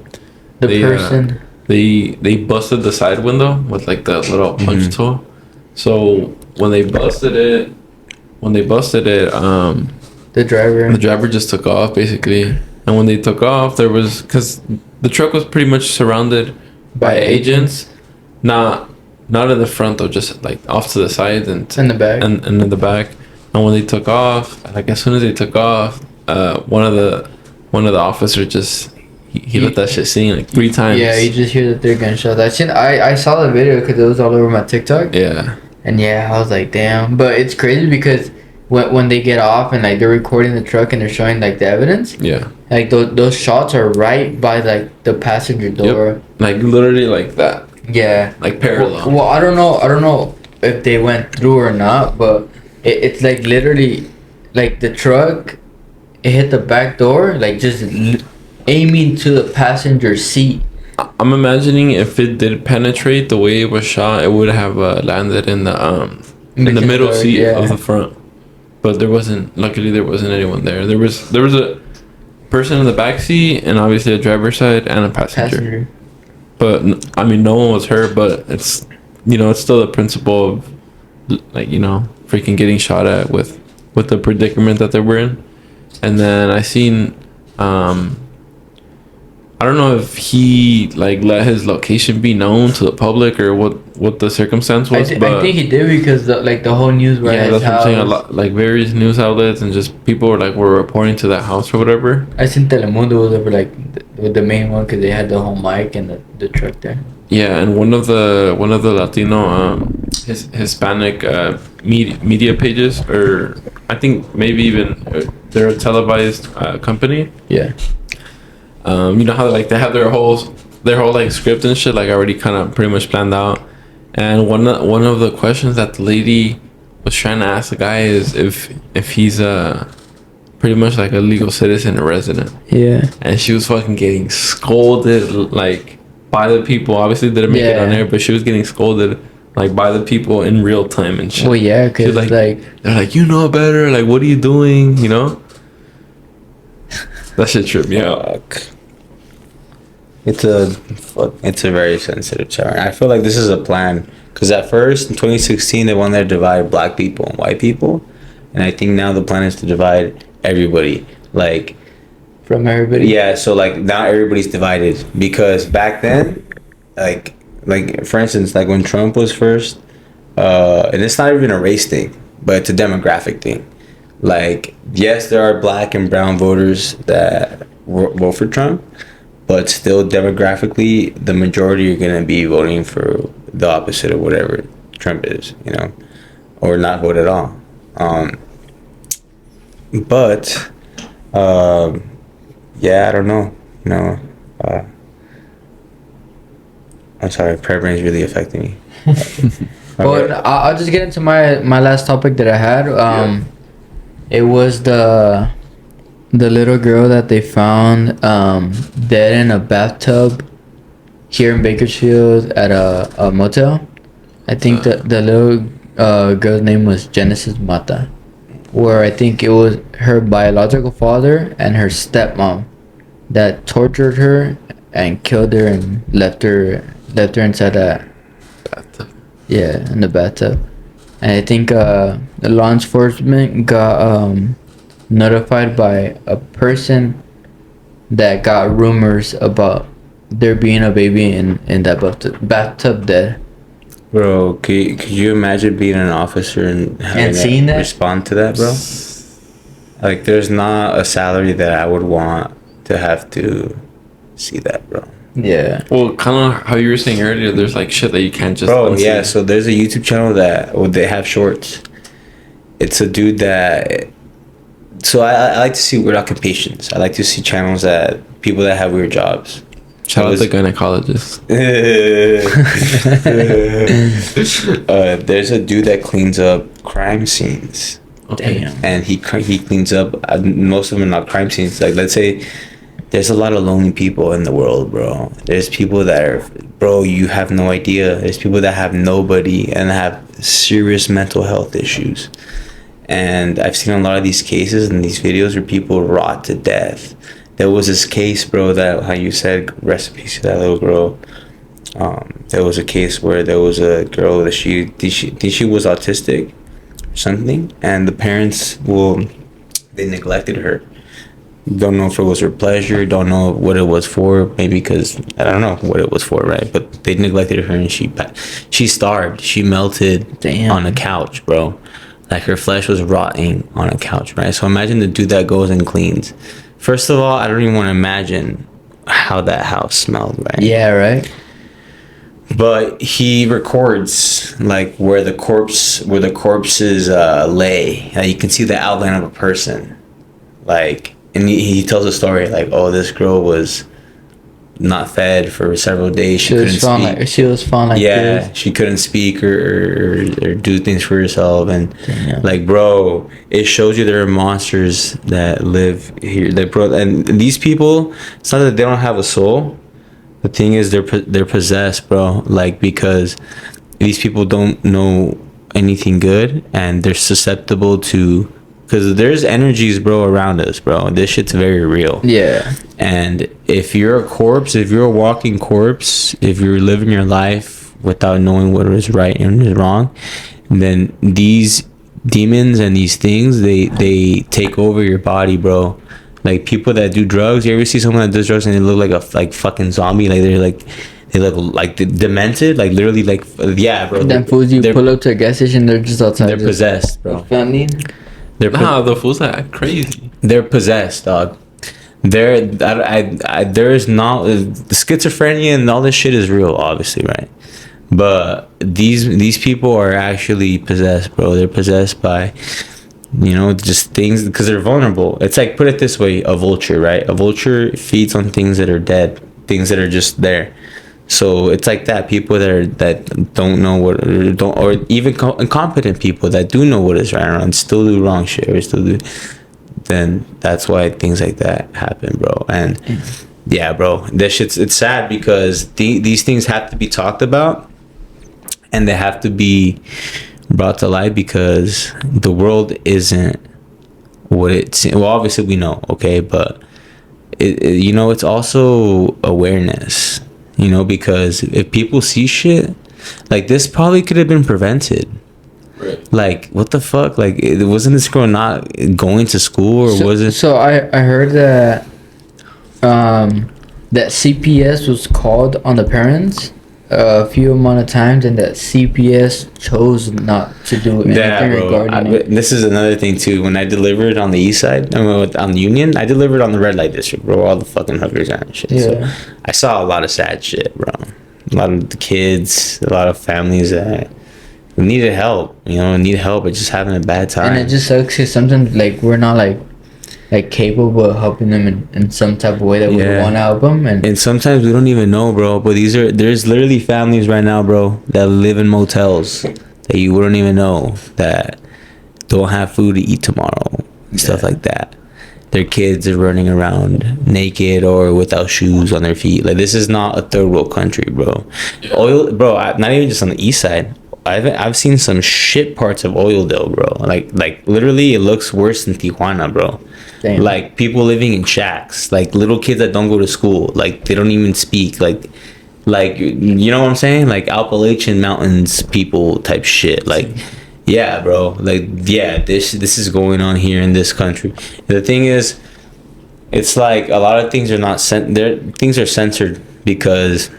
they busted the side window with like the little punch tool. So when they busted it, the driver just took off basically. And when they took off, because the truck was pretty much surrounded by agents, not in the front though, just like off to the sides and
in the back.
And in the back. And when they took off, like as soon as they took off, one of the officers just he let that shit sing like 3 times.
Yeah, you just hear the 3 gunshots. I saw the video because it was all over my TikTok.
Yeah.
And yeah, I was like, damn. But it's crazy because when they get off and like they're recording the truck and they're showing like the evidence.
Yeah.
Like those shots are right by like the passenger door.
Yep. Like literally like that.
Yeah.
Like parallel.
Well, I don't know if they went through or not, but it's like literally like the truck, it hit the back door, like just aiming to the passenger seat.
I'm imagining if it did penetrate the way it was shot, it would have landed in the middle seat of the front. But luckily there wasn't anyone there. There was a person in the back seat and obviously a driver's side and a passenger. But I mean, no one was hurt, but it's, you know, it's still the principle of like, you know, freaking getting shot at with the predicament that they were in. And then I seen I don't know if he like let his location be known to the public or what the circumstance was.
I think he did because the whole news.
Yeah, that's what I'm saying. A lot, like various news outlets and just people were reporting to that house or whatever.
I seen Telemundo was over like the main one because they had the whole mic and the truck there.
Yeah, and one of the Latino Hispanic media pages, or I think maybe even they're a televised company.
Yeah.
You know how like they have their whole like script and shit like already kind of pretty much planned out. And one of the questions that the lady was trying to ask the guy is if he's pretty much like a legal citizen or resident.
Yeah.
And she was fucking getting scolded like by the people. Obviously didn't make it on air, but she was getting scolded like by the people in real time and shit.
Well, yeah, because
like
like
they're like, you know better. Like, what are you doing? You know. That shit tripped me out.
It's a very sensitive topic. I feel like this is a plan because at first in 2016 they wanted to divide black people and white people, and I think now the plan is to divide everybody. Like
from everybody.
yeah, so like now everybody's divided because back then, like for instance, like when Trump was first, and it's not even a race thing, but it's a demographic thing. Like yes, there are black and brown voters that vote for Trump. But still, demographically, the majority are going to be voting for the opposite of whatever Trump is, you know, or not vote at all. Yeah, I don't know. You know, I'm sorry, prayer brain is really affecting me.
But I'll just get into my last topic that I had. It was the little girl that they found dead in a bathtub here in Bakersfield at a motel. I think the little girl's name was Genesis Mata, where I think it was her biological father and her stepmom that tortured her and killed her and left her inside that
Bathtub.
Yeah, in the bathtub. And I think the law enforcement got notified by a person that got rumors about there being a baby in that bathtub dead.
Bro, could you imagine being an officer and having
seeing that?
respond to that, bro? Like, there's not a salary that I would want to have to see that, bro.
Yeah.
Well, kind of how you were saying earlier, there's like shit that you can't just
Bro,
unsee.
yeah, so there's a YouTube channel they have shorts. It's a dude that... So I like to see weird occupations. I like to see channels that people that have weird jobs.
Shout out to gynecologists.
There's a dude that cleans up crime scenes.
Okay.
Damn.
And he cleans up, most of them are not crime scenes. Like, let's say there's a lot of lonely people in the world, bro. There's people that are, bro, you have no idea. There's people that have nobody and have serious mental health issues. And I've seen a lot of these cases and these videos where people rot to death. There was this case, bro, that, how you said, rest in peace to that little girl. There was a case where there was a girl that she was autistic or something, and the parents, they neglected her. Don't know if it was her pleasure, don't know what it was for, maybe because, I don't know what it was for, right? But they neglected her and she starved. She melted on a couch, bro. Like, her flesh was rotting on a couch, right? So imagine the dude that goes and cleans. First of all, I don't even want to imagine how that house smelled, right?
Yeah, right.
But he records like where the corpses lay. You can see the outline of a person. Like, and he tells a story like, oh, this girl was not fed for several days. She was found like
this.
She couldn't speak or do things for herself, and like, bro, it shows you there are monsters that live here. And these people, it's not that they don't have a soul. The thing is, they're possessed, bro. Like, because these people don't know anything good, and they're susceptible to. Because there's energies, bro, around us, bro. This shit's very real.
Yeah.
And if you're a corpse, if you're a walking corpse, if you're living your life without knowing what is right and is wrong, then these demons and these things, they take over your body, bro. Like, people that do drugs, you ever see someone that does drugs and they look like a fucking zombie? Like, they look like demented, like literally, like, yeah, bro.
Then fools you pull up to a gas station, they're just outside.
They're possessed, bro.
The fools act crazy.
They're possessed, dog. There is not the schizophrenia and all this shit is real, obviously, right? But these people are actually possessed, bro. They're possessed by, just things because they're vulnerable. It's like, put it this way: a vulture, right? A vulture feeds on things that are dead, things that are just there. So it's like that. People that don't know what, or even incompetent people that do know what is right and still do wrong shit or still do. Then that's why things like that happen, bro. And yeah, bro, it's sad because these things have to be talked about. and they have to be brought to light because the world isn't what it's. Well, obviously we know, okay, but you know, it's also awareness. You know, because if people see shit like this, probably could have been prevented.
Right.
Like, what the fuck? Like, it wasn't this girl not going to school, or was it?
So I heard that that CPS was called on the parents a few amount of times, and that CPS chose not to do anything regarding it.
This is another thing too. When I delivered on the east side, on the Union, I delivered on the red light district, bro. All the fucking hookers and shit.
Yeah.
So I saw a lot of sad shit, bro. A lot of the kids, a lot of families that needed help. You know, need help, but just having a bad time.
And it just sucks because sometimes like we're not like capable of helping them in some type of way that we want to help them,
and sometimes we don't even know, bro. But there's literally families right now, bro, that live in motels that you wouldn't even know that don't have food to eat tomorrow and stuff like that. Their kids are running around naked or without shoes on their feet. Like, this is not a third world country, bro. Oil, bro. Not even just on the east side. I've seen some shit parts of Oildale, bro. Like literally, it looks worse than Tijuana, bro.
Damn.
Like, people living in shacks, like little kids that don't go to school, like they don't even speak, like you know what I'm saying, like Appalachian Mountains people type shit. Like, yeah, bro. Like, yeah, this is going on here in this country. The thing is, it's like a lot of things are not things are censored because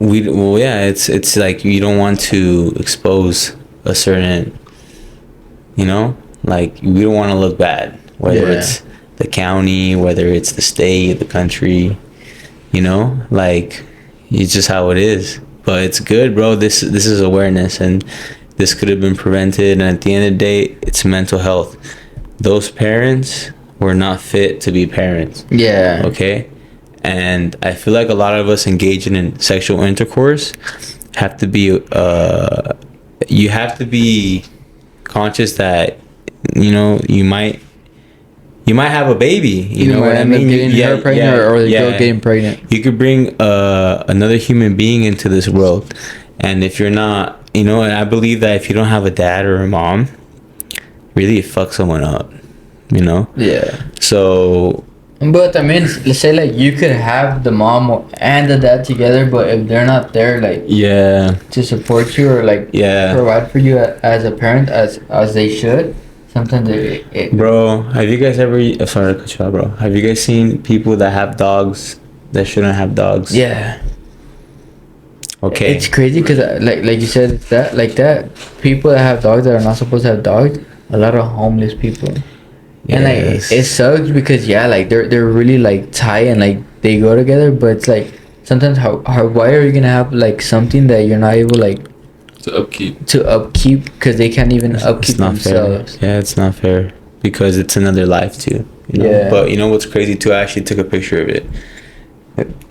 it's like you don't want to expose a certain, you know, like we don't want to look bad, whether it's the county, whether it's the state, the country, you know, like it's just how it is. But it's good, bro. This is awareness, and this could have been prevented. And at the end of the day, it's mental health. Those parents were not fit to be parents.
Yeah.
Okay. And I feel like a lot of us engaging in sexual intercourse have to be you have to be conscious that, you know, you might have a baby, you know what I mean?
Getting her pregnant or the girl getting pregnant.
You could bring another human being into this world, and if you're not, you know, and I believe that if you don't have a dad or a mom, really it fucks someone up, you know?
Yeah.
So,
but I mean, let's say like you could have the mom and the dad together, but if they're not there, like to support you or like provide for you as a parent as they should, sometimes
bro, have you guys ever? Sorry to cut you out, bro. Have you guys seen people that have dogs that shouldn't have dogs?
Yeah.
Okay.
It's crazy because like you said, it's that people that have dogs that are not supposed to have dogs, a lot of homeless people. Yes. And like it sucks because like they're really like tight and like they go together, but it's like sometimes why are you gonna have like something that you're not able like
to upkeep
because they can't even upkeep themselves.
Fair. Yeah, it's not fair because it's another life too, you know? Yeah. But you know what's crazy too? I actually took a picture of it.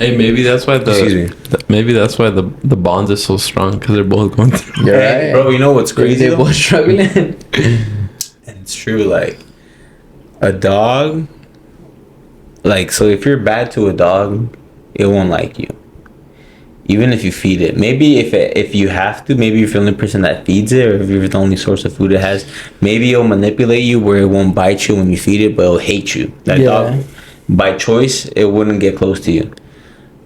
Hey, maybe that's why the bonds are so strong because they're both going through.
You're right,
bro. You know what's crazy?
They're both struggling.
And it's true, like a dog, like, so if you're bad to a dog, it won't like you even if you feed it. Maybe if you have to, maybe if you're the only person that feeds it, or if you're the only source of food it has, maybe it'll manipulate you where it won't bite you when you feed it, but it'll hate you. That dog, by choice, it wouldn't get close to you.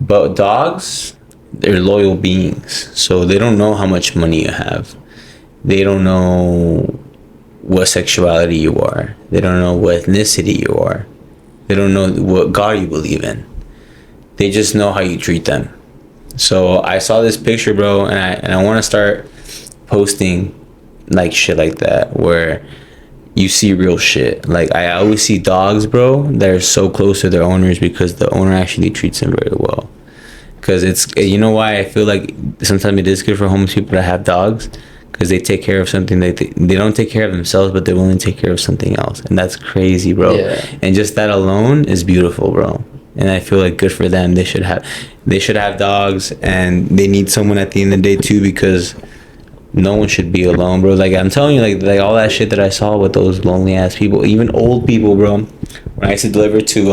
But dogs, they're loyal beings, so they don't know how much money you have. They don't know what sexuality you are. They don't know what ethnicity you are. They don't know what God you believe in. They just know how you treat them. So I saw this picture, bro, and I want to start posting like shit like that where you see real shit. Like, I always see dogs, bro, that are so close to their owners because the owner actually treats them very well. Because it's, you know why I feel like sometimes it is good for homeless people to have dogs? Because they take care of something that they don't take care of themselves, but they're willing to take care of something else. And that's crazy, bro. Yeah. And just that alone is beautiful, bro. And I feel like good for them. They should have dogs, and they need someone at the end of the day too, because no one should be alone, bro. Like, I'm telling you, like all that shit that I saw with those lonely ass people, even old people, bro. When I used to deliver to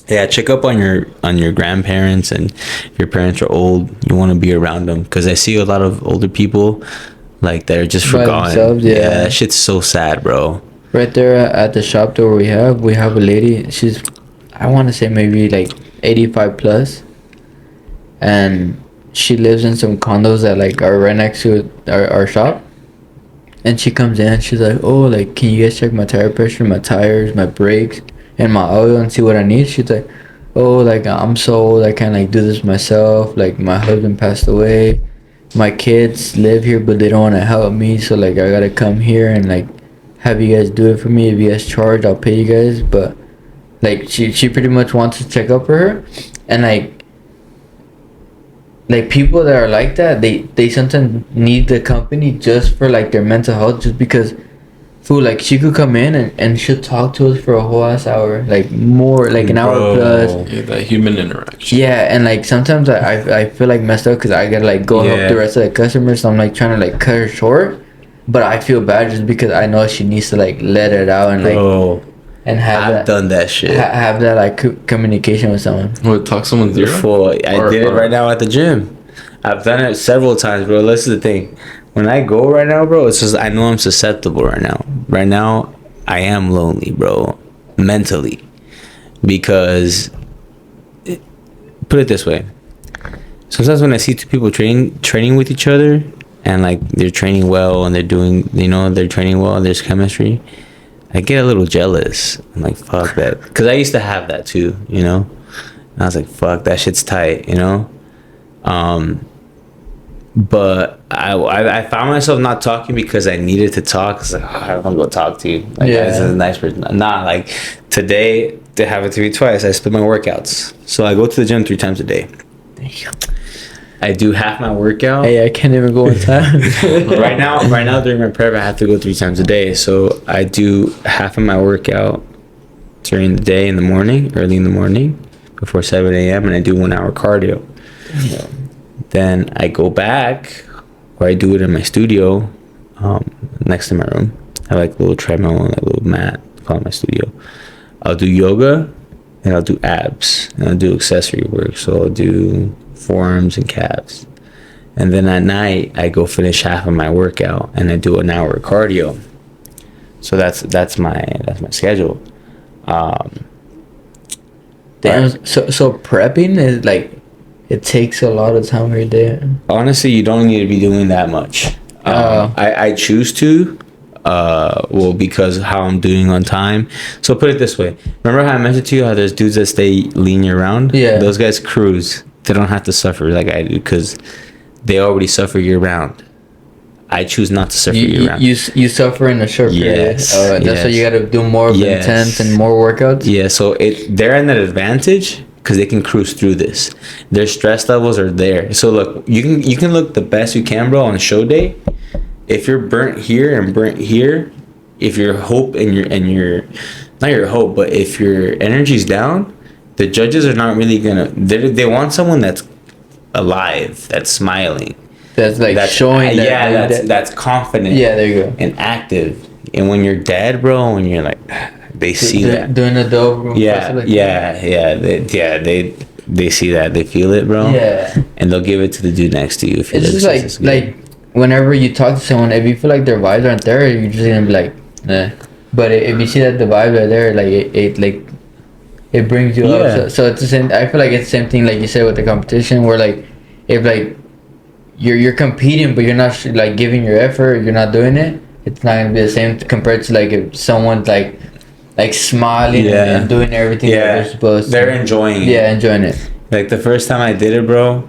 Yeah, check up on your grandparents, and if your parents are old, you want to be around them, because I see a lot of older people like that are just
By
forgotten.
themselves, yeah.
That shit's so sad, bro.
Right there at the shop door we have a lady. She's, I want to say maybe like 85 plus, and she lives in some condos that like are right next to our shop. And she comes in, she's like, oh, like, can you guys check my tire pressure, my tires, my brakes, and my oil, and see what I need? She's like, oh, like, I'm so old, I can't like do this myself. Like, my husband passed away, my kids live here, but they don't want to help me, so like I gotta come here and like have you guys do it for me. If you guys charge, I'll pay you guys. But like she pretty much wants to check up for her. And like people that are like that, they sometimes need the company just for like their mental health, just because fool, like she could come in and she'll talk to us for a whole ass hour, like more like an hour plus.
Yeah, that human interaction.
Yeah, and like sometimes I feel like messed up because I gotta like go help the rest of the customers, so I'm like trying to like cut her short, but I feel bad just because I know she needs to like let it out and like and have
I've done that shit.
Have that like communication with someone.
What, talk someone's ear?
I did it right now at the gym. I've done it several times, bro. This is the thing. When I go right now, bro, it's just I know I'm susceptible right now. Right now, I am lonely, bro, mentally, because put it this way. Sometimes when I see two people training with each other, and like they're training well and they're doing, they're training well and there's chemistry, I get a little jealous. I'm like, fuck that, because I used to have that too, And I was like, fuck, that shit's tight, But I found myself not talking because I needed to talk. It's like, I don't want to go talk to you. Like, this is a nice person. Nah, like today, they have it to be twice. I split my workouts. So I go to the gym 3 times a day.
Damn.
I do half my workout.
Hey, I can't even go inside.
right now during my prep, I have to go 3 times a day. So I do half of my workout during the day in the morning, early in the morning, before 7 a.m. And I do 1 hour cardio. Then I go back, or I do it in my studio, next to my room. I have like a little treadmill and a little mat, call it my studio. I'll do yoga, and I'll do abs, and I'll do accessory work. So I'll do forearms and calves. And then at night, I go finish half of my workout, and I do 1 hour cardio. So that's my schedule.
Damn. So prepping is like, it takes a lot of time every day.
Honestly, you don't need to be doing that much. I choose to, because how I'm doing on time. So put it this way. Remember how I mentioned to you how there's dudes that stay lean year round?
Yeah.
Those guys cruise. They don't have to suffer like I do because they already suffer year round. I choose not to suffer year round.
You suffer in a short period.
Yes.
That's why you got to do more intense and more workouts.
Yeah, so they're in an advantage because they can cruise through this. Their stress levels are there. So look, you can look the best you can, bro, on a show day. If you're burnt here and burnt here, if your hope and your not your hope, but if your energy's down, the judges are not really gonna. They want someone that's alive, that's smiling,
that's showing.
That's confident.
Yeah, there you go.
And active. And when you're dead, bro, when you're like, they see that
doing a dope.
They see that, they feel it, bro.
Yeah.
And they'll give it to the dude next to you. If
it's just like whenever you talk to someone, if you feel like their vibes aren't there, you're just gonna be like, nah. But if you see that the vibes are there, like it brings you up. So it's the same. I feel like it's the same thing like you said with the competition, where like if like you're competing but you're not like giving your effort, you're not doing it. It's not gonna be the same compared to like if someone's like smiling and doing everything that they're supposed to.
They're enjoying it.
Yeah, enjoying it.
Like the first time I did it, bro,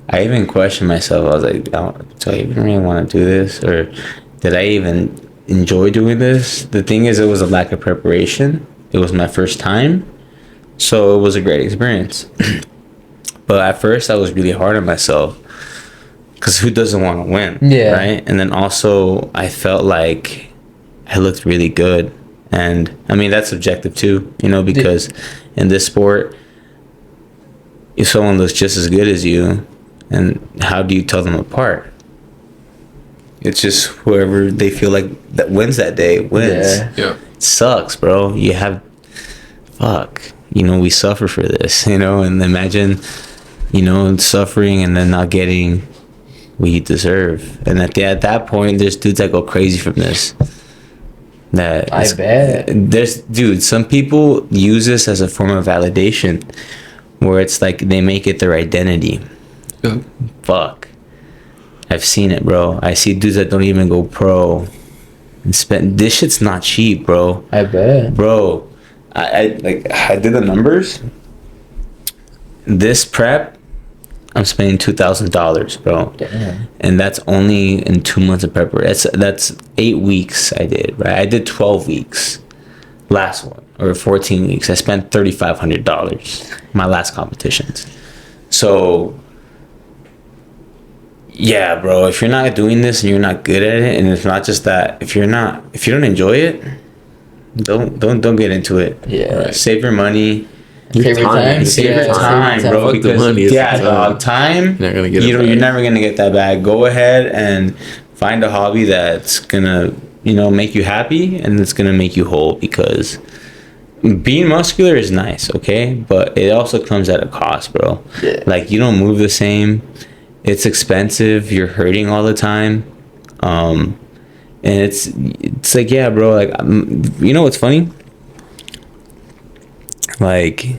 I even questioned myself. I was like, do I even really want to do this? Or did I even enjoy doing this? The thing is, it was a lack of preparation. It was my first time. So it was a great experience. But at first, I was really hard on myself. Because who doesn't want to win? Yeah. Right? And then also, I felt like I looked really good. And I mean, that's subjective too, because in this sport, if someone looks just as good as you, and how do you tell them apart? It's just whoever they feel like that wins that day wins.
Yeah.
It sucks, bro. You we suffer for this, and imagine, suffering and then not getting what you deserve. And at that point, there's dudes that go crazy from this.
I bet.
Some people use this as a form of validation, where it's like they make it their identity. Fuck. I've seen it, bro. I see dudes that don't even go pro and spend. This shit's not cheap, bro.
I bet.
Bro, I did the numbers. This prep, I'm spending $2,000, bro.
Damn.
And that's only in 2 months of preparation. That's 8 weeks I did, right? I did 12 weeks. Last one, or 14 weeks. I spent $3,500 my last competitions. So yeah, bro, if you're not doing this and you're not good at it, and it's not just that, if you don't enjoy it, don't get into it.
Yeah.
Right. Save your money.
Save your time.
Save your time, bro.
Fuck the money.
Time.
You're not gonna get
You're never gonna get that back. Go ahead and find a hobby that's gonna, make you happy and it's gonna make you whole, because being muscular is nice, okay? But it also comes at a cost, bro.
Yeah.
Like, you don't move the same. It's expensive. You're hurting all the time. And it's like, yeah, bro, like, what's funny? Like,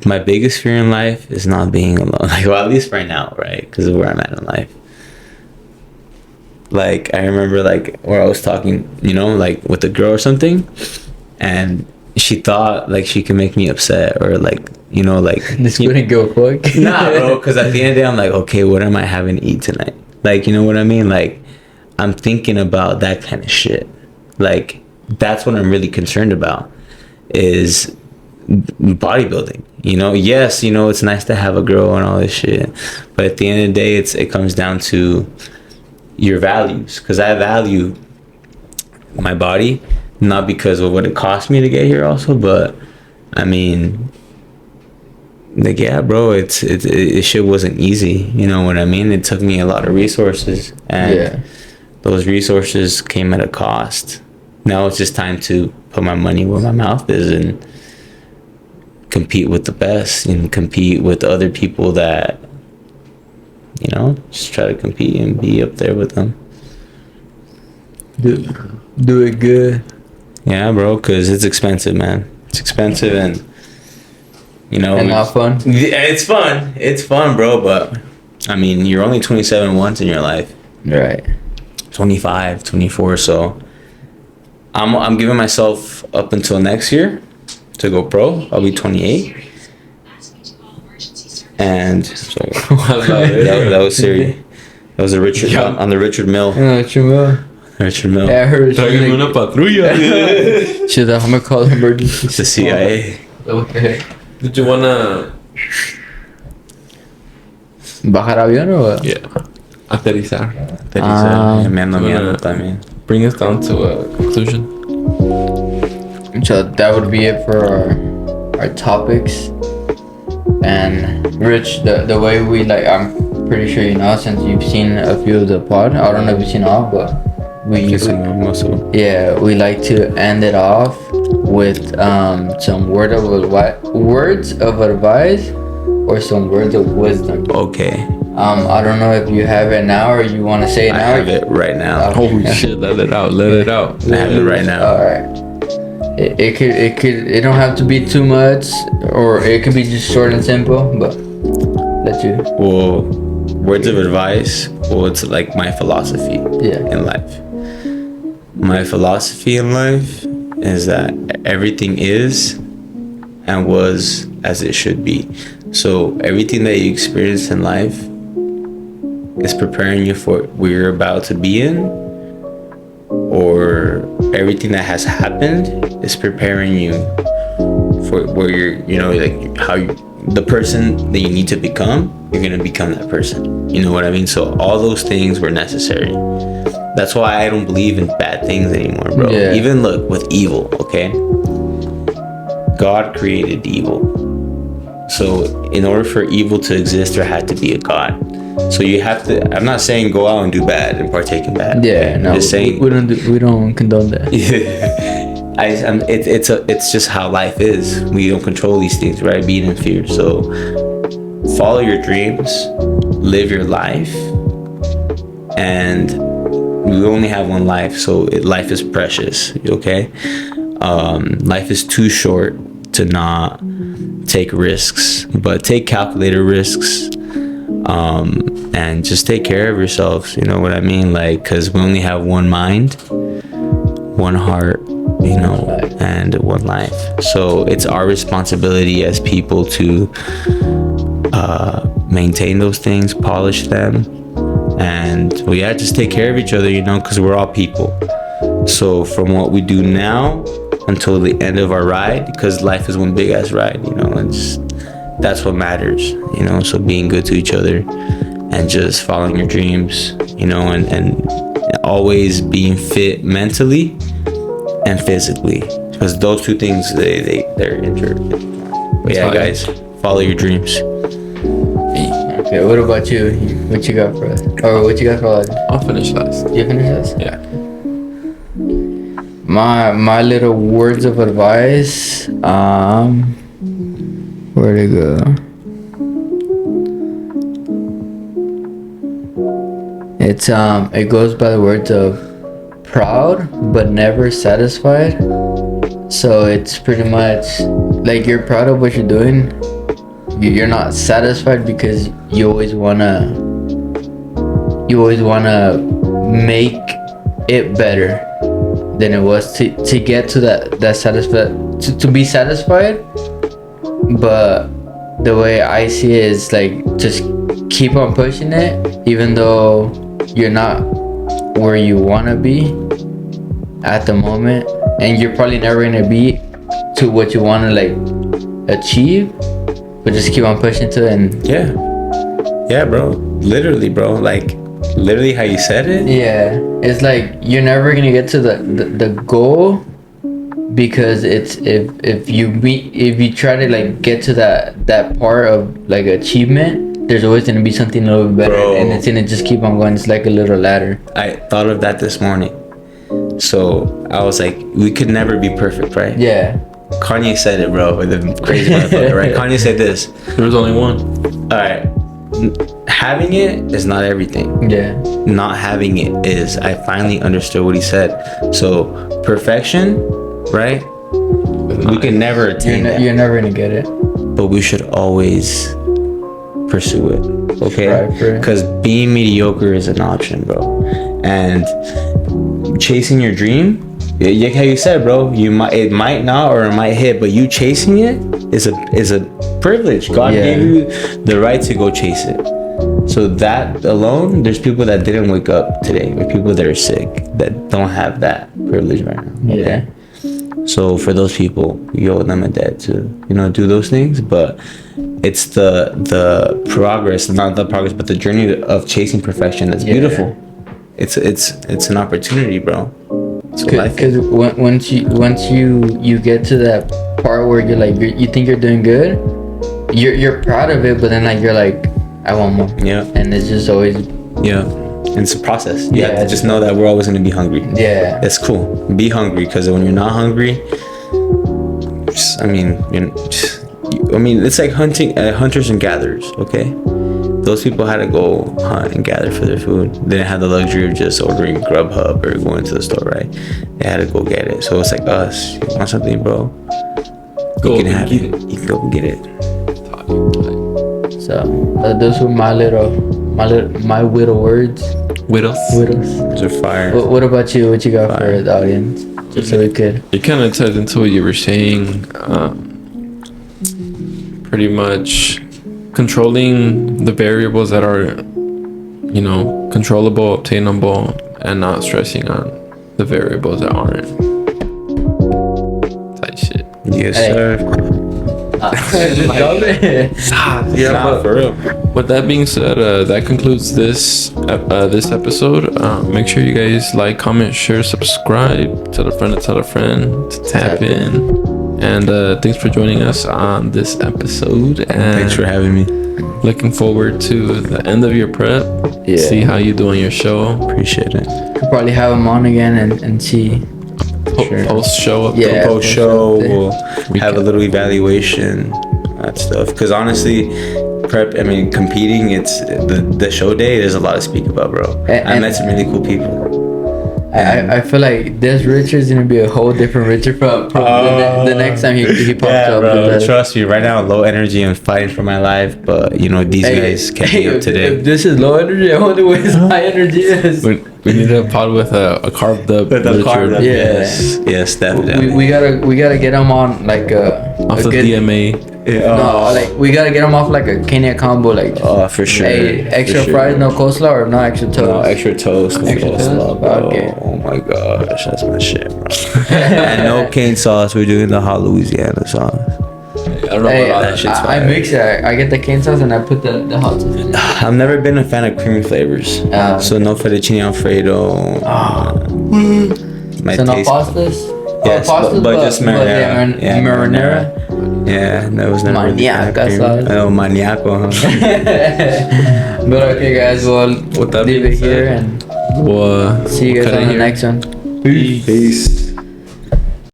my biggest fear in life is not being alone. Like, well, at least right now, right? Because of where I'm at in life. Like, I remember, like, where I was talking, like, with a girl or something, and she thought, like, she could make me upset, or, like, like...
This wouldn't go quick.
Nah, bro, because at the end of the day, I'm like, okay, what am I having to eat tonight? Like, you know what I mean? Like, I'm thinking about that kind of shit. Like, that's what I'm really concerned about, is bodybuilding. Yes, it's nice to have a girl and all this shit, but at the end of the day, it comes down to your values, because I value my body, not because of what it cost me to get here also, but I mean, like, yeah, bro, it shit wasn't easy, you know what I mean? It took me a lot of resources, and those resources came at a cost. Now it's just time to put my money where my mouth is and compete with the best, and compete with other people that, just try to compete and be up there with them.
Do it good.
Yeah, bro, because it's expensive, man. It's expensive, and
and not fun.
It's fun. It's fun, bro. But I mean, you're only 27 once in your life.
Right.
25, 24. So I'm giving myself up until next year to go pro. I'll be 28. And so that was serious. That was a Richard on the Richard Mill. Richard Mill.
Yeah, I heard.
Tráigame una patrulla.
Shit, I'm gonna call emergency.
It's the CIA.
Okay.
Did you wanna?
¿Bajar avión o what?
Yeah. Aterrizar.
Me ando mirando también.
Bring us down to a conclusion.
So that would be it for our topics. And Rich, the way we I'm pretty sure since you've seen a few of the pod. I don't know if you've seen all, but we like to end it off with some words of advice or some words of wisdom.
Okay.
I don't know if you have it now or you want to say it now.
I have it right now.
Holy shit! Let it out.
I have it right now.
All right. It don't have to be too much, or it could be just short and simple. But let you.
Well, words of advice. Well, it's like my philosophy in life. My philosophy in life is that everything is and was as it should be. So everything that you experience in life is preparing you for where you're about to be in, or everything that has happened is preparing you for where you're, the person that you need to become, you're gonna become that person. You know what I mean? So all those things were necessary. That's why I don't believe in bad things anymore, bro.
Yeah.
Even look with evil, okay? God created evil. So in order for evil to exist, there had to be a God. So you have to, I'm not saying go out and do bad and partake in bad.
Yeah, no,
I'm just saying,
we don't condone that.
it's just how life is. We don't control these things, right? Being in fear. So follow your dreams, live your life, and we only have one life, so life is precious. Okay, life is too short to not take risks, but take calculated risks, and just take care of yourselves. You know what I mean? Like, because we only have one mind, one heart, you know, and one life. So it's our responsibility as people to maintain those things, polish them, and well, yeah, just take care of each other, you know, because we're all people. So from what we do now until the end of our ride, because life is one big ass ride, you know, that's what matters, you know. So being good to each other and just following your dreams, you know, and always being fit mentally and physically, because those two things they're intertwined. But yeah, guys, follow your dreams.
Okay, what about you? What you got for us? Or what you got for us?
I'll finish last.
You finish this?
Yeah.
My little words of advice. Where'd it go? It goes by the words of proud but never satisfied. So it's pretty much like you're proud of what you're doing. You're not satisfied because you always wanna make it better than it was to get to that satisfied to be satisfied. But the way I see it is like just keep on pushing it, even though you're not where you wanna be at the moment, and you're probably never gonna be to what you wanna like achieve. But just keep on pushing to it. And
yeah, bro. Literally, bro. Like, literally how you said it.
Yeah, it's like you're never gonna get to the goal, because it's if you try to like get to that part of like achievement, there's always gonna be something a little bit better, bro. And it's gonna just keep on going. It's like a little ladder.
I thought of that this morning. So I was like, we could never be perfect, right?
Yeah.
Kanye said it, bro, with the crazy motherfucker, right? Kanye said this.
There was only one.
All right. Having it is not everything.
Yeah.
Not having it is. I finally understood what he said. So perfection, right? We can never attain that.
You're never gonna get it.
But we should always pursue it, okay? Because being mediocre is an option, bro. And chasing your dream, like how you said, bro, it might not or it might hit, but you chasing it is a privilege. God gave you the right to go chase it. So that alone, there's people that didn't wake up today, or people that are sick that don't have that privilege right now. Okay? Yeah. So for those people, you owe them a debt to, you know, do those things. But it's the progress, not the progress, but the journey of chasing perfection that's beautiful. It's an opportunity, bro. Because
once you get to that part where you're like you think you're doing good, you're proud of it, but then like you're like, I want more. Yeah. And it's just always
it's a process. You have to just know that we're always gonna be hungry. Yeah. It's cool. Be hungry, because when you're not hungry, it's like hunters and gatherers. Okay. Those people had to go hunt and gather for their food. They didn't have the luxury of just ordering Grubhub or going to the store, right? They had to go get it. So it's like us. You want something, bro? You can have it. You can go get it.
So those were my widow words. Widows.
Those are fire.
What about you? What you got for the audience? Just so we could.
It kind of ties into what you were saying. Pretty much controlling the variables that are, you know, controllable, obtainable, and not stressing on the variables that aren't. Tight shit.
Yes, sir.
For real. With that being said, that concludes this episode. Make sure you guys like, comment, share, subscribe, tell a friend to tap in. And thanks for joining us on this episode. And
thanks for having me.
Looking forward to the end of your prep. Yeah. See how you do on your show.
Appreciate it.
Could probably have him on again and see
Sure.
Post show.
Yeah.
Post show,
Yeah.
we'll have a little evaluation, that stuff. Because honestly, competing, it's the show day. There's a lot to speak about, bro. I met some really cool people.
I feel like this Richard's gonna be a whole different Richard from the next time he pops up.
Bro, trust me. Right now, low energy and fighting for my life. But these guys kept me up today.
If this is low energy, I wonder what his high energy is.
We need a pod with a carved up.
With a carved up,
Yeah.
yes, definitely.
We gotta get him on like
Off
a
the
good,
DMA.
No, like we gotta get him off like a Kenya combo, like
for sure.
hey, extra
for sure.
fries, no coleslaw, or no extra toast.
No extra toast, no
Extra
coleslaw,
toast?
bro.
Okay.
Oh my gosh, that's my shit, bro. And no cane sauce. We're doing the hot Louisiana sauce.
I don't know
Hey,
about
that shit's
I
fire.
mix it. I get the cane sauce and I put the hot sauce in it.
I've never been a fan of creamy flavors, so no fettuccine alfredo. My
So no
taste.
pastas.
Yes,
pastas,
but just marinara.
Yeah, marinara.
Yeah, that was never really fan of
Maniaca
cream.
sauce.
Oh, maniaco, huh?
But okay, guys, we'll
With that
leave
being
it here
said,
and
we'll
see you guys
cut it
on the
here.
next one.
Peace.